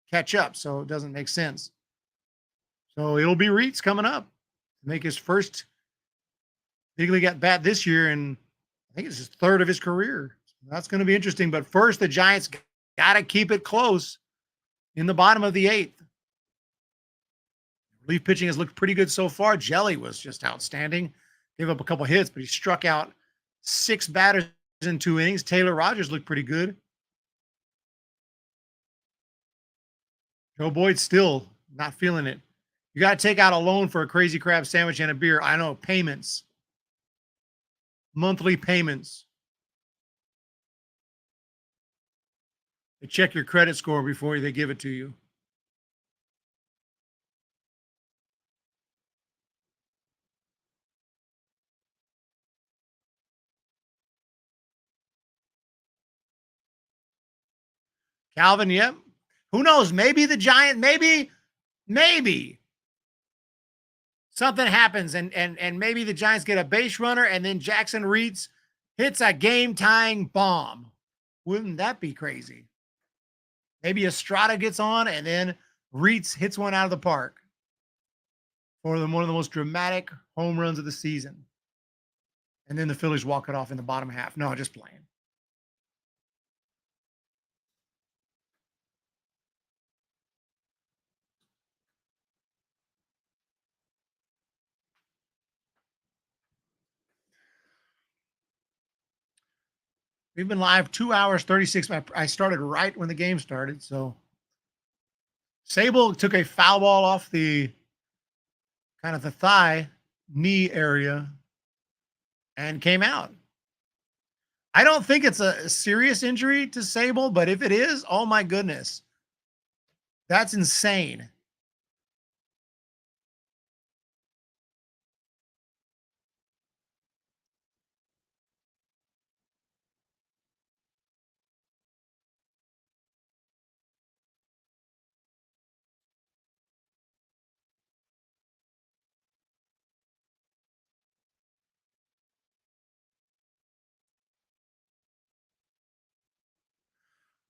catch up. So it doesn't make sense. So it'll be Reitz coming up to make his first big league at bat this year. And I think it's his 3rd of his career. That's going to be interesting. But first, the Giants got to keep it close in the bottom of the 8th. Relief pitching has looked pretty good so far. Jelly was just outstanding. Gave up a couple hits, but he struck out 6 batters in 2 innings. Taylor Rogers looked pretty good. Joe Boyd still not feeling it. You got to take out a loan for a crazy crab sandwich and a beer. I know, payments. Monthly payments. They check your credit score before they give it to you. Calvin, yep. Who knows? Maybe the Giant, maybe something happens and maybe the Giants get a base runner and then Jackson Reitz hits a game-tying bomb. Wouldn't that be crazy? Maybe Estrada gets on and then Reitz hits one out of the park for one of the most dramatic home runs of the season. And then the Phillies walk it off in the bottom half. No, just playing. We've been live 2 hours, 36. I started right when the game started. So Sable took a foul ball off the kind of the thigh, knee area and came out. I don't think it's a serious injury to Sable, but if it is, oh my goodness, that's insane.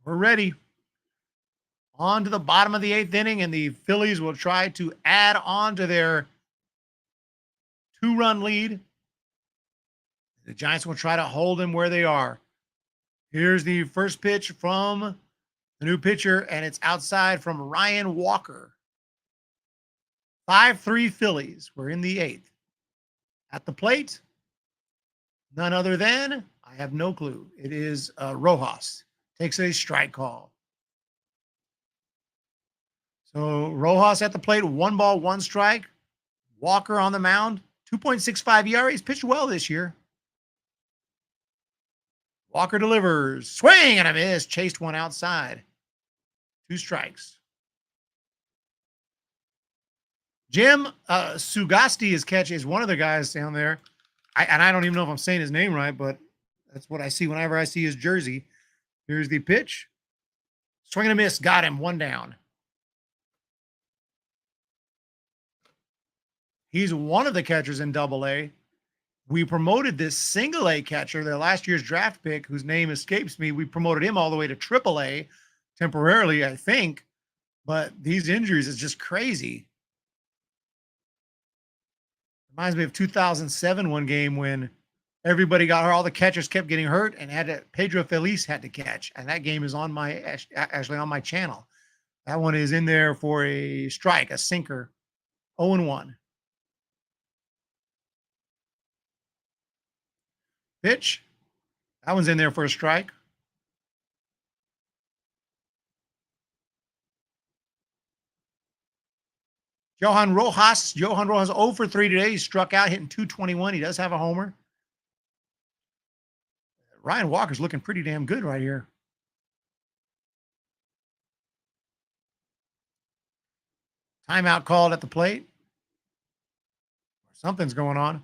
We're ready. On to the bottom of the 8th inning, and the Phillies will try to add on to their 2-run lead. The Giants will try to hold them where they are. Here's the first pitch from the new pitcher, and it's outside from Ryan Walker. 5-3 Phillies. We're in the 8th. At the plate, none other than, I have no clue. It is Rojas. Takes a strike call. So Rojas at the plate, 1 ball, 1 strike. Walker on the mound, 2.65 ERA. He's pitched well this year. Walker delivers. Swing and a miss. Chased one outside. 2 strikes. Jim Sugasti is one of the guys down there. I don't even know if I'm saying his name right, but that's what I see whenever I see his jersey. Here's the pitch. Swing and a miss. Got him. 1 down. He's one of the catchers in Double-A. We promoted this single-A catcher, their last year's draft pick, whose name escapes me. We promoted him all the way to Triple-A temporarily, I think. But these injuries is just crazy. Reminds me of 2007 one game when everybody got hurt. All the catchers kept getting hurt and Pedro Feliz had to catch. And that game is actually on my channel. That one is in there for a strike, a sinker, 0-1. Pitch. That one's in there for a strike. Johan Rojas 0 for 3 today. He struck out, hitting 221. He does have a homer. Ryan Walker's looking pretty damn good right here. Timeout called at the plate. Something's going on.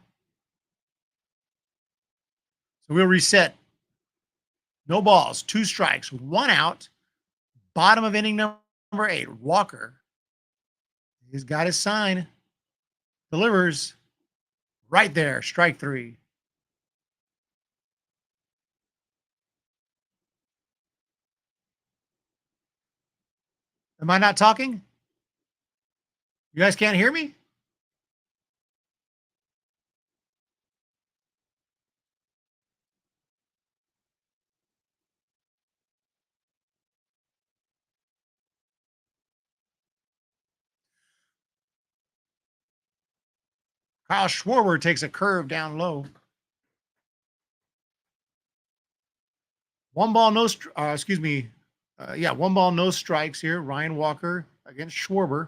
So we'll reset. No balls, 2 strikes, 1 out. Bottom of inning number 8. Walker. He's got his sign. Delivers. Right there. Strike 3. Am I not talking? You guys can't hear me? Kyle Schwarber takes a curve down low. 1 ball, no, 1 ball, no strikes here. Ryan Walker against Schwarber.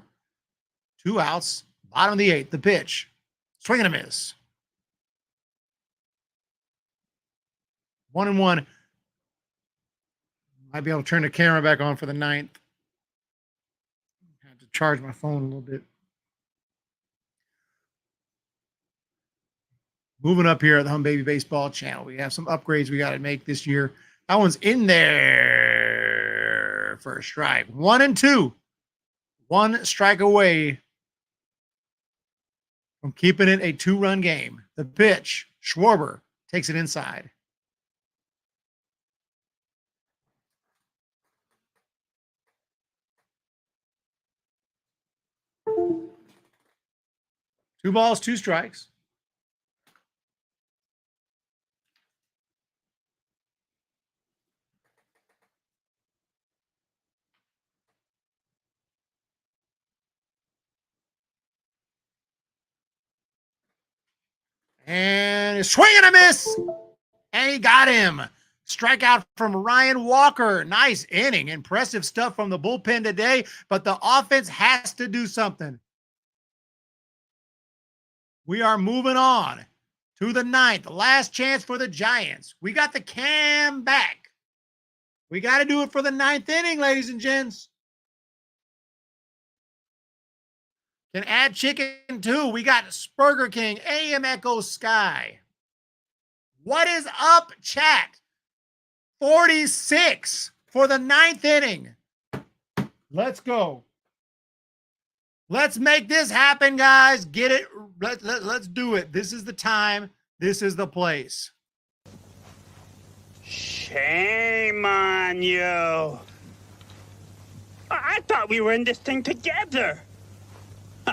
2 outs. Bottom of the 8th. The pitch. Swing and a miss. 1-1. Might be able to turn the camera back on for the 9th. I have to charge my phone a little bit. Moving up here at the Hum Baby Baseball channel. We have some upgrades we got to make this year. That one's in there for a strike. 1-2. 1 strike away from keeping it a 2-run game. The pitch, Schwarber takes it inside. Two balls, 2 strikes. And a swing and a miss. And he got him. Strikeout from Ryan Walker. Nice inning. Impressive stuff from the bullpen today, but the offense has to do something. We are moving on to the 9th. Last chance for the Giants. We got the Cam back. We got to do it for the 9th inning, ladies and gents. Can add chicken too. We got Burger King, AM Echo Sky. What is up, chat? 46 for the 9th inning. Let's go. Let's make this happen, guys. Get it. Let's do it. This is the time. This is the place. Shame on you. I thought we were in this thing together.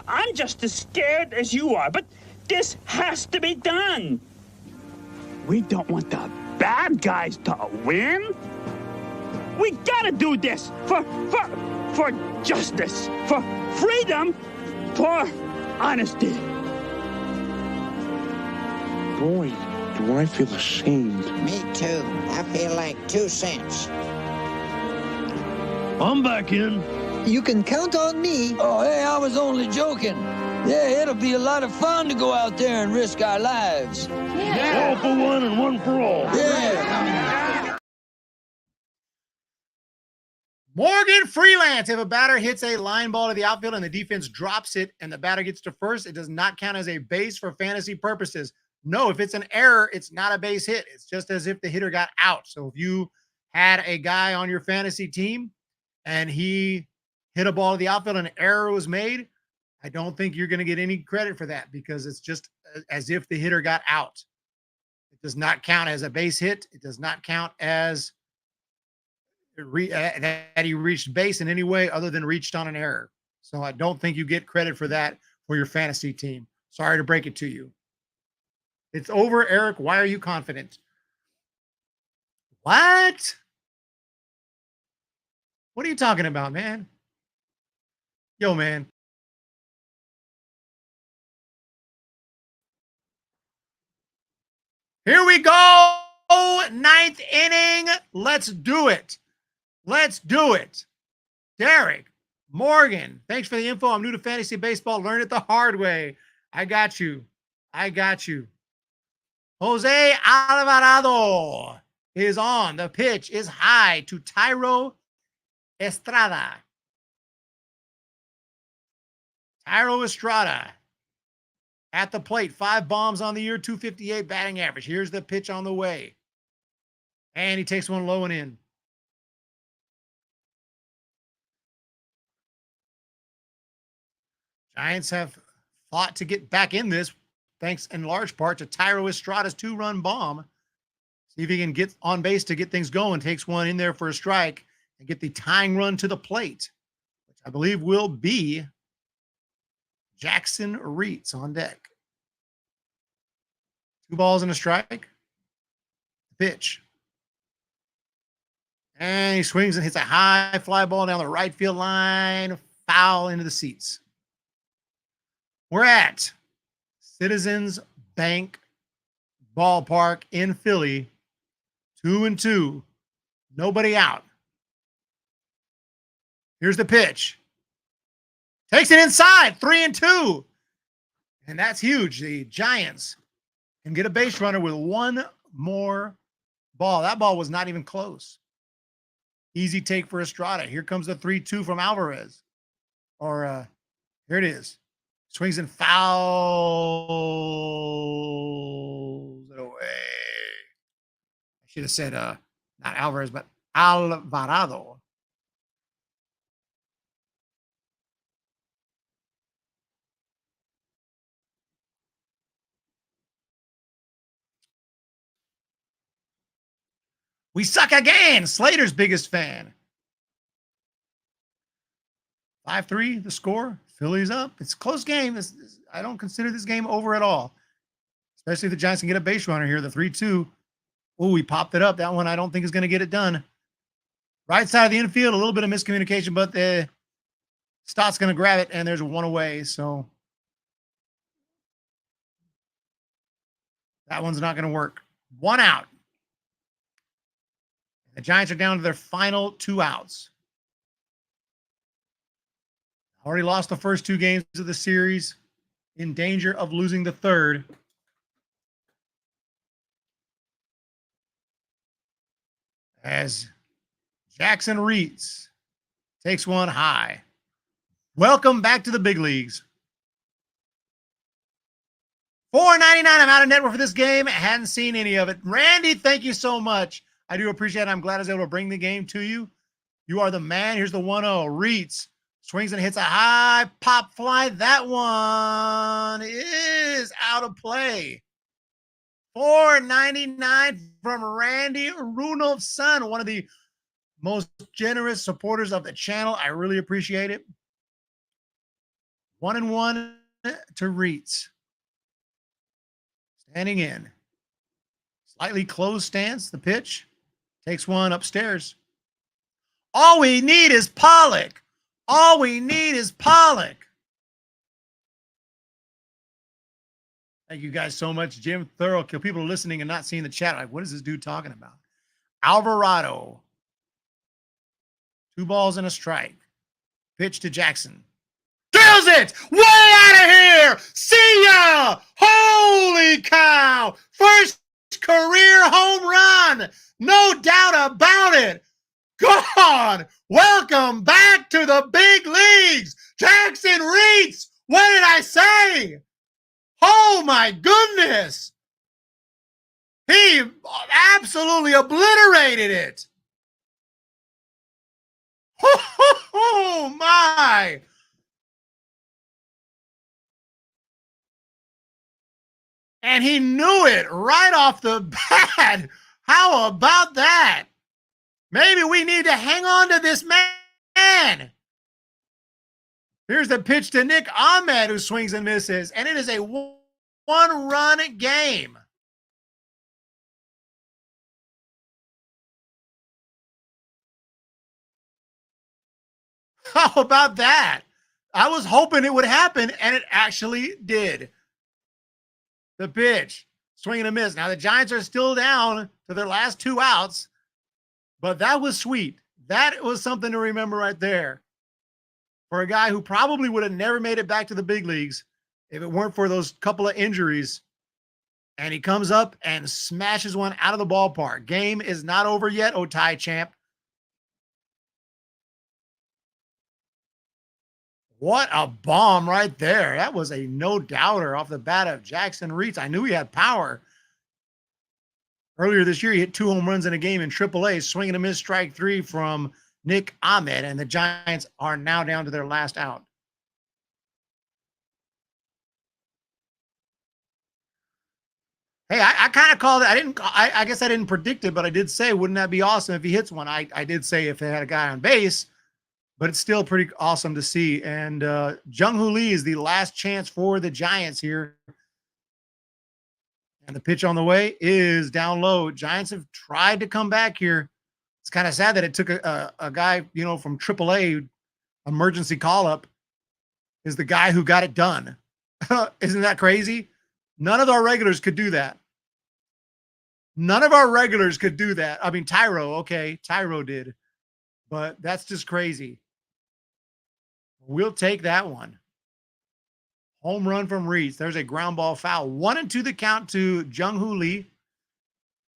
I'm just as scared as you are, but this has to be done. We don't want the bad guys to win. We gotta do this for justice, for freedom, for honesty. Boy, do I feel ashamed. Me too. I feel like 2 cents. I'm back in. You can count on me. Oh, hey, I was only joking. Yeah, it'll be a lot of fun to go out there and risk our lives. Yeah. All for one and one for all. Yeah. Morgan Freelance. If a batter hits a line ball to the outfield and the defense drops it and the batter gets to first, it does not count as a base for fantasy purposes. No, if it's an error, it's not a base hit. It's just as if the hitter got out. So if you had a guy on your fantasy team and he hit a ball to the outfield and an error was made, I don't think you're going to get any credit for that because it's just as if the hitter got out. It does not count as a base hit. It does not count as that he reached base in any way other than reached on an error. So I don't think you get credit for that for your fantasy team. Sorry to break it to you. It's over, Eric. Why are you confident? What? What are you talking about, man? Yo, man. Here we go. 9th inning. Let's do it. Let's do it. Derek, Morgan, thanks for the info. I'm new to fantasy baseball. Learn it the hard way. I got you. I got you. Jose Alvarado is on. The pitch is high to Tyro Estrada. Tyro Estrada at the plate. 5 bombs on the year, 258 batting average. Here's the pitch on the way. And he takes one low and in. Giants have fought to get back in this, thanks in large part to Tyro Estrada's 2-run bomb. See if he can get on base to get things going. Takes one in there for a strike and get the tying run to the plate, which I believe will be Jackson Reitz on deck. 2 balls and a strike. Pitch. And he swings and hits a high fly ball down the right field line. Foul into the seats. We're at Citizens Bank Ballpark in Philly. 2-2. Nobody out. Here's the pitch. Takes it inside. 3-2. And that's huge. The Giants can get a base runner with 1 more ball. That ball was not even close. Easy take for Estrada. Here comes the 3-2 from Alvarez. Or here it is. Swings and fouls it away. I should have said not Alvarez, but Alvarado. We suck again. Slater's biggest fan. 5-3, the score. Phillies up. It's a close game. I don't consider this game over at all, especially if the Giants can get a base runner here. The 3-2. Oh, we popped it up. That one I don't think is going to get it done. Right side of the infield, a little bit of miscommunication, but the Stott's going to grab it, and there's one away. So that one's not going to work. One out. The Giants are down to their final 2 outs. Already lost the first 2 games of the series. In danger of losing the third. As Jackson Reitz takes one high. Welcome back to the big leagues. $4.99. I'm out of network for this game. I hadn't seen any of it. Randy, thank you so much. I do appreciate it. I'm glad I was able to bring the game to you. You are the man. Here's the 1-0. Reitz swings and hits a high pop fly. That one is out of play. $4.99 from Randy Runolf's son, one of the most generous supporters of the channel. I really appreciate it. 1-1 to Reitz. Standing in. Slightly closed stance. The pitch takes one upstairs. All we need is Pollock. All we need is Pollock. Thank you guys so much. Jim Thorokill. People are listening and not seeing the chat. Like, what is this dude talking about? Alvarado. 2 balls and a strike. Pitch to Jackson. Drills it! Way out of here! See ya! Holy cow! First career home run! No doubt about it! God! Welcome back to the big leagues! Jackson Reitz! What did I say? Oh my goodness! He absolutely obliterated it! Oh my! And he knew it right off the bat. How about that? Maybe we need to hang on to this man. Here's the pitch to Nick Ahmed, who swings and misses. And it is a 1-run game. How about that? I was hoping it would happen, and it actually did. The pitch, swing and a miss. Now the Giants are still down to their last 2 outs, but that was sweet. That was something to remember right there for a guy who probably would have never made it back to the big leagues if it weren't for those couple of injuries. And he comes up and smashes one out of the ballpark. Game is not over yet, Otai champ. What a bomb right there. That was a no-doubter off the bat of Jackson Reitz. I knew he had power. Earlier this year, he hit 2 home runs in a game in AAA, swing and a miss, strike 3 from Nick Ahmed, and the Giants are now down to their last out. Hey, I kind of called it. I guess I didn't predict it, but I did say, wouldn't that be awesome if he hits one? I did say if they had a guy on base, but it's still pretty awesome to see. And Jung-Hoo Lee is the last chance for the Giants here. And the pitch on the way is down low. Giants have tried to come back here. It's kind of sad that it took a guy, you know, from AAA, emergency call-up, is the guy who got it done. Isn't that crazy? None of our regulars could do that. None of our regulars could do that. I mean, Tyro, okay, Tyro did. But that's just crazy. We'll take that one. Home run from Reitz. There's a ground ball foul. 1-2 the count to Jung-Hoo Lee.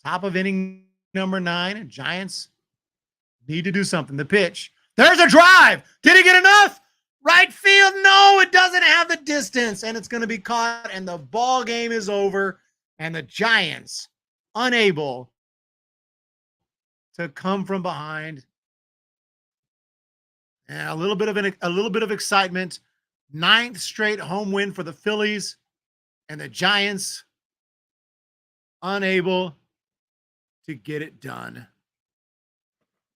Top of inning number 9. Giants need to do something. The pitch. There's a drive. Did he get enough? Right field. No, it doesn't have the distance. And it's going to be caught. And the ball game is over. And the Giants unable to come from behind. And a little bit of excitement. 9th straight home win for the Phillies, and the Giants unable to get it done.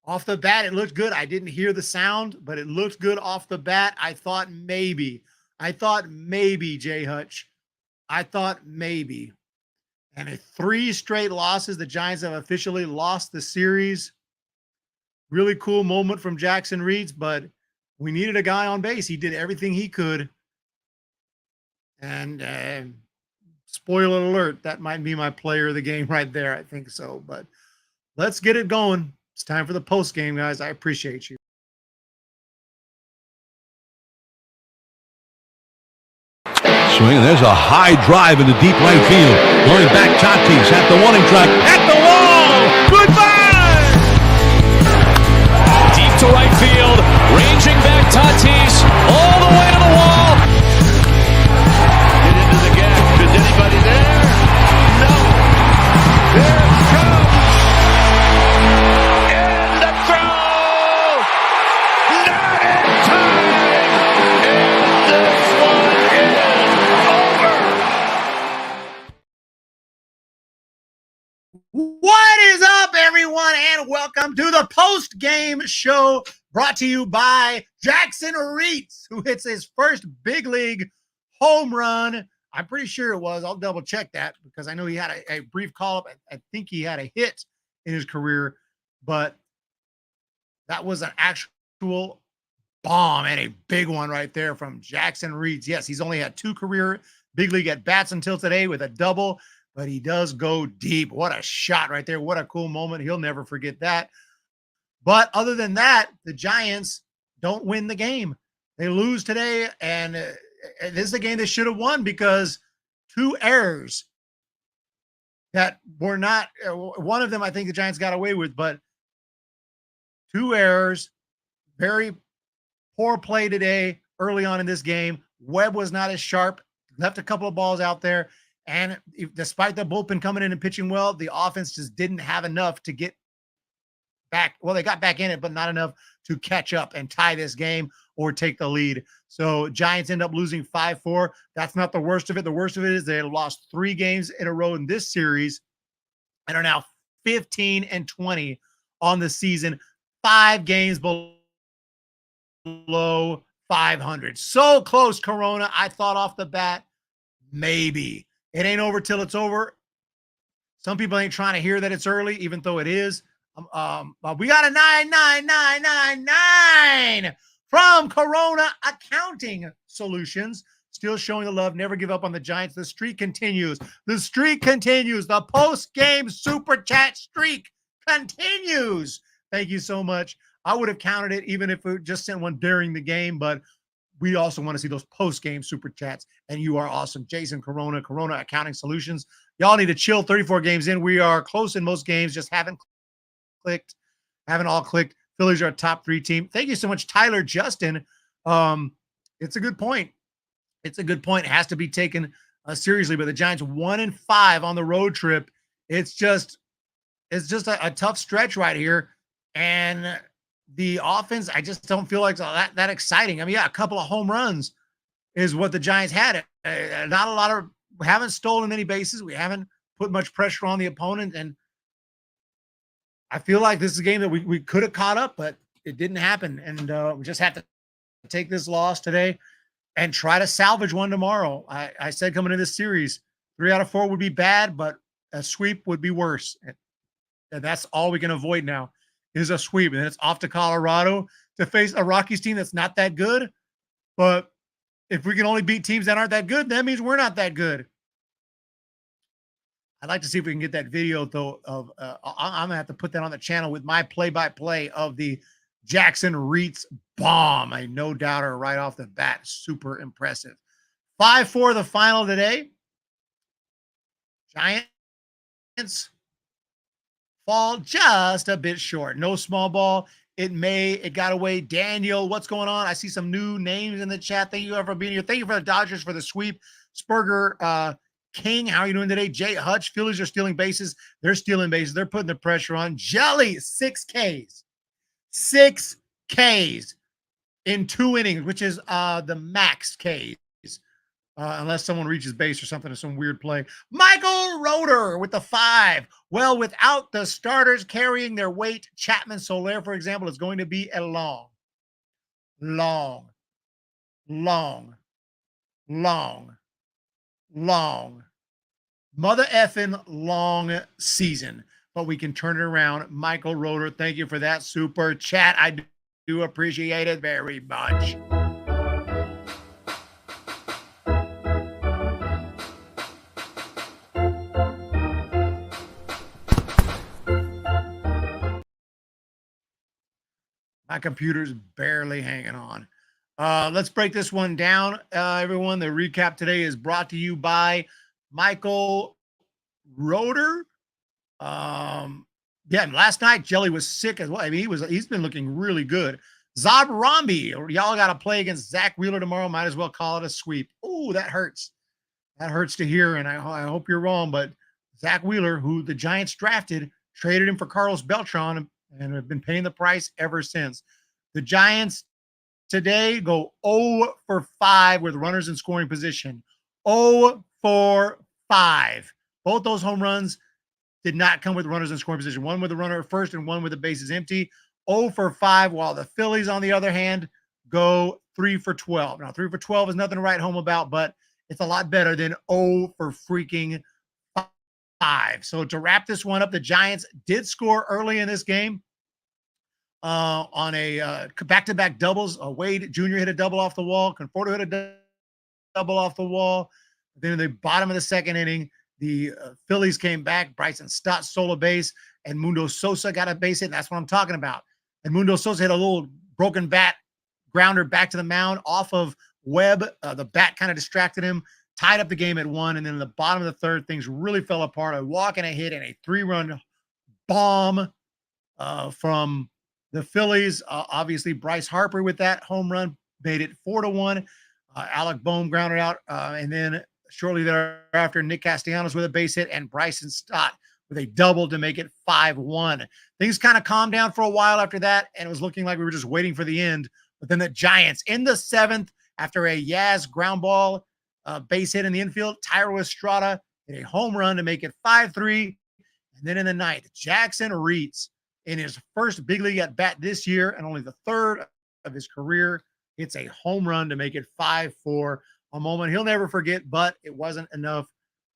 Off the bat, it looked good. I didn't hear the sound, but it looked good off the bat. I thought maybe, Jay Hutch. I thought maybe. And 3 straight losses. The Giants have officially lost the series. Really cool moment from Jackson Reitz, but we needed a guy on base. He did everything he could. And spoiler alert, that might be my player of the game right there. I think so. But let's get it going. It's time for the post game, guys. I appreciate you. Swing, and there's a high drive into deep right field. Going back, Tatis at the warning track, at the wall. Goodbye! Deep to right field, ranging back Tatis, all the way to the wall. Get into the gap. Is anybody there? No. There it comes. And the throw. Not in time. And this one is over. What is up, everyone, and welcome to the post-game show brought to you by Jackson Reitz, who hits his first big league home run. I'm pretty sure it was. I'll double check that because I know he had a brief call-up. I think he had a hit in his career, but that was an actual bomb and a big one right there from Jackson Reitz. Yes, he's only had 2 career big league at-bats until today with a double, but he does go deep. What a shot right there. What a cool moment. He'll never forget that. But other than that, the Giants don't win the game. They lose today, and this is a game they should have won because 2 errors that were not – one of them I think the Giants got away with, but 2 errors, very poor play today early on in this game. Webb was not as sharp, left a couple of balls out there. And despite the bullpen coming in and pitching well, the offense just didn't have enough to get back. Well, they got back in it, but not enough to catch up and tie this game or take the lead. So Giants end up losing 5-4. That's not the worst of it. The worst of it is they lost 3 games in a row in this series and are now 15-20 on the season, 5 games below 500. So close, Corona. I thought off the bat, maybe. It ain't over till it's over. Some people ain't trying to hear that it's early, even though it is. We got a 99999 from Corona Accounting Solutions. Still showing the love. Never give up on the Giants. The streak continues. The streak continues. The post-game super chat streak continues. Thank you so much. I would have counted it even if we just sent one during the game, but we also want to see those post-game super chats, and you are awesome. Jason, Corona Accounting Solutions. Y'all need to chill. 34 games in. We are close in most games, just haven't all clicked. Phillies are a top 3 team. Thank you so much, Tyler Justin. It's a good point. It's a good point. It has to be taken seriously, but the Giants 1-5 on the road trip. It's just a tough stretch right here, and the offense, I just don't feel like that exciting. I mean, yeah, a couple of home runs is what the Giants had. Not a lot of, we haven't stolen any bases. We haven't put much pressure on the opponent. And I feel like this is a game that we could have caught up, but it didn't happen. And we just have to take this loss today and try to salvage one tomorrow. I said coming into this series, 3 out of 4 would be bad, but a sweep would be worse. And that's all we can avoid now. Is a sweep, and then it's off to Colorado to face a Rockies team that's not that good. But if we can only beat teams that aren't that good, that means we're not that good. I'd like to see if we can get that video, though, of I'm going to have to put that on the channel with my play-by-play of the Jackson Reitz bomb. I no doubter right off the bat. Super impressive. 5-4 the final today. Giants fall just a bit short. No small ball. It got away. Daniel, what's going on? I see some new names in the chat. Thank you for being here. Thank you for the Dodgers for the sweep. Spurger King, how are you doing today? Jay Hutch, Phillies are stealing bases. They're stealing bases. They're putting the pressure on. Jelly, 6 Ks. 6 Ks in 2 innings, which is the max Ks. unless someone reaches base or something, or some weird play. Michael Roeder with the 5. Well, without the starters carrying their weight, Chapman Soler, for example, is going to be a long, long, long, long, long, mother effing long season. But we can turn it around. Michael Roeder, thank you for that super chat. I do appreciate it very much. My computer's barely hanging on. Let's break this one down, everyone. The recap today is brought to you by Michael Roeder. Yeah, and last night Jelly was sick as well. I mean, he's been looking really good. Zob Romby, y'all got to play against Zach Wheeler tomorrow. Might as well call it a sweep. Oh, that hurts. That hurts to hear, and I hope you're wrong. But Zach Wheeler, who the Giants drafted, traded him for Carlos Beltran, and have been paying the price ever since. The Giants today go 0 for 5 with runners in scoring position. 0 for 5. Both those home runs did not come with runners in scoring position. One with a runner at first and one with the bases empty. 0 for 5, while the Phillies, on the other hand, go 3 for 12. Now, 3 for 12 is nothing to write home about, but it's a lot better than 0 for freaking 5. So to wrap this one up, the Giants did score early in this game on a back-to-back doubles. Wade Jr. hit a double off the wall. Conforto hit a double off the wall. Then in the bottom of the second inning, the Phillies came back. Bryson Stott stole a base, and Mundo Sosa got a base hit, and that's what I'm talking about. And Mundo Sosa hit a little broken bat grounder back to the mound off of Webb. The bat kind of distracted him, tied up the game at 1, and then in the bottom of the third, things really fell apart. A walk and a hit and a 3-run bomb from the Phillies. Obviously, Bryce Harper with that home run made it 4-1. Alec Boehm grounded out, and then shortly thereafter, Nick Castellanos with a base hit and Bryson Stott with a double to make it 5-1. Things kind of calmed down for a while after that, and it was looking like we were just waiting for the end. But then the Giants, in the 7th, after a Yaz ground ball base hit in the infield, Tyro Estrada hit a home run to make it 5-3. And then in the 9th, Jackson Reitz, in his first big league at bat this year and only the 3rd of his career, hits a home run to make it 5-4. A moment he'll never forget, but it wasn't enough.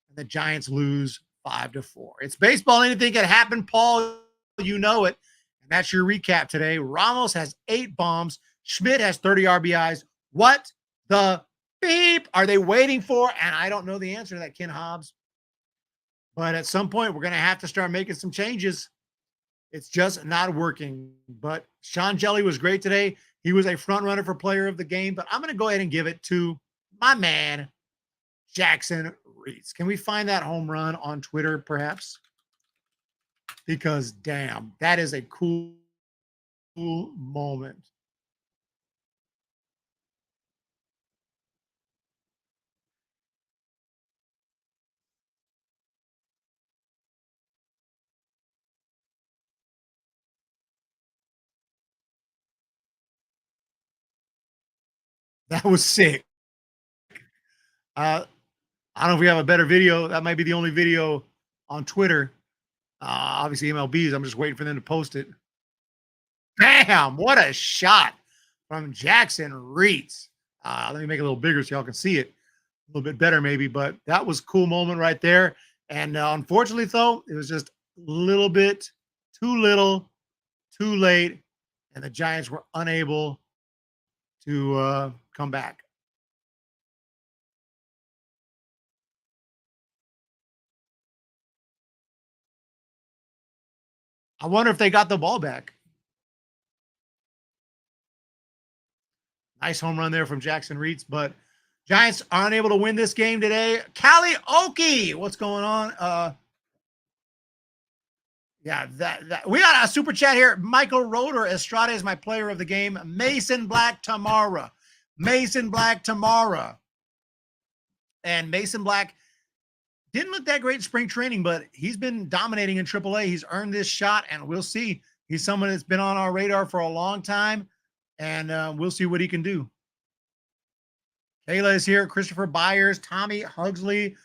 And the Giants lose 5-4. It's baseball. Anything can happen, Paul. You know it. And that's your recap today. Ramos has 8 bombs. Schmidt has 30 RBIs. What the beep are they waiting for? And I don't know the answer to that, Ken Hobbs. But at some point, we're going to have to start making some changes. It's just not working. But Sean Jelly was great today. He was a front runner for player of the game. But I'm going to go ahead and give it to my man, Jackson Reitz. Can we find that home run on Twitter, perhaps? Because, damn, that is a cool moment. That was sick. I don't know if we have a better video. That might be the only video on Twitter. Obviously, MLB's. I'm just waiting for them to post it. Bam! What a shot from Jackson Reitz. Let me make it a little bigger so y'all can see it a little bit better, maybe. But that was a cool moment right there. And unfortunately, though, it was just a little bit too little, too late, and the Giants were unable to come back. I wonder if they got the ball back. Nice home run there from Jackson Reitz, but Giants are unable to win this game today. Callie Oki, what's going on? Yeah, that we got a super chat here. Michael Roeder, Estrada is my player of the game. Mason Black Tamara. Mason Black Tamara. And Mason Black didn't look that great in spring training, but he's been dominating in AAA. He's earned this shot, and we'll see. He's someone that's been on our radar for a long time, and we'll see what he can do. Kayla is here. Christopher Byers, Tommy Hugsley.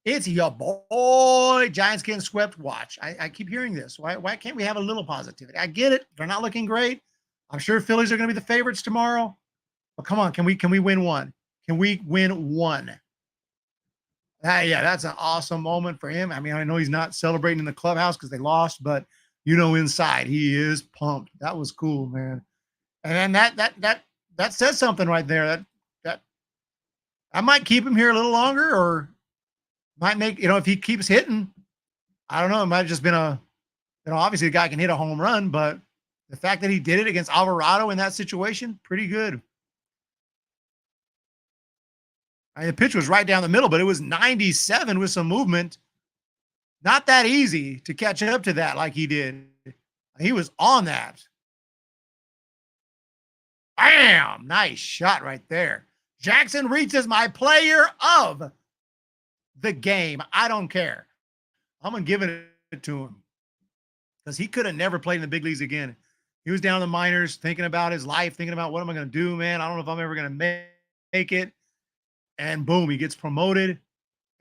It's your boy. Giants getting swept. Watch. I keep hearing this. Why can't we have a little positivity? I get it. They're not looking great. I'm sure Phillies are going to be the favorites tomorrow. But come on, can we win one? Can we win one? Yeah, that's an awesome moment for him. I mean, I know he's not celebrating in the clubhouse because they lost, but inside he is pumped. That was cool, man. And then that says something right there. That I might keep him here a little longer, or might make, if he keeps hitting, I don't know. It might have just been obviously the guy can hit a home run, but the fact that he did it against Alvarado in that situation, pretty good. The pitch was right down the middle, but it was 97 with some movement. Not that easy to catch up to that like he did. He was on that. Bam! Nice shot right there. Jackson Reitz is my player of the game. I don't care. I'm going to give it to him because he could have never played in the big leagues again. He was down in the minors thinking about his life, thinking about what am I going to do, man? I don't know if I'm ever going to make it. And boom, he gets promoted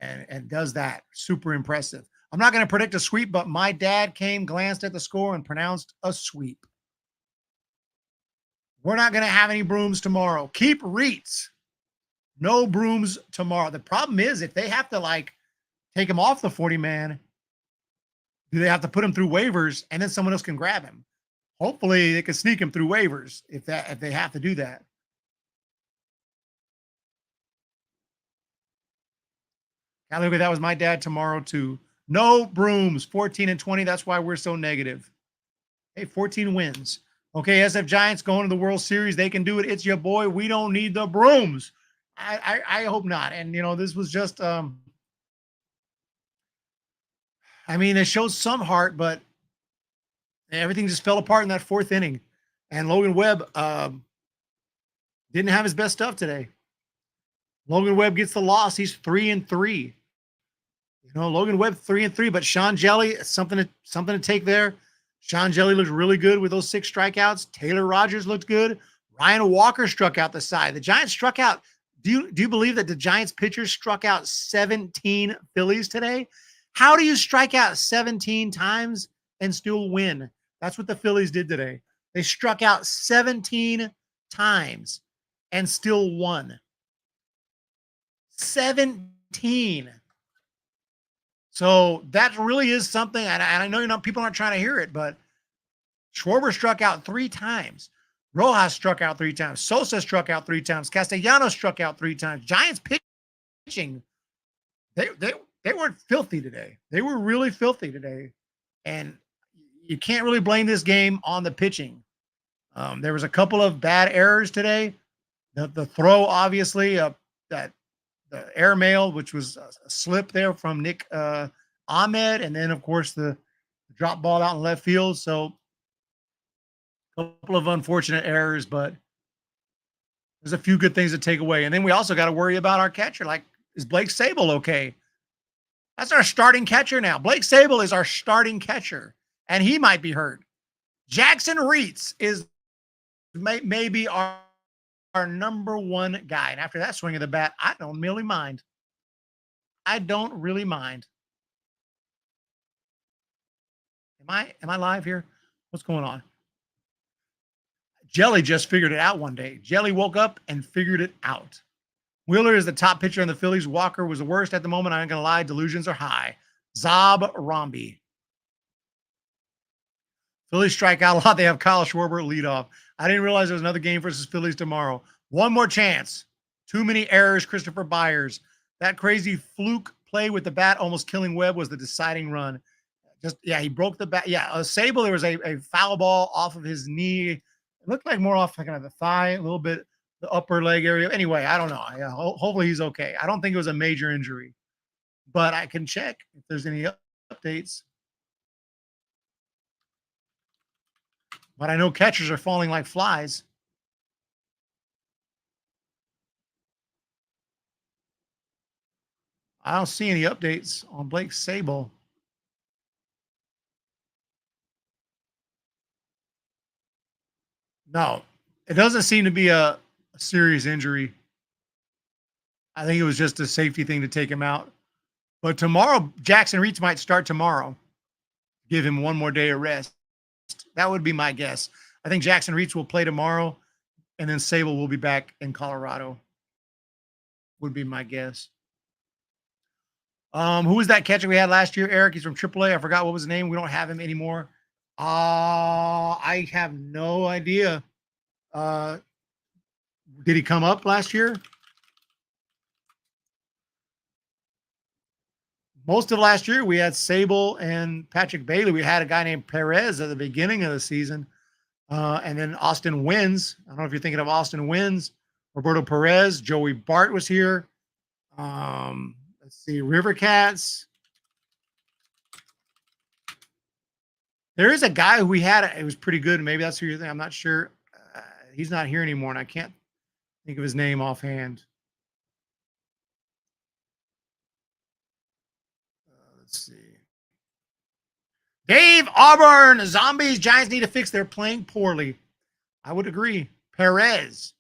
and does that. Super impressive. I'm not going to predict a sweep, but my dad came, glanced at the score, and pronounced a sweep. We're not going to have any brooms tomorrow. Keep Reitz. No brooms tomorrow. The problem is if they have to take him off the 40-man, do they have to put him through waivers and then someone else can grab him? Hopefully they can sneak him through waivers if they have to do that. Look, that was my dad tomorrow too. No brooms, 14 and 20. That's why we're so negative. Hey, 14 wins. Okay, SF Giants going to the World Series. They can do it. It's your boy. We don't need the brooms. I hope not. And, this was just, it shows some heart, but everything just fell apart in that fourth inning. And Logan Webb didn't have his best stuff today. Logan Webb gets the loss. He's 3-3. Logan Webb 3-3, but Sean Jelly, something to take there. Sean Jelly looked really good with those 6 strikeouts. Taylor Rogers looked good. Ryan Walker struck out the side. The Giants struck out. Do you believe that the Giants pitchers struck out 17 Phillies today? How do you strike out 17 times and still win? That's what the Phillies did today. They struck out 17 times and still won. 17. So that really is something, and I know people aren't trying to hear it, but Schwarber struck out 3 times. Rojas struck out 3 times. Sosa struck out 3 times. Castellanos struck out 3 times. Giants pitching, they weren't filthy today. They were really filthy today, and you can't really blame this game on the pitching. There was a couple of bad errors today. The throw, obviously, that the airmail, which was a slip there from Nick Ahmed, and then of course the drop ball out in left field. So a couple of unfortunate errors, but there's a few good things to take away. And then we also got to worry about our catcher. Is Blake Sabol okay? That's our starting catcher now. Blake Sabol is our starting catcher, and he might be hurt. Jackson Reitz is maybe our number 1 guy. And after that swing of the bat, I don't really mind. Am I live here? What's going on? Jelly just figured it out one day. Jelly woke up and figured it out. Wheeler is the top pitcher in the Phillies. Walker was the worst at the moment. I ain't going to lie. Delusions are high. Zob Romby. Phillies strike out a lot. They have Kyle Schwarber lead off. I didn't realize there was another game versus Phillies tomorrow. One more chance. Too many errors, Christopher Byers. That crazy fluke play with the bat almost killing Webb was the deciding run. He broke the bat. Yeah, Sabol, there was a foul ball off of his knee. It looked like more off kind of the thigh, a little bit the upper leg area. Anyway, I don't know. Hopefully he's okay. I don't think it was a major injury, but I can check if there's any updates. But I know catchers are falling like flies. I don't see any updates on Blake Sabol. No, it doesn't seem to be a serious injury. I think it was just a safety thing to take him out. But tomorrow, Jackson Reitz might start tomorrow. Give him one more day of rest. That would be my guess. I think Jackson Reitz will play tomorrow, and then Sable will be back in Colorado. Would be my guess. Who was that catcher we had last year, Eric? He's from AAA. I forgot what was his name. We don't have him anymore. I have no idea. Did he come up last year? Most of last year, we had Sable and Patrick Bailey. We had a guy named Perez at the beginning of the season. And then Austin Wins. I don't know if you're thinking of Austin Wins. Roberto Perez. Joey Bart was here. Let's see. River Cats. There is a guy who we had. It was pretty good. Maybe that's who you're thinking. I'm not sure. He's not here anymore, and I can't think of his name offhand. Let's see. Dave Auburn. Zombies. Giants need to fix. They're playing poorly. I would agree. Perez.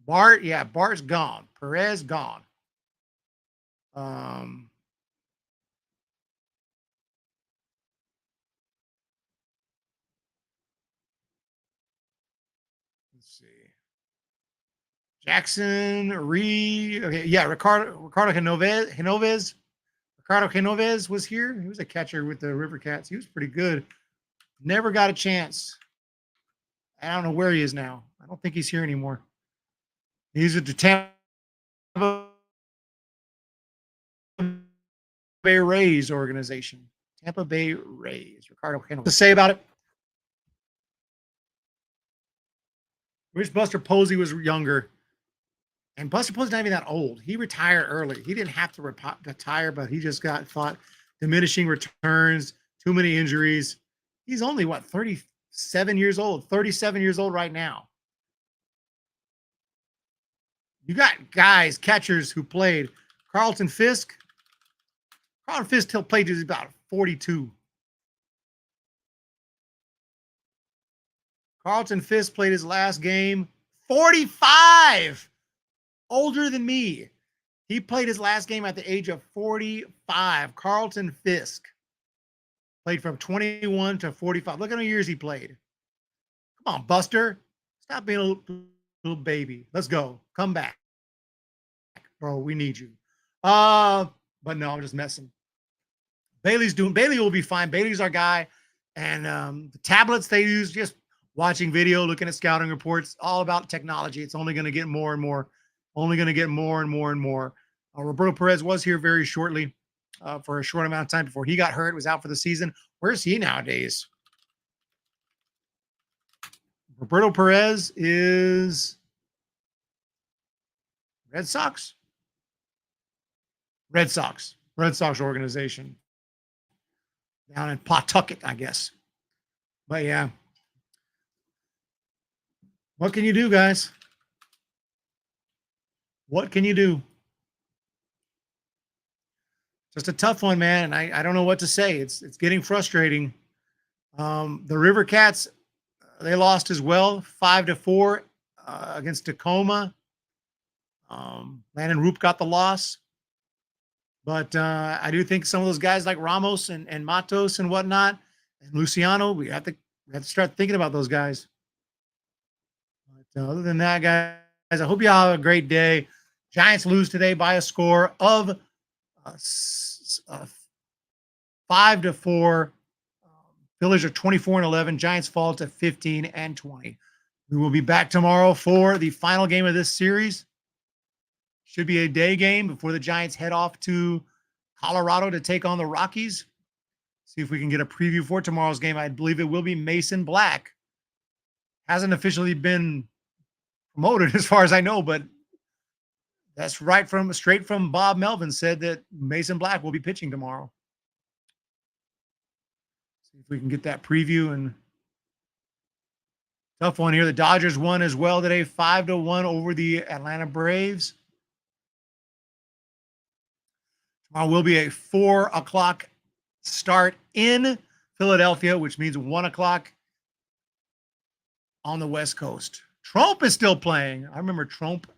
Bart. Yeah, Bart's gone. Perez gone. Let's see. Jackson Reed. Okay, yeah, Ricardo Genoves. Ricardo Genoves was here. He was a catcher with the River Cats. He was pretty good. Never got a chance. I don't know where he is now. I don't think he's here anymore. He's at the Tampa Bay Rays organization. Tampa Bay Rays. Ricardo Genoves. To say about it? Wish Buster Posey was younger. And Buster Posey's not even that old. He retired early. He didn't have to retire, but he just thought diminishing returns, too many injuries. He's only, 37 years old? 37 years old right now. You got guys, catchers who played. Carlton Fisk. Carlton Fisk played to about 42. Carlton Fisk played his last game 45. Older than me. He played his last game at the age of 45. Carlton Fisk played from 21 to 45. Look how many years he played. Come on, Buster. Stop being a little baby. Let's go. Come back. Bro, we need you. But no, I'm just messing. Bailey will be fine. Bailey's our guy. And the tablets they use, just watching video, looking at scouting reports, all about technology. It's only going to get more and more. Only going to get more and more and more. Roberto Perez was here very shortly for a short amount of time before he got hurt, was out for the season. Where's he nowadays? Roberto Perez is Red Sox. Red Sox organization. Down in Pawtucket, I guess. But yeah. What can you do, guys? What can you do? Just a tough one, man. And I don't know what to say. It's getting frustrating. The River Cats, they lost as well, 5-4 against Tacoma. Landon Roop got the loss. But I do think some of those guys like Ramos and Matos and whatnot, and Luciano, we have to start thinking about those guys. But other than that, guys, I hope you all have a great day. Giants lose today by a score of 5-4. Phillies are 24-11. Giants fall to 15-20. We will be back tomorrow for the final game of this series. Should be a day game before the Giants head off to Colorado to take on the Rockies. See if we can get a preview for tomorrow's game. I believe it will be Mason Black. Hasn't officially been promoted as far as I know, but that's straight from Bob Melvin said that Mason Black will be pitching tomorrow. See if we can get that preview. And tough one here. The Dodgers won as well today, 5-1 over the Atlanta Braves. Tomorrow will be a 4 o'clock start in Philadelphia, which means 1 o'clock on the West Coast. Trump is still playing. I remember Trump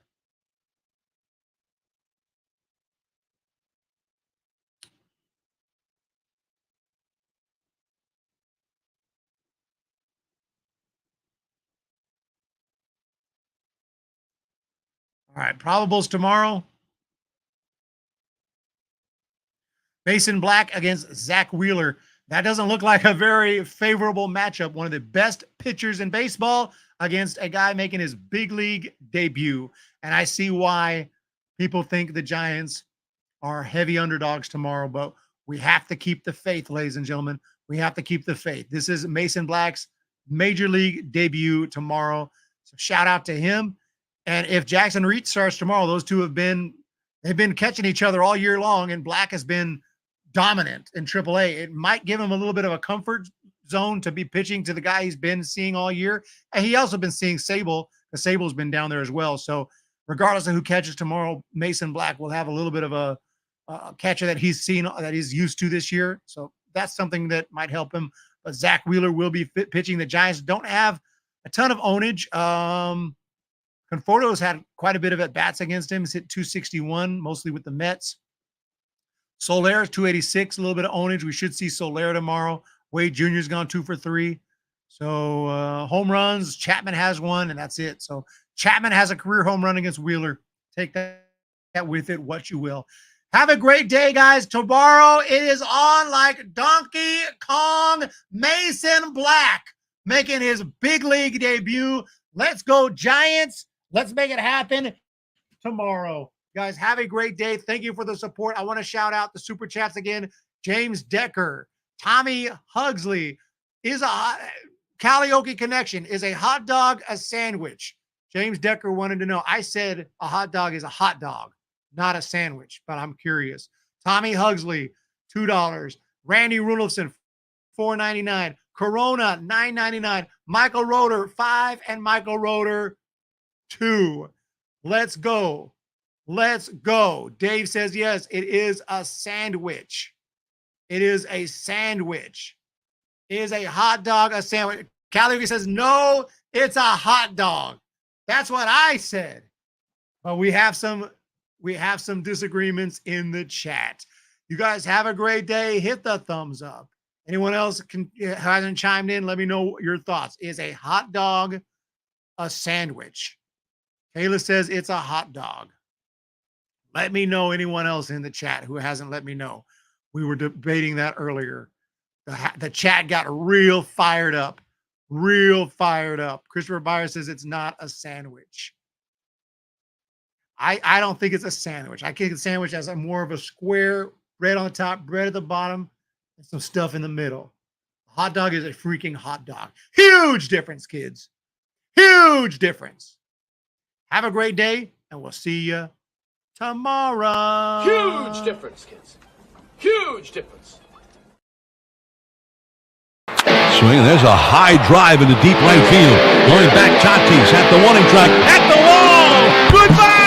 All right, probables tomorrow. Mason Black against Zach Wheeler. That doesn't look like a very favorable matchup. One of the best pitchers in baseball against a guy making his big league debut. And I see why people think the Giants are heavy underdogs tomorrow, but we have to keep the faith, ladies and gentlemen. We have to keep the faith. This is Mason Black's major league debut tomorrow. So shout out to him. And if Jackson Reitz starts tomorrow, those two they've been catching each other all year long, and Black has been dominant in AAA. It might give him a little bit of a comfort zone to be pitching to the guy he's been seeing all year. And he also been seeing Sable, because Sable's been down there as well. So regardless of who catches tomorrow, Mason Black will have a little bit of a catcher that he's seen, that he's used to this year. So that's something that might help him. But Zach Wheeler will be pitching. The Giants don't have a ton of ownage. Conforto's had quite a bit of at-bats against him. He's hit 261, mostly with the Mets. Soler's 286, a little bit of ownage. We should see Soler tomorrow. Wade Jr.'s gone 2 for 3. So home runs, Chapman has one, and that's it. So Chapman has a career home run against Wheeler. Take that with it, what you will. Have a great day, guys. Tomorrow it is on like Donkey Kong. Mason Black making his big league debut. Let's go, Giants. Let's make it happen tomorrow. Guys, have a great day. Thank you for the support. I want to shout out the super chats again. James Decker, Tommy Hugsley, is a Karaoke Connection. Is a hot dog a sandwich? James Decker wanted to know. I said a hot dog is a hot dog, not a sandwich, but I'm curious. Tommy Hugsley, $2. Randy Rudolphson, $4.99. Corona, $9.99. Michael Roeder, $5. And Michael Roeder, $2. Let's go. Let's go. Dave says, yes, it is a sandwich. It is a sandwich. Is a hot dog a sandwich? Callie says, no, it's a hot dog. That's what I said. But we have some disagreements in the chat. You guys have a great day. Hit the thumbs up. Anyone else hasn't chimed in? Let me know your thoughts. Is a hot dog a sandwich? Kayla says it's a hot dog. Let me know anyone else in the chat who hasn't let me know. We were debating that earlier. The chat got real fired up. Real fired up. Christopher Byers says it's not a sandwich. I don't think it's a sandwich. I think a sandwich has more of a square, bread on the top, bread at the bottom, and some stuff in the middle. A hot dog is a freaking hot dog. Huge difference, kids. Huge difference. Have a great day, and we'll see you tomorrow. Huge difference, kids. Huge difference. Swing, and there's a high drive into deep right field. Going back, Tatis at the warning track, at the wall. Goodbye!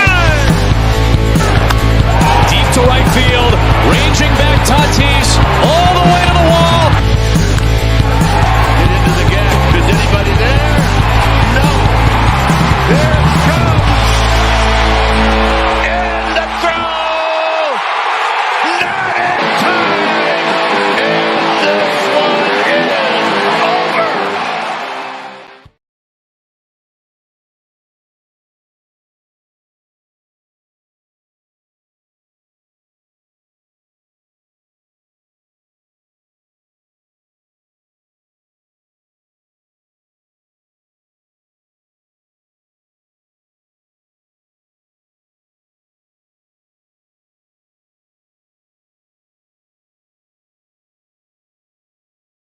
Deep to right field.